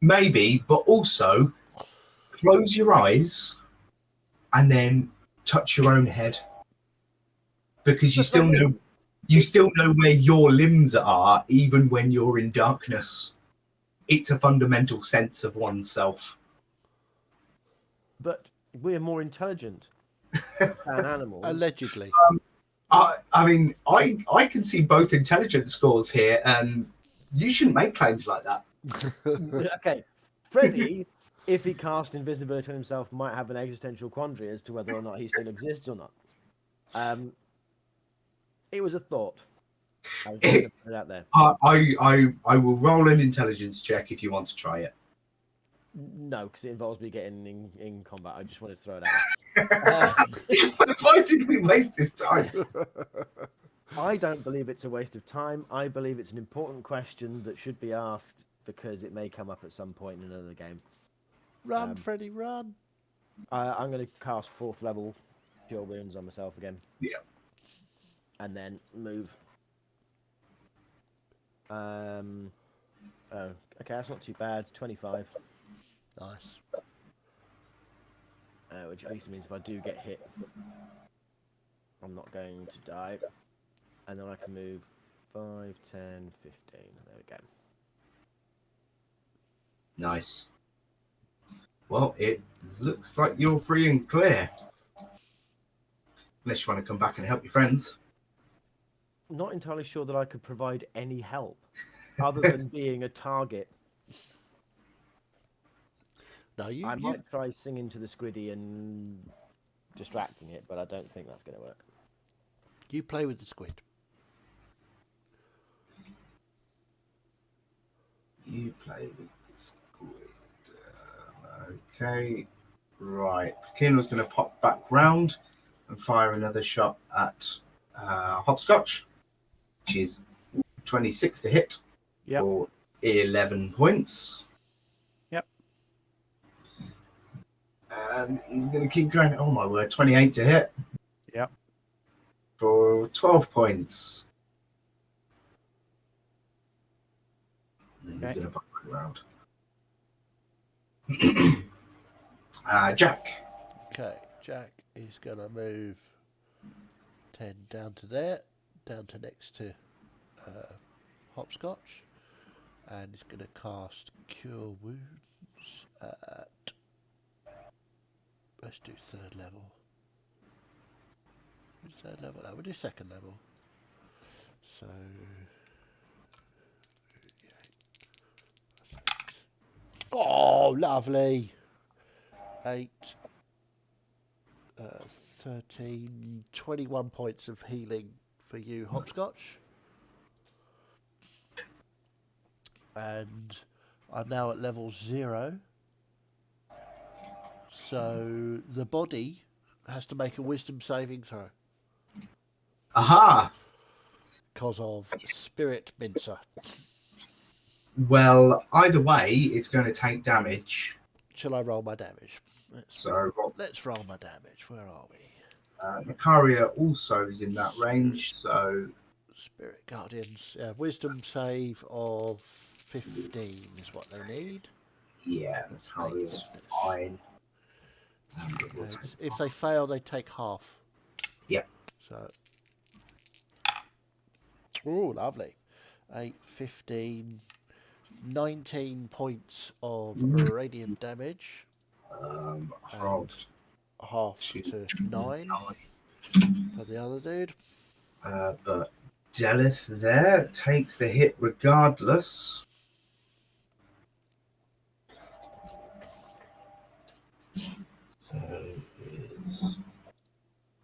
Maybe, but also close your eyes and then touch your own head, because you still know where your limbs are even when you're in darkness. It's a fundamental sense of oneself. But we're more intelligent than animals. Allegedly. I mean, I can see both intelligence scores here, and you shouldn't make claims like that. Okay, Freddy, if he cast invisibility on himself, might have an existential quandary as to whether or not he still exists or not. It was a thought. I was going to put it out there. I will roll an intelligence check if you want to try it. No, because it involves me getting in combat. I just wanted to throw it out there. Why did we waste this time? I don't believe it's a waste of time. I believe it's an important question that should be asked because it may come up at some point in another game. Run, Freddy, run. I'm going to cast 4th level Cure Wounds on myself again. Yeah. And then move. Oh, okay, that's not too bad. 25. Nice. Which at least means if I do get hit, I'm not going to die. And then I can move 5, 10, 15. There we go. Nice. Well, it looks like you're free and clear. Unless you want to come back and help your friends. Not entirely sure that I could provide any help other than being a target. No, I might try singing to the squiddy and distracting it, but I don't think that's going to work. you play with the squid. You play with the squid. Okay. Right. Pakino's going to pop back round and fire another shot at Hopscotch, which is 26 to hit for 11 points. Yep. And he's going to keep going. Oh, my word. 28 to hit. Yep. For 12 points. And then he's going to pop back around. Jack. Okay, Jack is going to move 10 down to there, down to next to Hopscotch, and he's going to cast Cure Wounds at, let's do 3rd level. Third level, no, we'll do 2nd level. So, oh, lovely. 8, 13, 21 points of healing for you, Hopscotch. And I'm now at level 0. So the body has to make a wisdom saving throw. Aha! Because of Spirit Mincer. Well, either way, it's going to take damage. Shall I roll my damage? Let's roll my damage. Where are we? Macaria also is in that range, so... Spirit Guardians. Wisdom save of 15 is what they need. Yeah, Macaria's fine. If they fail, they take half. Yep. So... Oh, lovely. 8, 15... 19 points of radiant damage. Half to 9 for the other dude. But Delith there takes the hit regardless. So is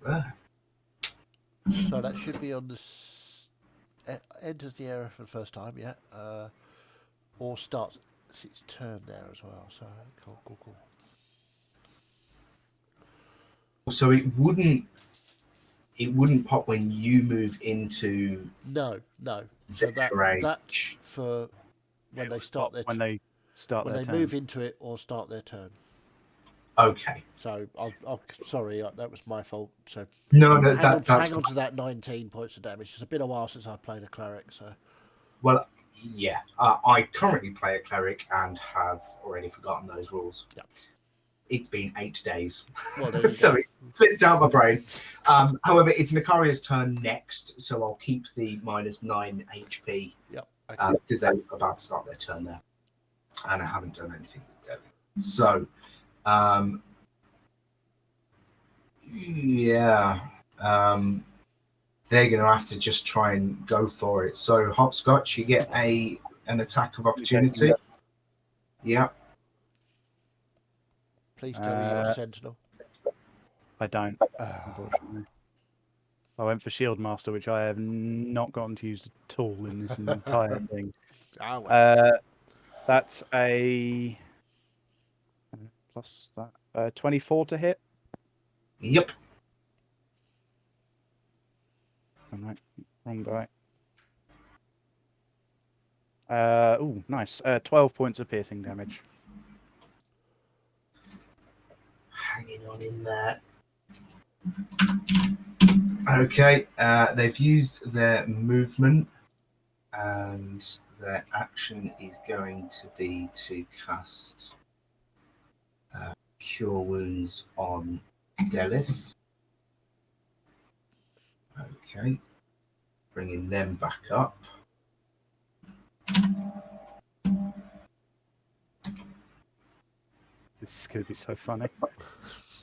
there. So that should be on the enters the area for the first time, yeah. Or starts its turn there as well. So cool. So it wouldn't pop when you move into no. So that's for when they start their when they move into it or start their turn. Okay. So I'll sorry, that was my fault. So no, hang on to that 19 points of damage. It's been a while since I played a cleric, so. Well, yeah, I currently play a cleric and have already forgotten those rules. Yeah. It's been 8 days, well, there you so go. it slipped out my brain. However, it's Macaria's turn next, so I'll keep the -9 HP. Yep. Okay. Because they're about to start their turn there, and I haven't done anything with them. So, they're going to have to just try and go for it. So, Hopscotch, you get an attack of opportunity. Yeah. Please tell me you're Sentinel. I don't, unfortunately. I went for Shield Master, which I have not gotten to use at all in this entire thing. Ah, well. That's a plus that 24 to hit. Yep. All right. Wrong die. Oh, nice. 12 points of piercing damage. Hanging on in there. Okay, they've used their movement, and their action is going to be to cast Cure Wounds on Delith. Okay, bringing them back up. This is going to be so funny.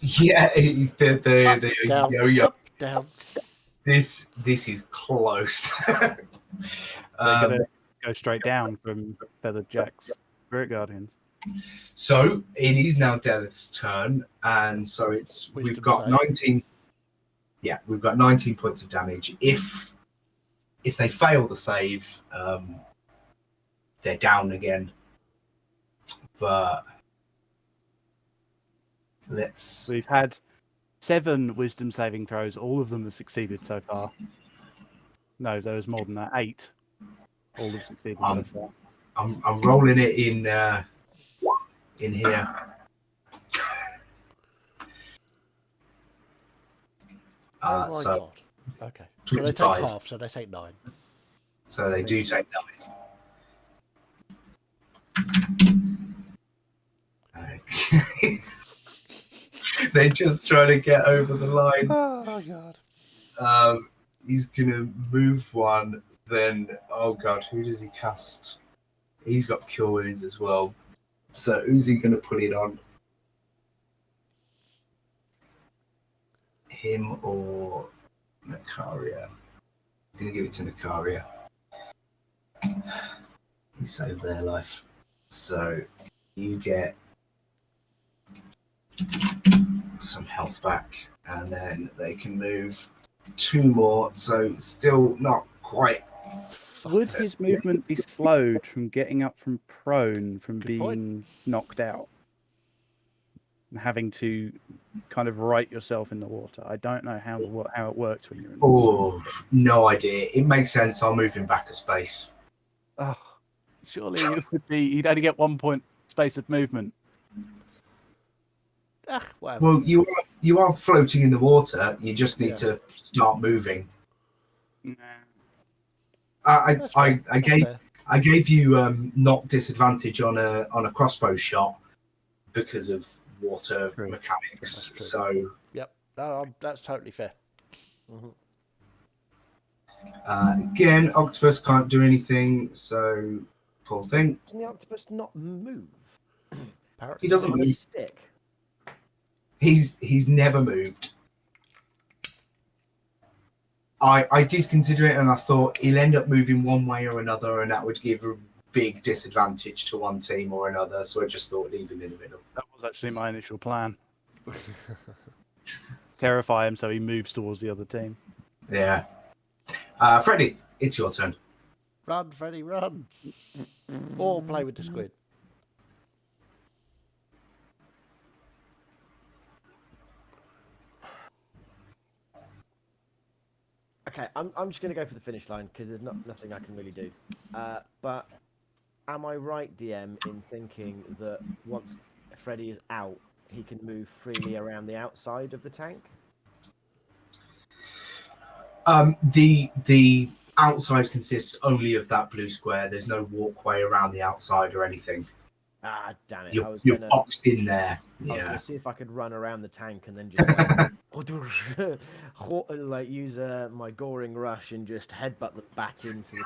Yeah, the down, yo-yo. up, down. This is close. They're going to go straight down from Feathered Jack's Spirit Guardians. So it is now Delith's turn, and so it's we've Wisdom got save. 19. Yeah, we've got 19 points of damage. If they fail the save, they're down again. But let's. We've had 7 wisdom saving throws. All of them have succeeded so far. No, there was more than that. 8. All have succeeded so far. I'm rolling it in here. Oh my so god. Okay. So they take 25. half, so they take 9. So they do take 9. Okay. They're just trying to get over the line. Oh god. He's gonna move one. Then, oh god, who does he cast? He's got Cure Wounds as well. So who's he gonna put it on? Him or Nakaria? He's gonna give it to Nakaria. He saved their life. So you get some health back, and then they can move 2 more. So still not quite. Would his movement be slowed from getting up from prone, from Good being point. knocked out? And having to kind of right yourself in the water. I don't know how it works when you're in the water. Oh, no idea. It makes sense. I'll move him back a space. Oh, surely it would be, you'd only get 1 point space of movement. Ah, whatever. Well, you are floating in the water. You just need to start moving. Nah. That's fair. I That's gave fair. I gave you knock disadvantage on a crossbow shot because of water True. mechanics. That's true. So Yep. No, that's totally fair. again, octopus can't do anything. So poor thing. Can the octopus not move? Apparently He doesn't On a move. stick. He's never moved. I did consider it, and I thought he'll end up moving one way or another, and that would give a big disadvantage to one team or another. So I just thought leave him in the middle. That was actually my initial plan. Terrify him so he moves towards the other team. Yeah. Freddie, it's your turn. Run, Freddy, run. Or play with the squid. Okay, I'm just going to go for the finish line because there's nothing I can really do. But am I right, DM, in thinking that once Freddy is out, he can move freely around the outside of the tank? The outside consists only of that blue square. There's no walkway around the outside or anything. Ah, damn it! You're boxed in there. I was Yeah. gonna see if I could run around the tank and then just like use my goring rush and just headbutt them back into the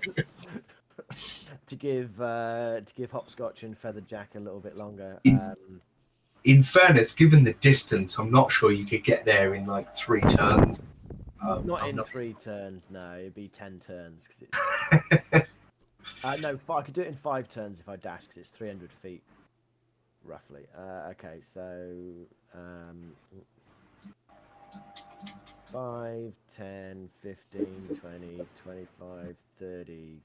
tank to give Hopscotch and Feathered Jack a little bit longer. In fairness, given the distance, I'm not sure you could get there in like 3 turns. Not I'm in 3 turns, no. It'd be 10 turns. No, I could do it in 5 turns if I dash because it's 300 feet, roughly. Okay, so 5, 10, 15, 20, 25, 30.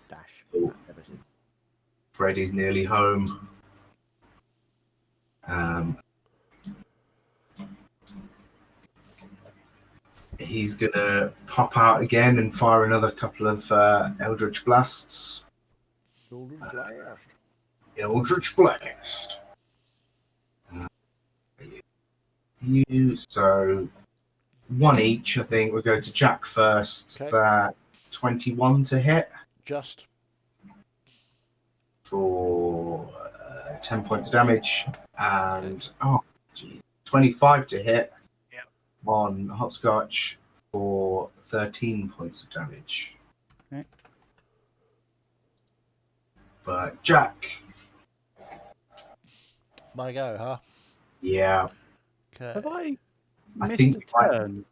Dash. That's everything. Freddy's nearly home. he's gonna pop out again and fire another couple of Eldritch Blasts. Eldritch Blast. You so one each. I think we'll go to Jack first. Okay. That 21 to hit Just. for 10 points of damage, and 25 to hit on Hopscotch for 13 points of damage. Okay. But Jack, My go, huh? yeah, Have Okay. I I missed think a turn?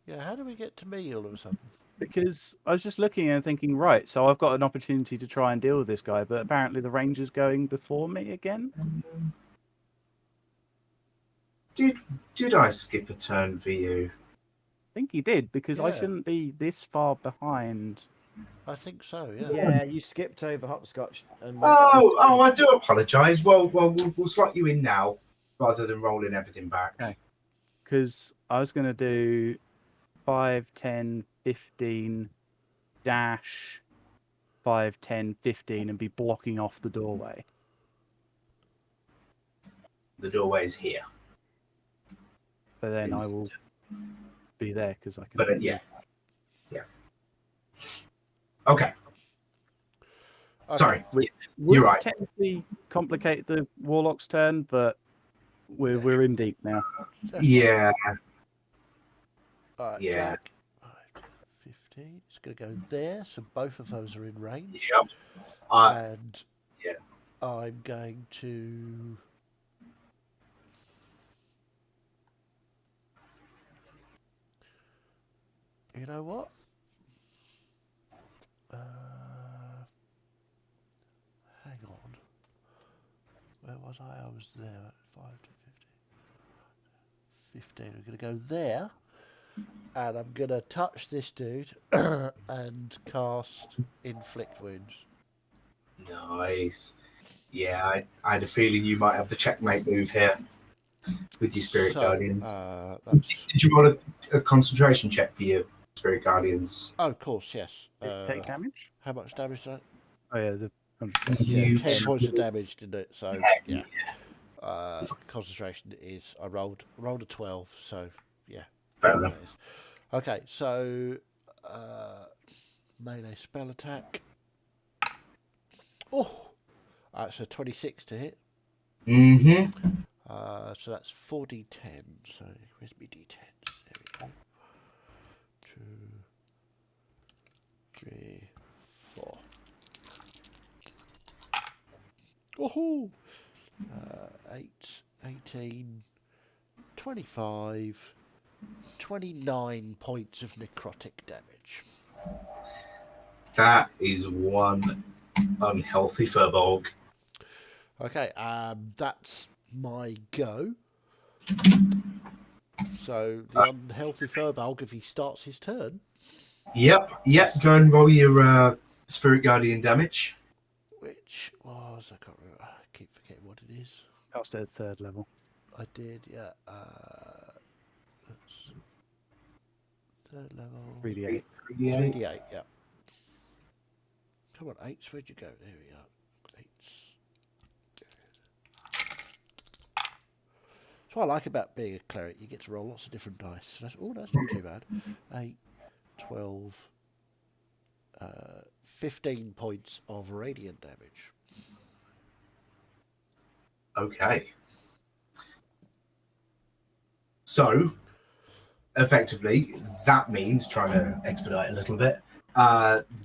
Yeah, how do we get to me all of a sudden? Because I was just looking and thinking, right, so I've got an opportunity to try and deal with this guy, but apparently the ranger's going before me again. did I skip a turn for you? I think he did, because I Yeah. shouldn't be this far behind. I think so, yeah. Yeah, you skipped over Hopscotch and went Oh, I do apologise. Well, we'll slot you in now rather than rolling everything back. Okay. Because I was going to do 5, 10, 15, dash 5, 10, 15 and be blocking off the doorway. The doorway is here. But then I Is will be there because I can. But yeah. Okay. Sorry. Would You're right. technically complicate the warlock's turn, but we're in deep now. That's Yeah. All right, Yeah. Jack. 5, 10, 15. It's going to go there, so both of those are in range. Yep. And yeah. I'm going to. You know what? Hang on. Where was I? I was there at 5 to 15. 15. I'm going to go there. And I'm going to touch this dude and cast Inflict Wounds. Nice. Yeah, I had a feeling you might have the checkmate move here with your Spirit Guardians. That's... Did you roll a concentration check for your Spirit Guardians? Oh, of course, yes. Take damage? How much damage did Oh, yeah. The, Yeah, 10 You- points of damage, didn't it? So, Yeah. yeah. Concentration is... I rolled a 12, so, yeah. Fair enough. Okay, so... melee spell attack. Oh! That's a 26 to hit. Mm-hmm. So that's 4d10. So, where's my d10s? There we go. 2, 3, 4. Oh! 8, 18, 25, 29 points of necrotic damage. That is one unhealthy Furbolg. Okay, that's my go. So the unhealthy Furbolg, if he starts his turn. Yep. Go and roll your Spirit Guardian damage. Which was, I can't remember, I keep forgetting what it is. cast at third level. I did, yeah. That's third level. 3d8. 3d8, yeah. Come on, 8s, where'd you go? There we are. 8s. That's what I like about being a cleric. You get to roll lots of different dice. That's not too bad. 8, 12, 15 points of radiant damage. Okay. So, effectively, that means, trying to expedite a little bit,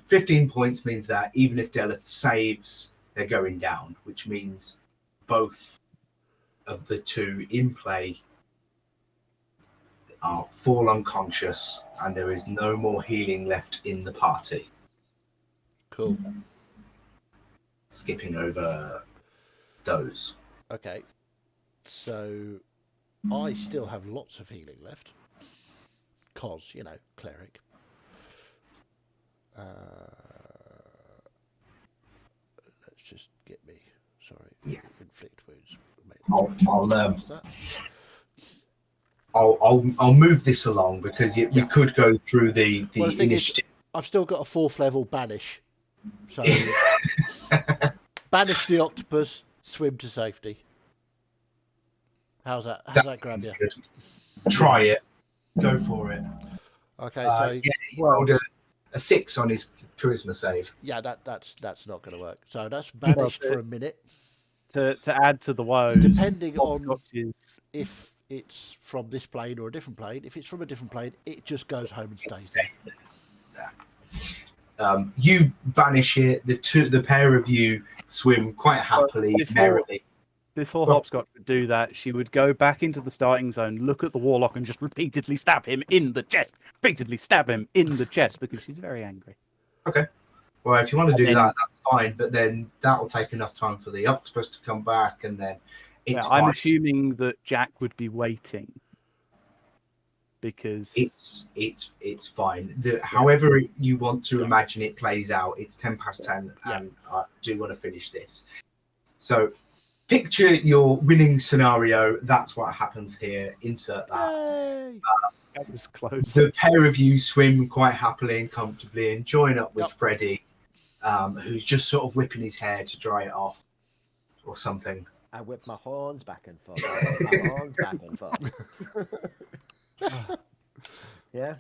15 points means that even if Delith saves, they're going down, which means both of the two in play fall unconscious, and there is no more healing left in the party. Cool. Skipping over those. Okay. So, I still have lots of healing left. Because, you know, cleric. Let's just get me. Sorry. Yeah. Inflict wounds. I'll move this along because you could go through the Well, the thing is, initiative. I've still got a 4th level banish. So banish the octopus, swim to safety. How's that grab sounds you? good. Try it. Go for it. Okay, so He rolled a 6 on his charisma save. yeah, that's not going to work. So that's banished for a minute. To add to the woes, Depending on hopscotches. if it's from this plane or a different plane. If it's from a different plane, it just goes home and stays there. You banish it. The pair of you swim quite happily, merrily. Before Hopscotch would do that, she would go back into the starting zone, look at the warlock, and just repeatedly stab him in the chest. Repeatedly stab him in the chest because she's very angry. Okay. Well, if you want to do then- that, that's fine. But then that will take enough time for the octopus to come back, and then it's I'm fine. assuming that Jack would be waiting because It's fine. However you want to imagine it plays out, it's 10:10, and I do want to finish this. So, picture your winning scenario. That's what happens here. Insert that. Yay! that was close. The pair of you swim quite happily and comfortably and join up with Freddie, who's just sort of whipping his hair to dry it off or something. I whip my horns back and forth. I whip my horns back and forth. Yeah.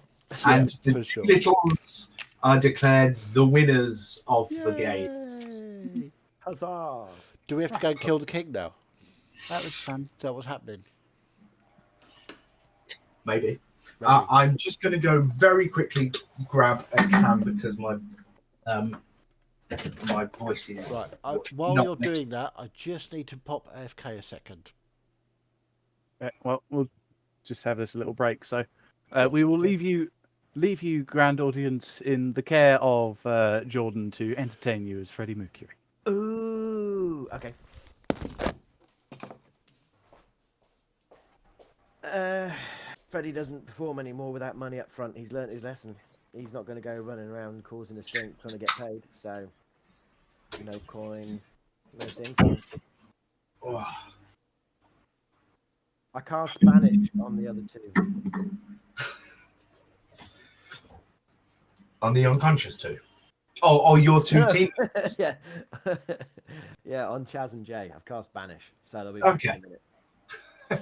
And for the sure. littles are declared the winners of the games. Yay! Huzzah! Do we have to go and kill the king now? That was fun. Is that what's happening? Maybe. I'm just going to go very quickly grab a can because my voice is Right. While not you're next. doing that, I just need to pop AFK a second. Well, we'll just have this little break. So we will leave you, grand audience, in the care of Jordan to entertain you as Freddie Mercury. Ooh, okay. Freddie doesn't perform anymore without money up front. He's learnt his lesson. He's not going to go running around causing a stink trying to get paid. So, no coin, no sing song. Oh, I cast Banish on the other two. on the unconscious too. Oh, your two teammates. Yeah. Yeah, on Chaz and Jay. I've cast Banish. So they'll be back back in in a a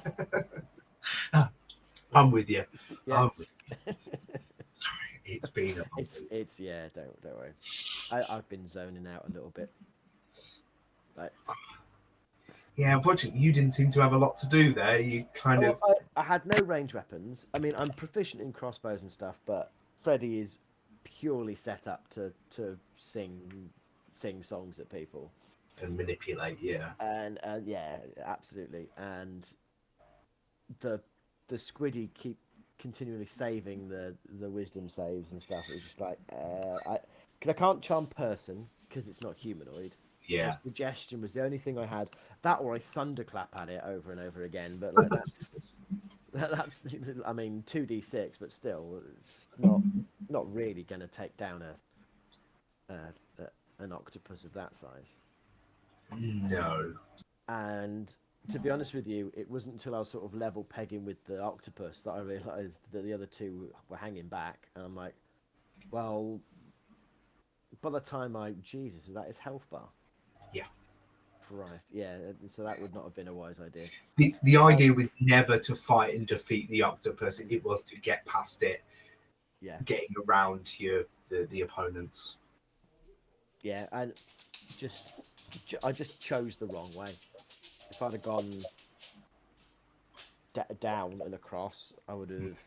minute. I'm with you. Yeah. I'm with you. Sorry, it's been a month. It's yeah, don't worry. I've been zoning out a little bit. Like, Yeah, unfortunately, you didn't seem to have a lot to do there. You kind of. I had no range weapons. I mean, I'm proficient in crossbows and stuff, but Freddy is purely set up to sing songs at people And manipulate, yeah. and yeah, absolutely. And the squiddy keep continually saving the wisdom saves and stuff. It was just like because I can't charm person because it's not humanoid. Yeah. My suggestion was the only thing I had. That or I thunderclap at it over and over again. But like that's I mean 2d6, but still it's not really going to take down an octopus of that size. No. And to be honest with you, it wasn't until I was sort of level pegging with the octopus that I realised that the other two were hanging back, and I'm like, well, by the time Jesus, is that his health bar? Yeah. Christ, yeah. So that would not have been a wise idea. The idea was never to fight and defeat the octopus. It was to get past it, Yeah, getting around the opponents. yeah, and I just chose the wrong way. If I'd have gone down and across, I would have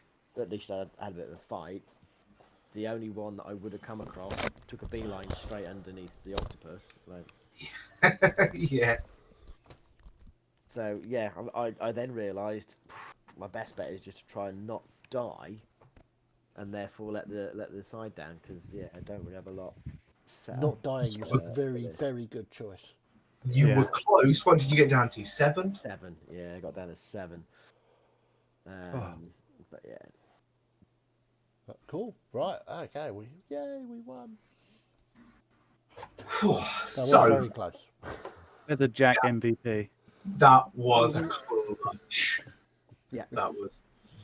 at least had a bit of a fight. The only one that I would have come across took a beeline straight underneath the octopus. Like, Yeah. so yeah, I then realised my best bet is just to try and not die, and therefore let the side down because yeah, I don't really have a lot. Set Not up. dying is a very, very good choice. You Yeah. were close. What did you get down to? 7? 7. Yeah, I got down to 7. But yeah. Cool. Right. Okay. We won. That was So very close. They're the Jack MVP. that was clutch. Yeah. That was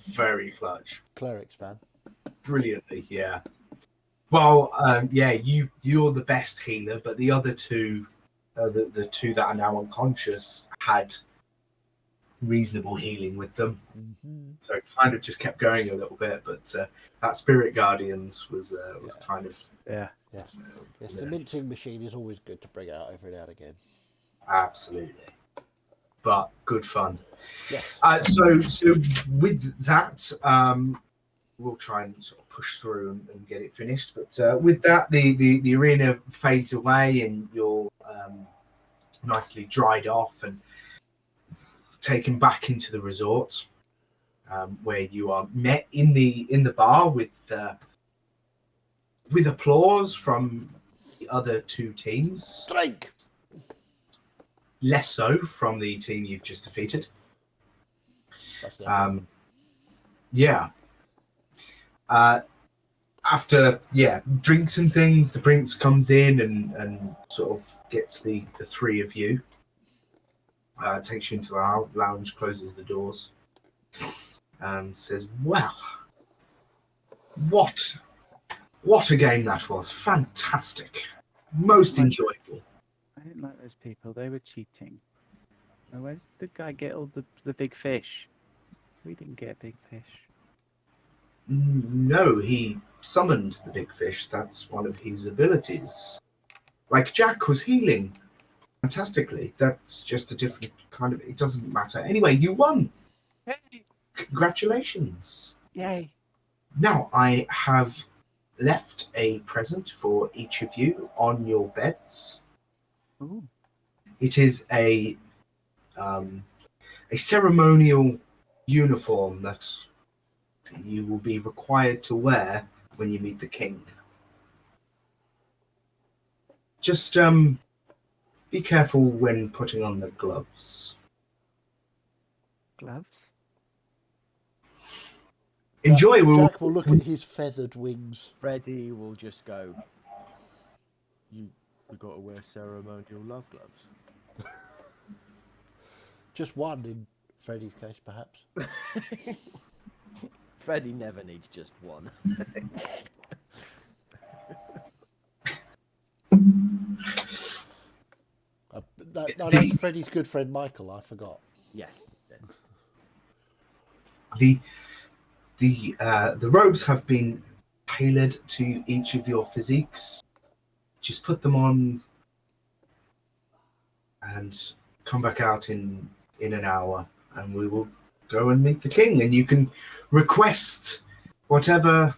very clutch. Clerics fan. Brilliantly, yeah. Well, yeah, you're the best healer, but the other two, the two that are now unconscious, had reasonable healing with them. So it kind of just kept going a little bit, but that Spirit Guardians was kind of Yeah. Yes. Yes, the minting machine is always good to bring out every now and again. absolutely, but good fun. Yes. So with that, we'll try and sort of push through and get it finished. But with that, the arena fades away, and you're nicely dried off and taken back into the resort, where you are met in the bar with applause from the other two teams. Drink! Less so from the team you've just defeated. That's the problem. Yeah. After drinks and things, the prince comes in and sort of gets the three of you, takes you into the lounge, closes the doors, and says, "Well, what a game that was! Fantastic, most enjoyable." I didn't like those people. They were cheating. Oh, where's the guy get all the big fish? We didn't get a big fish. No, he summoned the big fish. That's one of his abilities. Like Jack was healing fantastically. That's just a different kind of. It doesn't matter. Anyway, you won. Hey! Congratulations. Yay! Now I have left a present for each of you on your beds. Ooh. It is a ceremonial uniform that you will be required to wear when you meet the king. Just be careful when putting on the gloves. Gloves? Enjoy. Jack will look at his feathered wings. Freddy will just go, we got to wear ceremonial love gloves. Just one in Freddy's case, perhaps. Freddy never needs just one. That's Freddy's good friend Michael, I forgot. Yes. The robes have been tailored to each of your physiques. Just put them on and come back out in an hour, and we will go and meet the king, and you can request whatever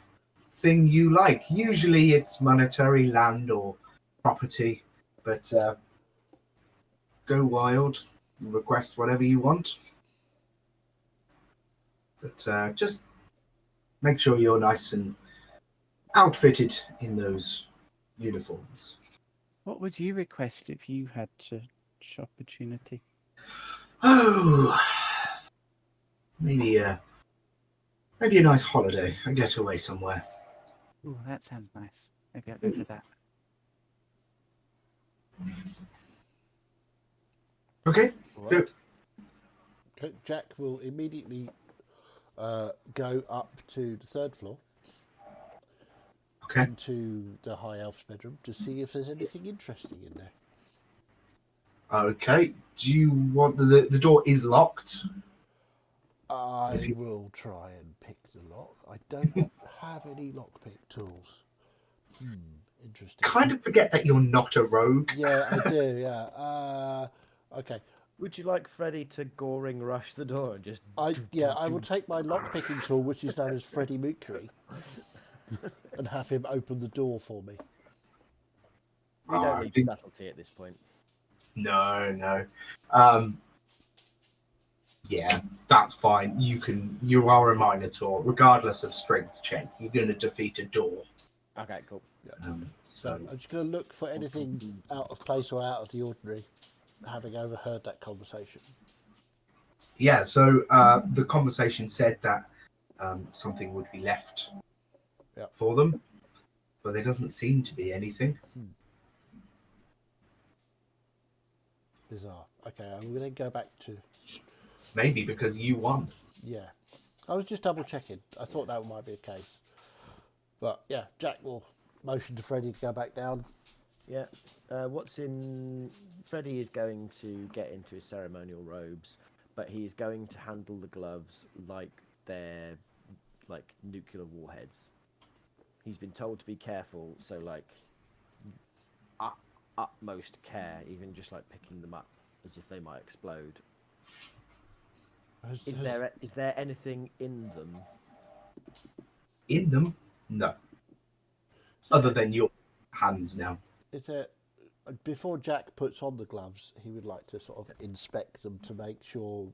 thing you like. Usually it's monetary, land or property, but go wild and request whatever you want. But just make sure you're nice and outfitted in those uniforms. What would you request if you had such opportunity? Oh, maybe a nice holiday, a getaway somewhere. Ooh, that sounds nice. Maybe I'll go for that. Okay, good. Okay, Jack will immediately go up to the third floor. Okay. Into the High Elf's bedroom to see if there's anything interesting in there. Okay. Do you want the door is locked? I will try and pick the lock. I don't have any lockpick tools. Interesting. Kind of forget that you're not a rogue. Yeah, I do. Yeah. Okay. Would you like Freddy to goring rush the door and just? I will take my lockpicking tool, which is known as Freddy Mercury, and have him open the door for me. We don't need subtlety at this point. No. Yeah, that's fine. You are a Minotaur, regardless of strength check. You're going to defeat a door. Okay, cool. Yeah. So I'm just going to look for anything out of place or out of the ordinary, having overheard that conversation. Yeah, so the conversation said that something would be left for them, but there doesn't seem to be anything. Bizarre. Okay, I'm going to go back to... Maybe because you won. Yeah. I was just double checking. I thought that might be the case. But yeah, Jack will motion to Freddie to go back down. Yeah. What's in? Freddie is going to get into his ceremonial robes, but he is going to handle the gloves like they're like nuclear warheads. He's been told to be careful, so like utmost care, even just like picking them up as if they might explode. Is there anything in them? In them, no. Other than your hands now. Is there, before Jack puts on the gloves, he would like to sort of inspect them to make sure,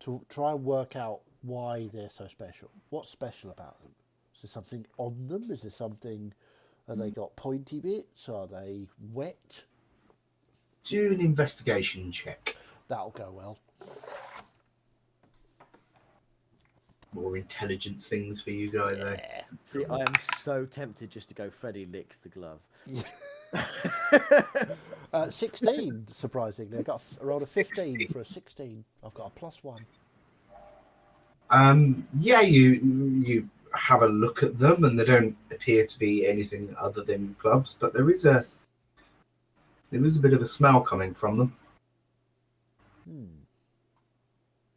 to try and work out why they're so special. What's special about them? Is there something on them? Is there something, have they got pointy bits? Are they wet? Do an investigation check. That'll go well. More intelligence things for you guys, eh? See, I am so tempted just to go Freddie licks the glove. 16, surprisingly. I got rolled a 15 for a 16. I've got a +1. Yeah, you have a look at them, and they don't appear to be anything other than gloves, but there is a bit of a smell coming from them.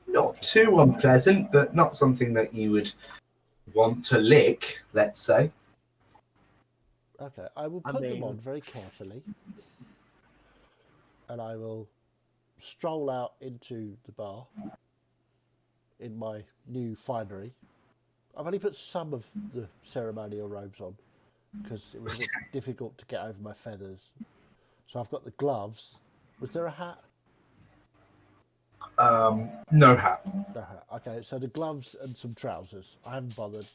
Not too unpleasant, but not something that you would want to lick, let's say. Okay, I will put them on very carefully. And I will stroll out into the bar in my new finery. I've only put some of the ceremonial robes on because it was a bit difficult to get over my feathers. So I've got the gloves. Was there a hat? No hat. No hat. Okay, so the gloves and some trousers. I haven't bothered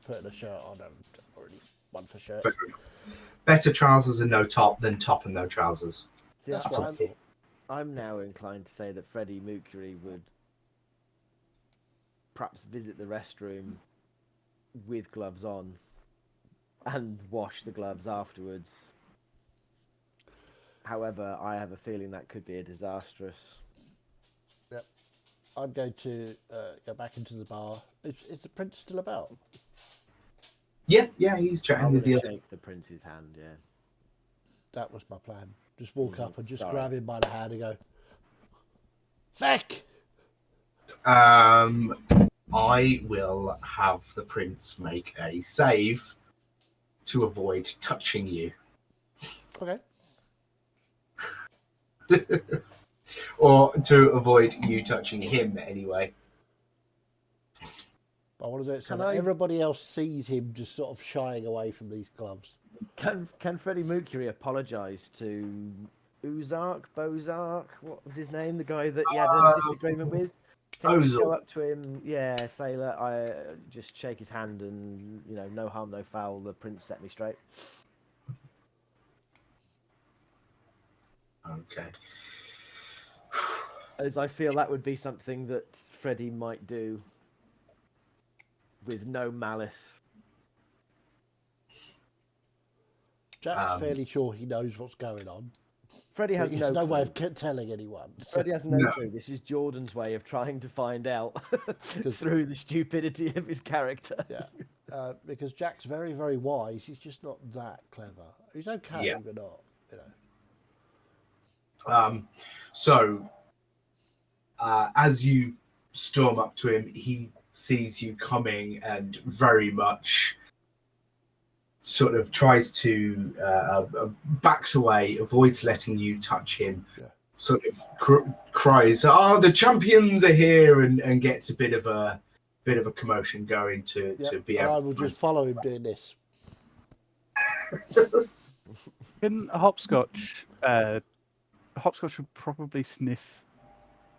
putting a shirt on. I'm already one for shirts. Better trousers and no top than top and no trousers. See, That's what I thought. I'm now inclined to say that Freddie Mercury would perhaps visit the restroom with gloves on and wash the gloves afterwards. However, I have a feeling that could be a disastrous. Yep. I'm going to go back into the bar. Is the prince still about? Yeah, he's chatting with the other. Shake the prince's hand, yeah. That was my plan. Just walk up and just grab him by the hand and go, Feck! I will have the prince make a save to avoid touching you. Okay. Or to avoid you touching him anyway. I want to do it so that everybody else sees him just sort of shying away from these gloves. Can Freddie Mercury apologise to Bozark? What was his name? The guy that he had a disagreement with? Can you go up to him? Yeah, sailor. I just shake his hand and, no harm, no foul. The prince set me straight. Okay. As I feel that would be something that Freddie might do with no malice. Jack's fairly sure he knows what's going on. Freddie has no way of telling anyone. Freddie has no clue. This is Jordan's way of trying to find out through the stupidity of his character. Yeah, because Jack's very, very wise. He's just not that clever. He's okay, but not, So, as you storm up to him, he sees you coming and very much sort of tries to backs away, avoids letting you touch him. Sort of cries, the champions are here," and gets a bit of a commotion going to be able. I will just follow him doing this. Can Hopscotch would probably sniff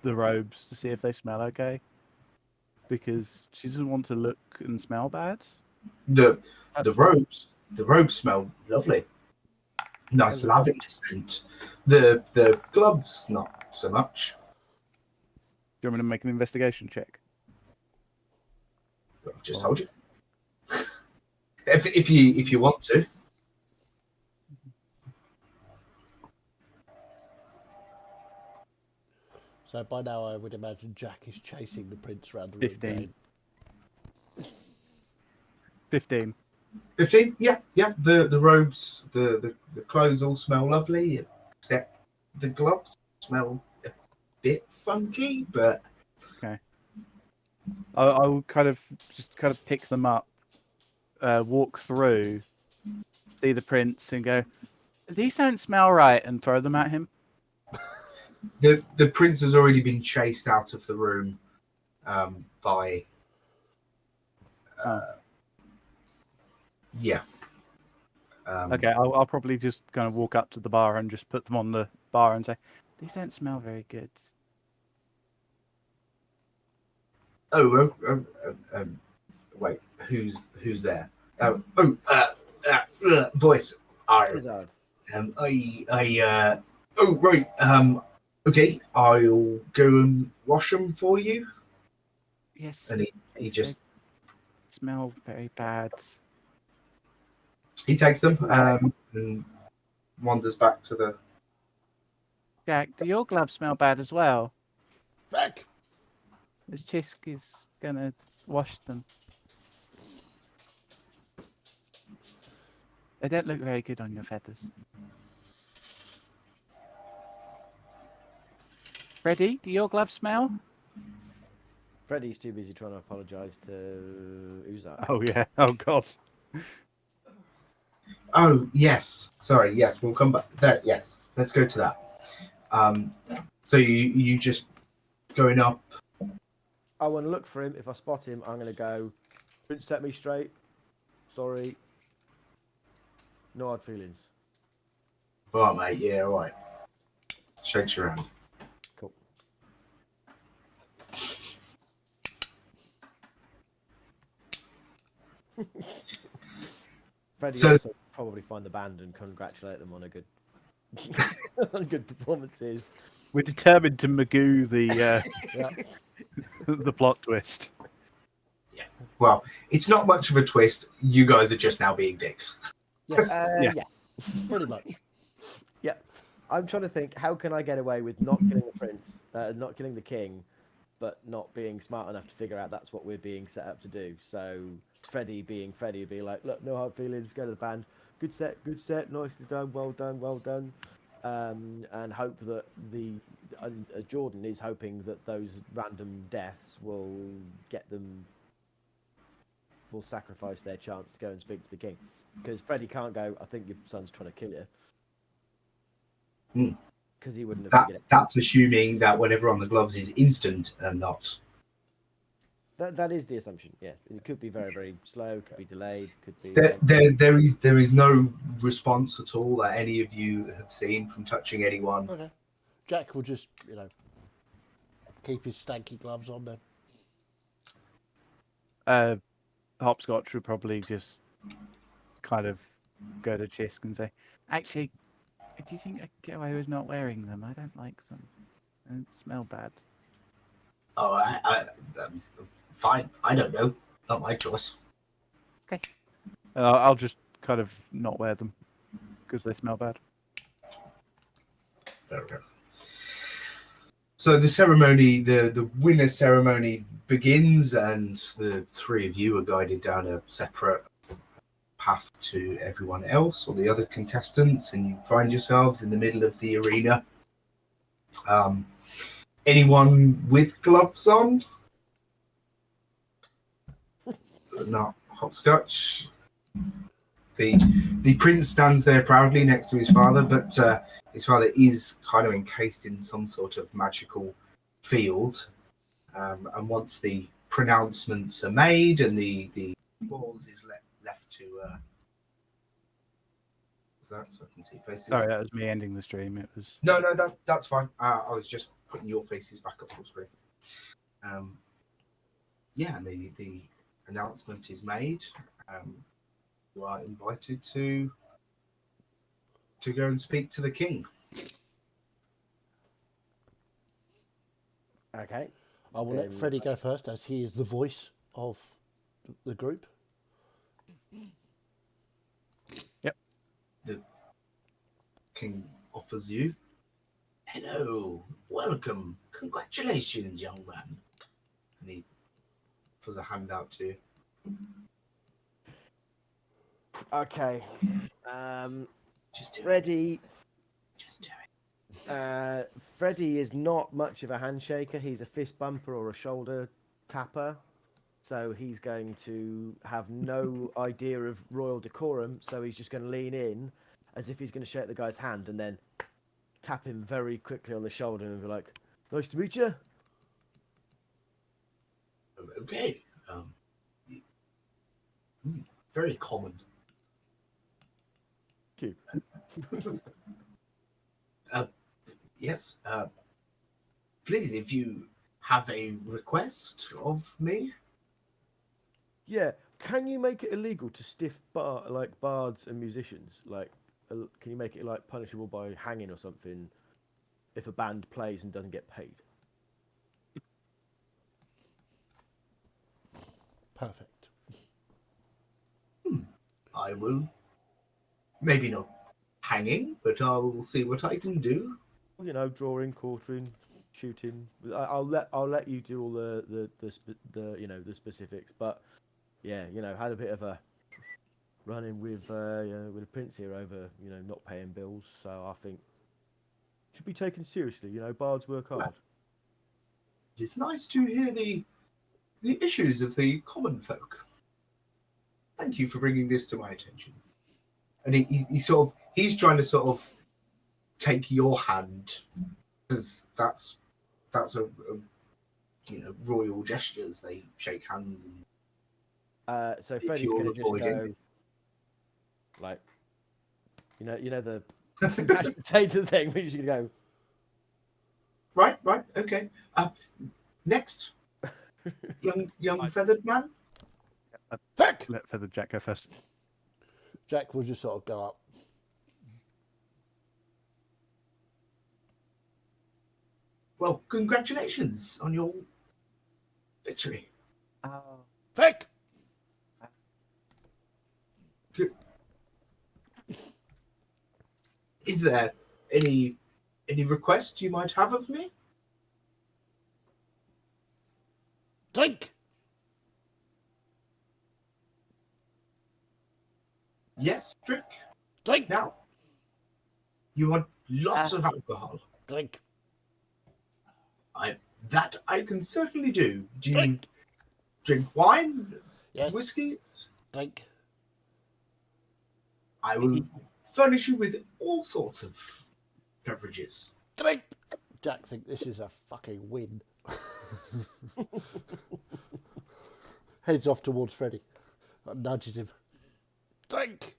the robes to see if they smell okay, because she doesn't want to look and smell bad. The robes smell lovely. Nice lavender scent. The gloves not so much. Do you want me to make an investigation check? I've just told you. If you want to. So by now I would imagine Jack is chasing the prince around the room. 15. 15. 15? Yeah, yeah. The robes, the clothes all smell lovely, except the gloves smell a bit funky, but I'll kind of pick them up, walk through, see the prince, and go, "These don't smell right," and throw them at him. the prince has already been chased out of the room by. Yeah. Okay, I'll probably just kind of walk up to the bar and just put them on the bar and say, "These don't smell very good." Wait, who's there? Voice. Wizard. Oh, right. Okay, I'll go and wash them for you. Yes. And he just smell very bad. he takes them and wanders back to the. Jack, do your gloves smell bad as well? Feck! The Chisk is gonna wash them. They don't look very good on your feathers. Freddy, do your gloves smell? Freddy's too busy trying to apologise to Uzak. Oh yeah. Oh god. Oh yes, sorry. Yes, we'll come back there. Yes, let's go to that. So you just going up. I want to look for him. If I spot him, I'm going to go, "Prince, set me straight. Sorry. No hard feelings." All right, mate. Yeah, all right. Shakes your hand. Cool. Freddie also probably find the band and congratulate them on a good on good performances. We're determined to magoo the Yeah. the plot twist. Yeah. Well, it's not much of a twist. You guys are just now being dicks. Yes, Yeah. Yeah. pretty much. Yeah. I'm trying to think, how can I get away with not killing the prince, not killing the king, but not being smart enough to figure out that's what we're being set up to do. So Freddie being Freddie would be like, "Look, no hard feelings, go to the band. Good set, nicely done, well done, well done." And hope that Jordan is hoping that those random deaths will sacrifice their chance to go and speak to the king. Because Freddie can't go, "I think your son's trying to kill you." Because he wouldn't have figured it. That's assuming that whatever on the gloves is instant and not. That is the assumption. Yes, it could be very, very slow. Could be delayed. Could be. There is no response at all that any of you have seen from touching anyone. Okay. Jack will just, keep his stanky gloves on then. Hopscotch would probably just kind of go to Chisk and say, Actually, do you think I could get away with not wearing them? I don't like them. They smell bad. Oh, fine. I don't know. Not my choice. Okay. I'll just kind of not wear them because they smell bad. Fair enough. So the ceremony, the winner ceremony begins, and the three of you are guided down a separate path to everyone else or the other contestants, and you find yourselves in the middle of the arena. Anyone with gloves on? Not hopscotch. The prince stands there proudly next to his father, but his father is kind of encased in some sort of magical field. And once the pronouncements are made and the applause is left to that, so I can see faces. Sorry, that was me ending the stream. It was No, that's fine. I was just putting your faces back up full screen. Yeah, and the announcement is made. You are invited to go and speak to the king. Okay. I will let Freddie go first, as he is the voice of the group. Yep. The king offers you. Hello, welcome, congratulations, young man. And he offers a hand out to you. Okay. Just do it. Freddy. Just do it. Freddy is not much of a handshaker. He's a fist bumper or a shoulder tapper. So he's going to have no idea of royal decorum. So he's just going to lean in as if he's going to shake the guy's hand and then tap him very quickly on the shoulder and be like, "Nice to meet you." Okay. Very common. Thank you. Yes. Please, if you have a request of me. Yeah. Can you make it illegal to stiff bards and musicians? Like, can you make it like punishable by hanging or something if a band plays and doesn't get paid? Perfect. I will. Maybe not hanging, but I will see what I can do. You know, drawing, quartering, shooting. I'll let you do all the the specifics. But yeah, had a bit of a run-in with the prince here over not paying bills. So I think should be taken seriously. Bards work hard. It's nice to hear the issues of the common folk. Thank you for bringing this to my attention. And he's trying to sort of take your hand, because that's a royal gestures. They shake hands and So if Freddy's you're going to just avoiding go like, the mashed potato thing. We're just going to go. right, okay. Next, young feathered man. Fuck! Let Feather Jack go first. Jack will just sort of go up. Well, congratulations on your victory. Oh, Fuck! Is there any request you might have of me? Drink! Yes, drink. Drink! Now, you want lots of alcohol. Drink! I can certainly do. Do you Drink! drink wine? Yes. Whiskies? Drink. I will furnish you with all sorts of beverages. Drink! Jack think this is a fucking win. Heads off towards Freddy. Nudges him. Drink!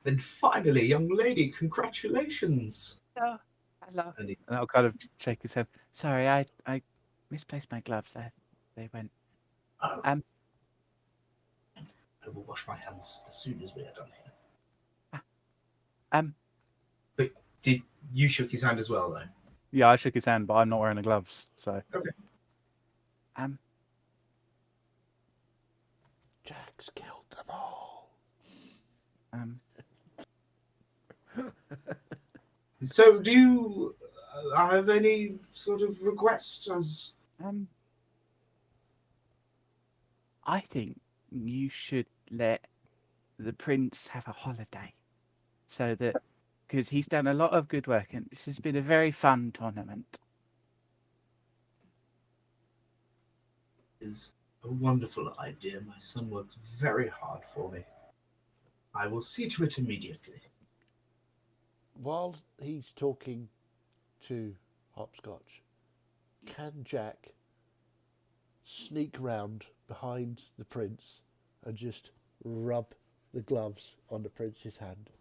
And finally, young lady, congratulations. oh, hello. And And I'll kind of shake his head. Sorry, I misplaced my gloves. They went. I Um, will wash my hands as soon as we are done here. um, But did you shook his hand as well, though? Yeah, I shook his hand, but I'm not wearing the gloves, so. um, Jack's killed them all. um. So, do you have any sort of request as? I think you should let the prince have a holiday, so that because he's done a lot of good work and this has been a very fun tournament. Is a wonderful idea. My son works very hard for me. I will see to it immediately. While he's talking to Hopscotch, can Jack sneak round behind the prince and just rub the gloves on the prince's hand?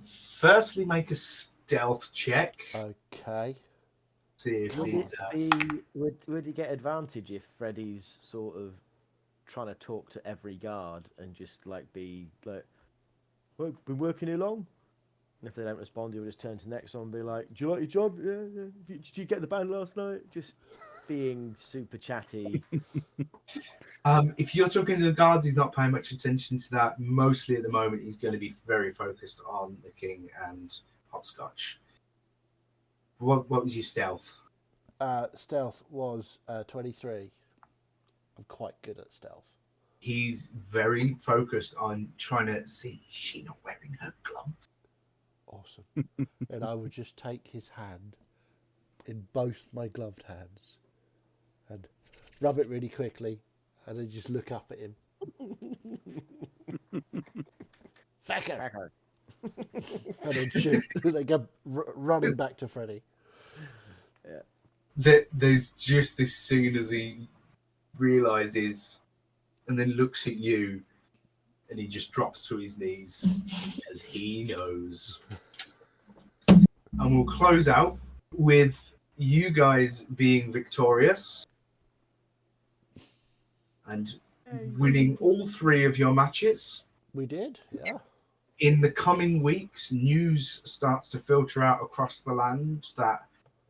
Firstly, make a stealth check. Okay. See if Would he's. would he get advantage if Freddy's sort of trying to talk to every guard and just be like, "Well, been working here long?" And if they don't respond, he'll just turn to the next one and be like, "Do you like your job? Yeah. Did you get the band last night?" Just being super chatty. If you're talking to the guards, he's not paying much attention to that. Mostly at the moment, he's going to be very focused on the king and Hopscotch. What was your stealth? Stealth was 23. I'm quite good at stealth. He's very focused on trying to see, is she not wearing her gloves? Awesome. And I would just take his hand in both my gloved hands and rub it really quickly and then just look up at him. Fecker! Cracker. And then shoot. They go running back to Freddy. There's just this scene as he realizes and then looks at you and he just drops to his knees as he knows. And we'll close out with you guys being victorious and winning all 3 of your matches. We did, yeah. In the coming weeks, news starts to filter out across the land that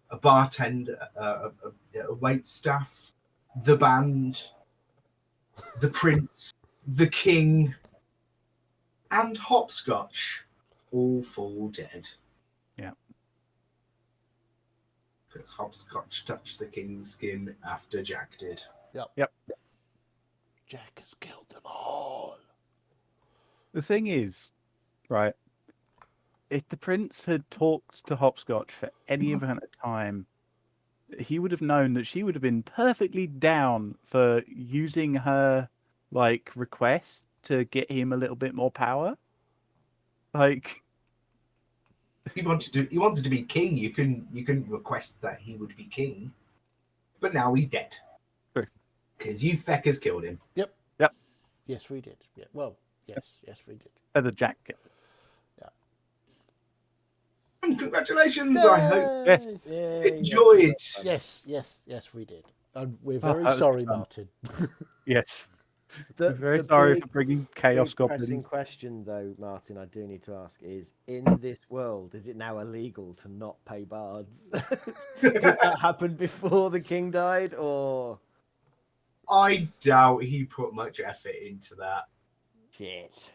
a bartender, a wait staff, the band, the prince, the king, and Hopscotch all fall dead. Yeah. Because Hopscotch touched the king's skin after Jack did. Yep. Jack has killed them all. The thing is, right, if the prince had talked to Hopscotch for any amount of time, he would have known that she would have been perfectly down for using her, like, request to get him a little bit more power. Like, He wanted to be king. You couldn't request that he would be king. But now he's dead. True. Because you feckers killed him. Yep. Yep. Yes, we did. Yeah. Well, yes, we did. Feather Jack. And congratulations! I hope Yes. Yay, enjoyed. Yes, we did. And we're very that was sorry, fun. Martin. Yes. The, I'm very the sorry big- for bringing chaos big pressing goblins. question, though, Martin, I do need to ask is: in this world, is it now illegal to not pay bards? Did that happen before the king died, or I doubt he put much effort into that. shit?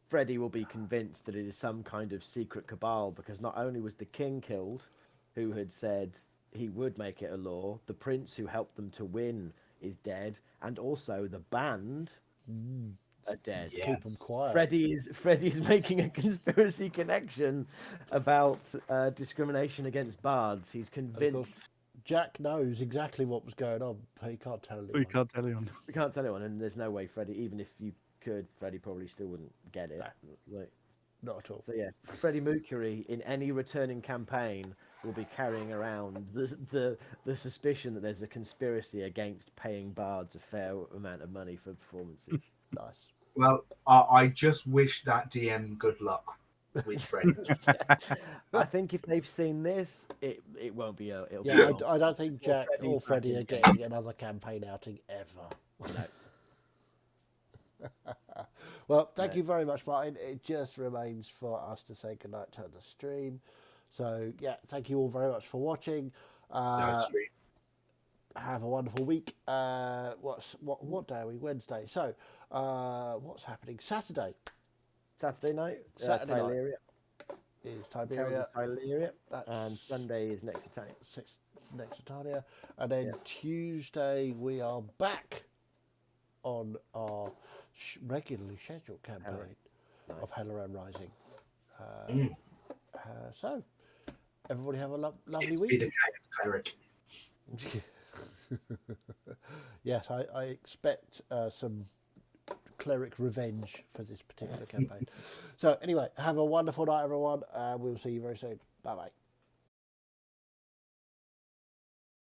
Freddy will be convinced that it is some kind of secret cabal because not only was the king killed, who had said he would make it a law, the prince who helped them to win is dead, and also the band are dead. Yes. Keep them quiet. Freddy is making a conspiracy connection about discrimination against bards. He's And of convinced. course, Jack knows exactly what was going on, but he can't tell anyone. We can't tell you. We can't tell anyone, and there's no way Freddy, even if you could, Freddy probably still wouldn't get it. Like, Not at all. so yeah, Freddie Mercury in any returning campaign will be carrying around the suspicion that there's a conspiracy against paying bards a fair amount of money for performances. Nice. Well, I just wish that DM good luck with Freddy. I think if they've seen this, it won't be a. It'll be Yeah, long. I don't think Jack or Freddy are getting another campaign outing ever. Well, thank you very much, Martin. It just remains for us to say goodnight to the stream. So, yeah, thank you all very much for watching. That's true. Have a wonderful week. What day are we? Wednesday. So, what's happening? Saturday Saturday night, Saturday night. Tyleria. is Tales Tiberia. of Tyleria, and That's Sunday is Next Italian. next to Tania. And then Tuesday we are back on our regularly scheduled campaign of Helleran Rising. So, everybody have a lovely It's week. be the cleric. Yes, I expect some cleric revenge for this particular campaign. So, anyway, have a wonderful night, everyone. We'll see you very soon. Bye bye.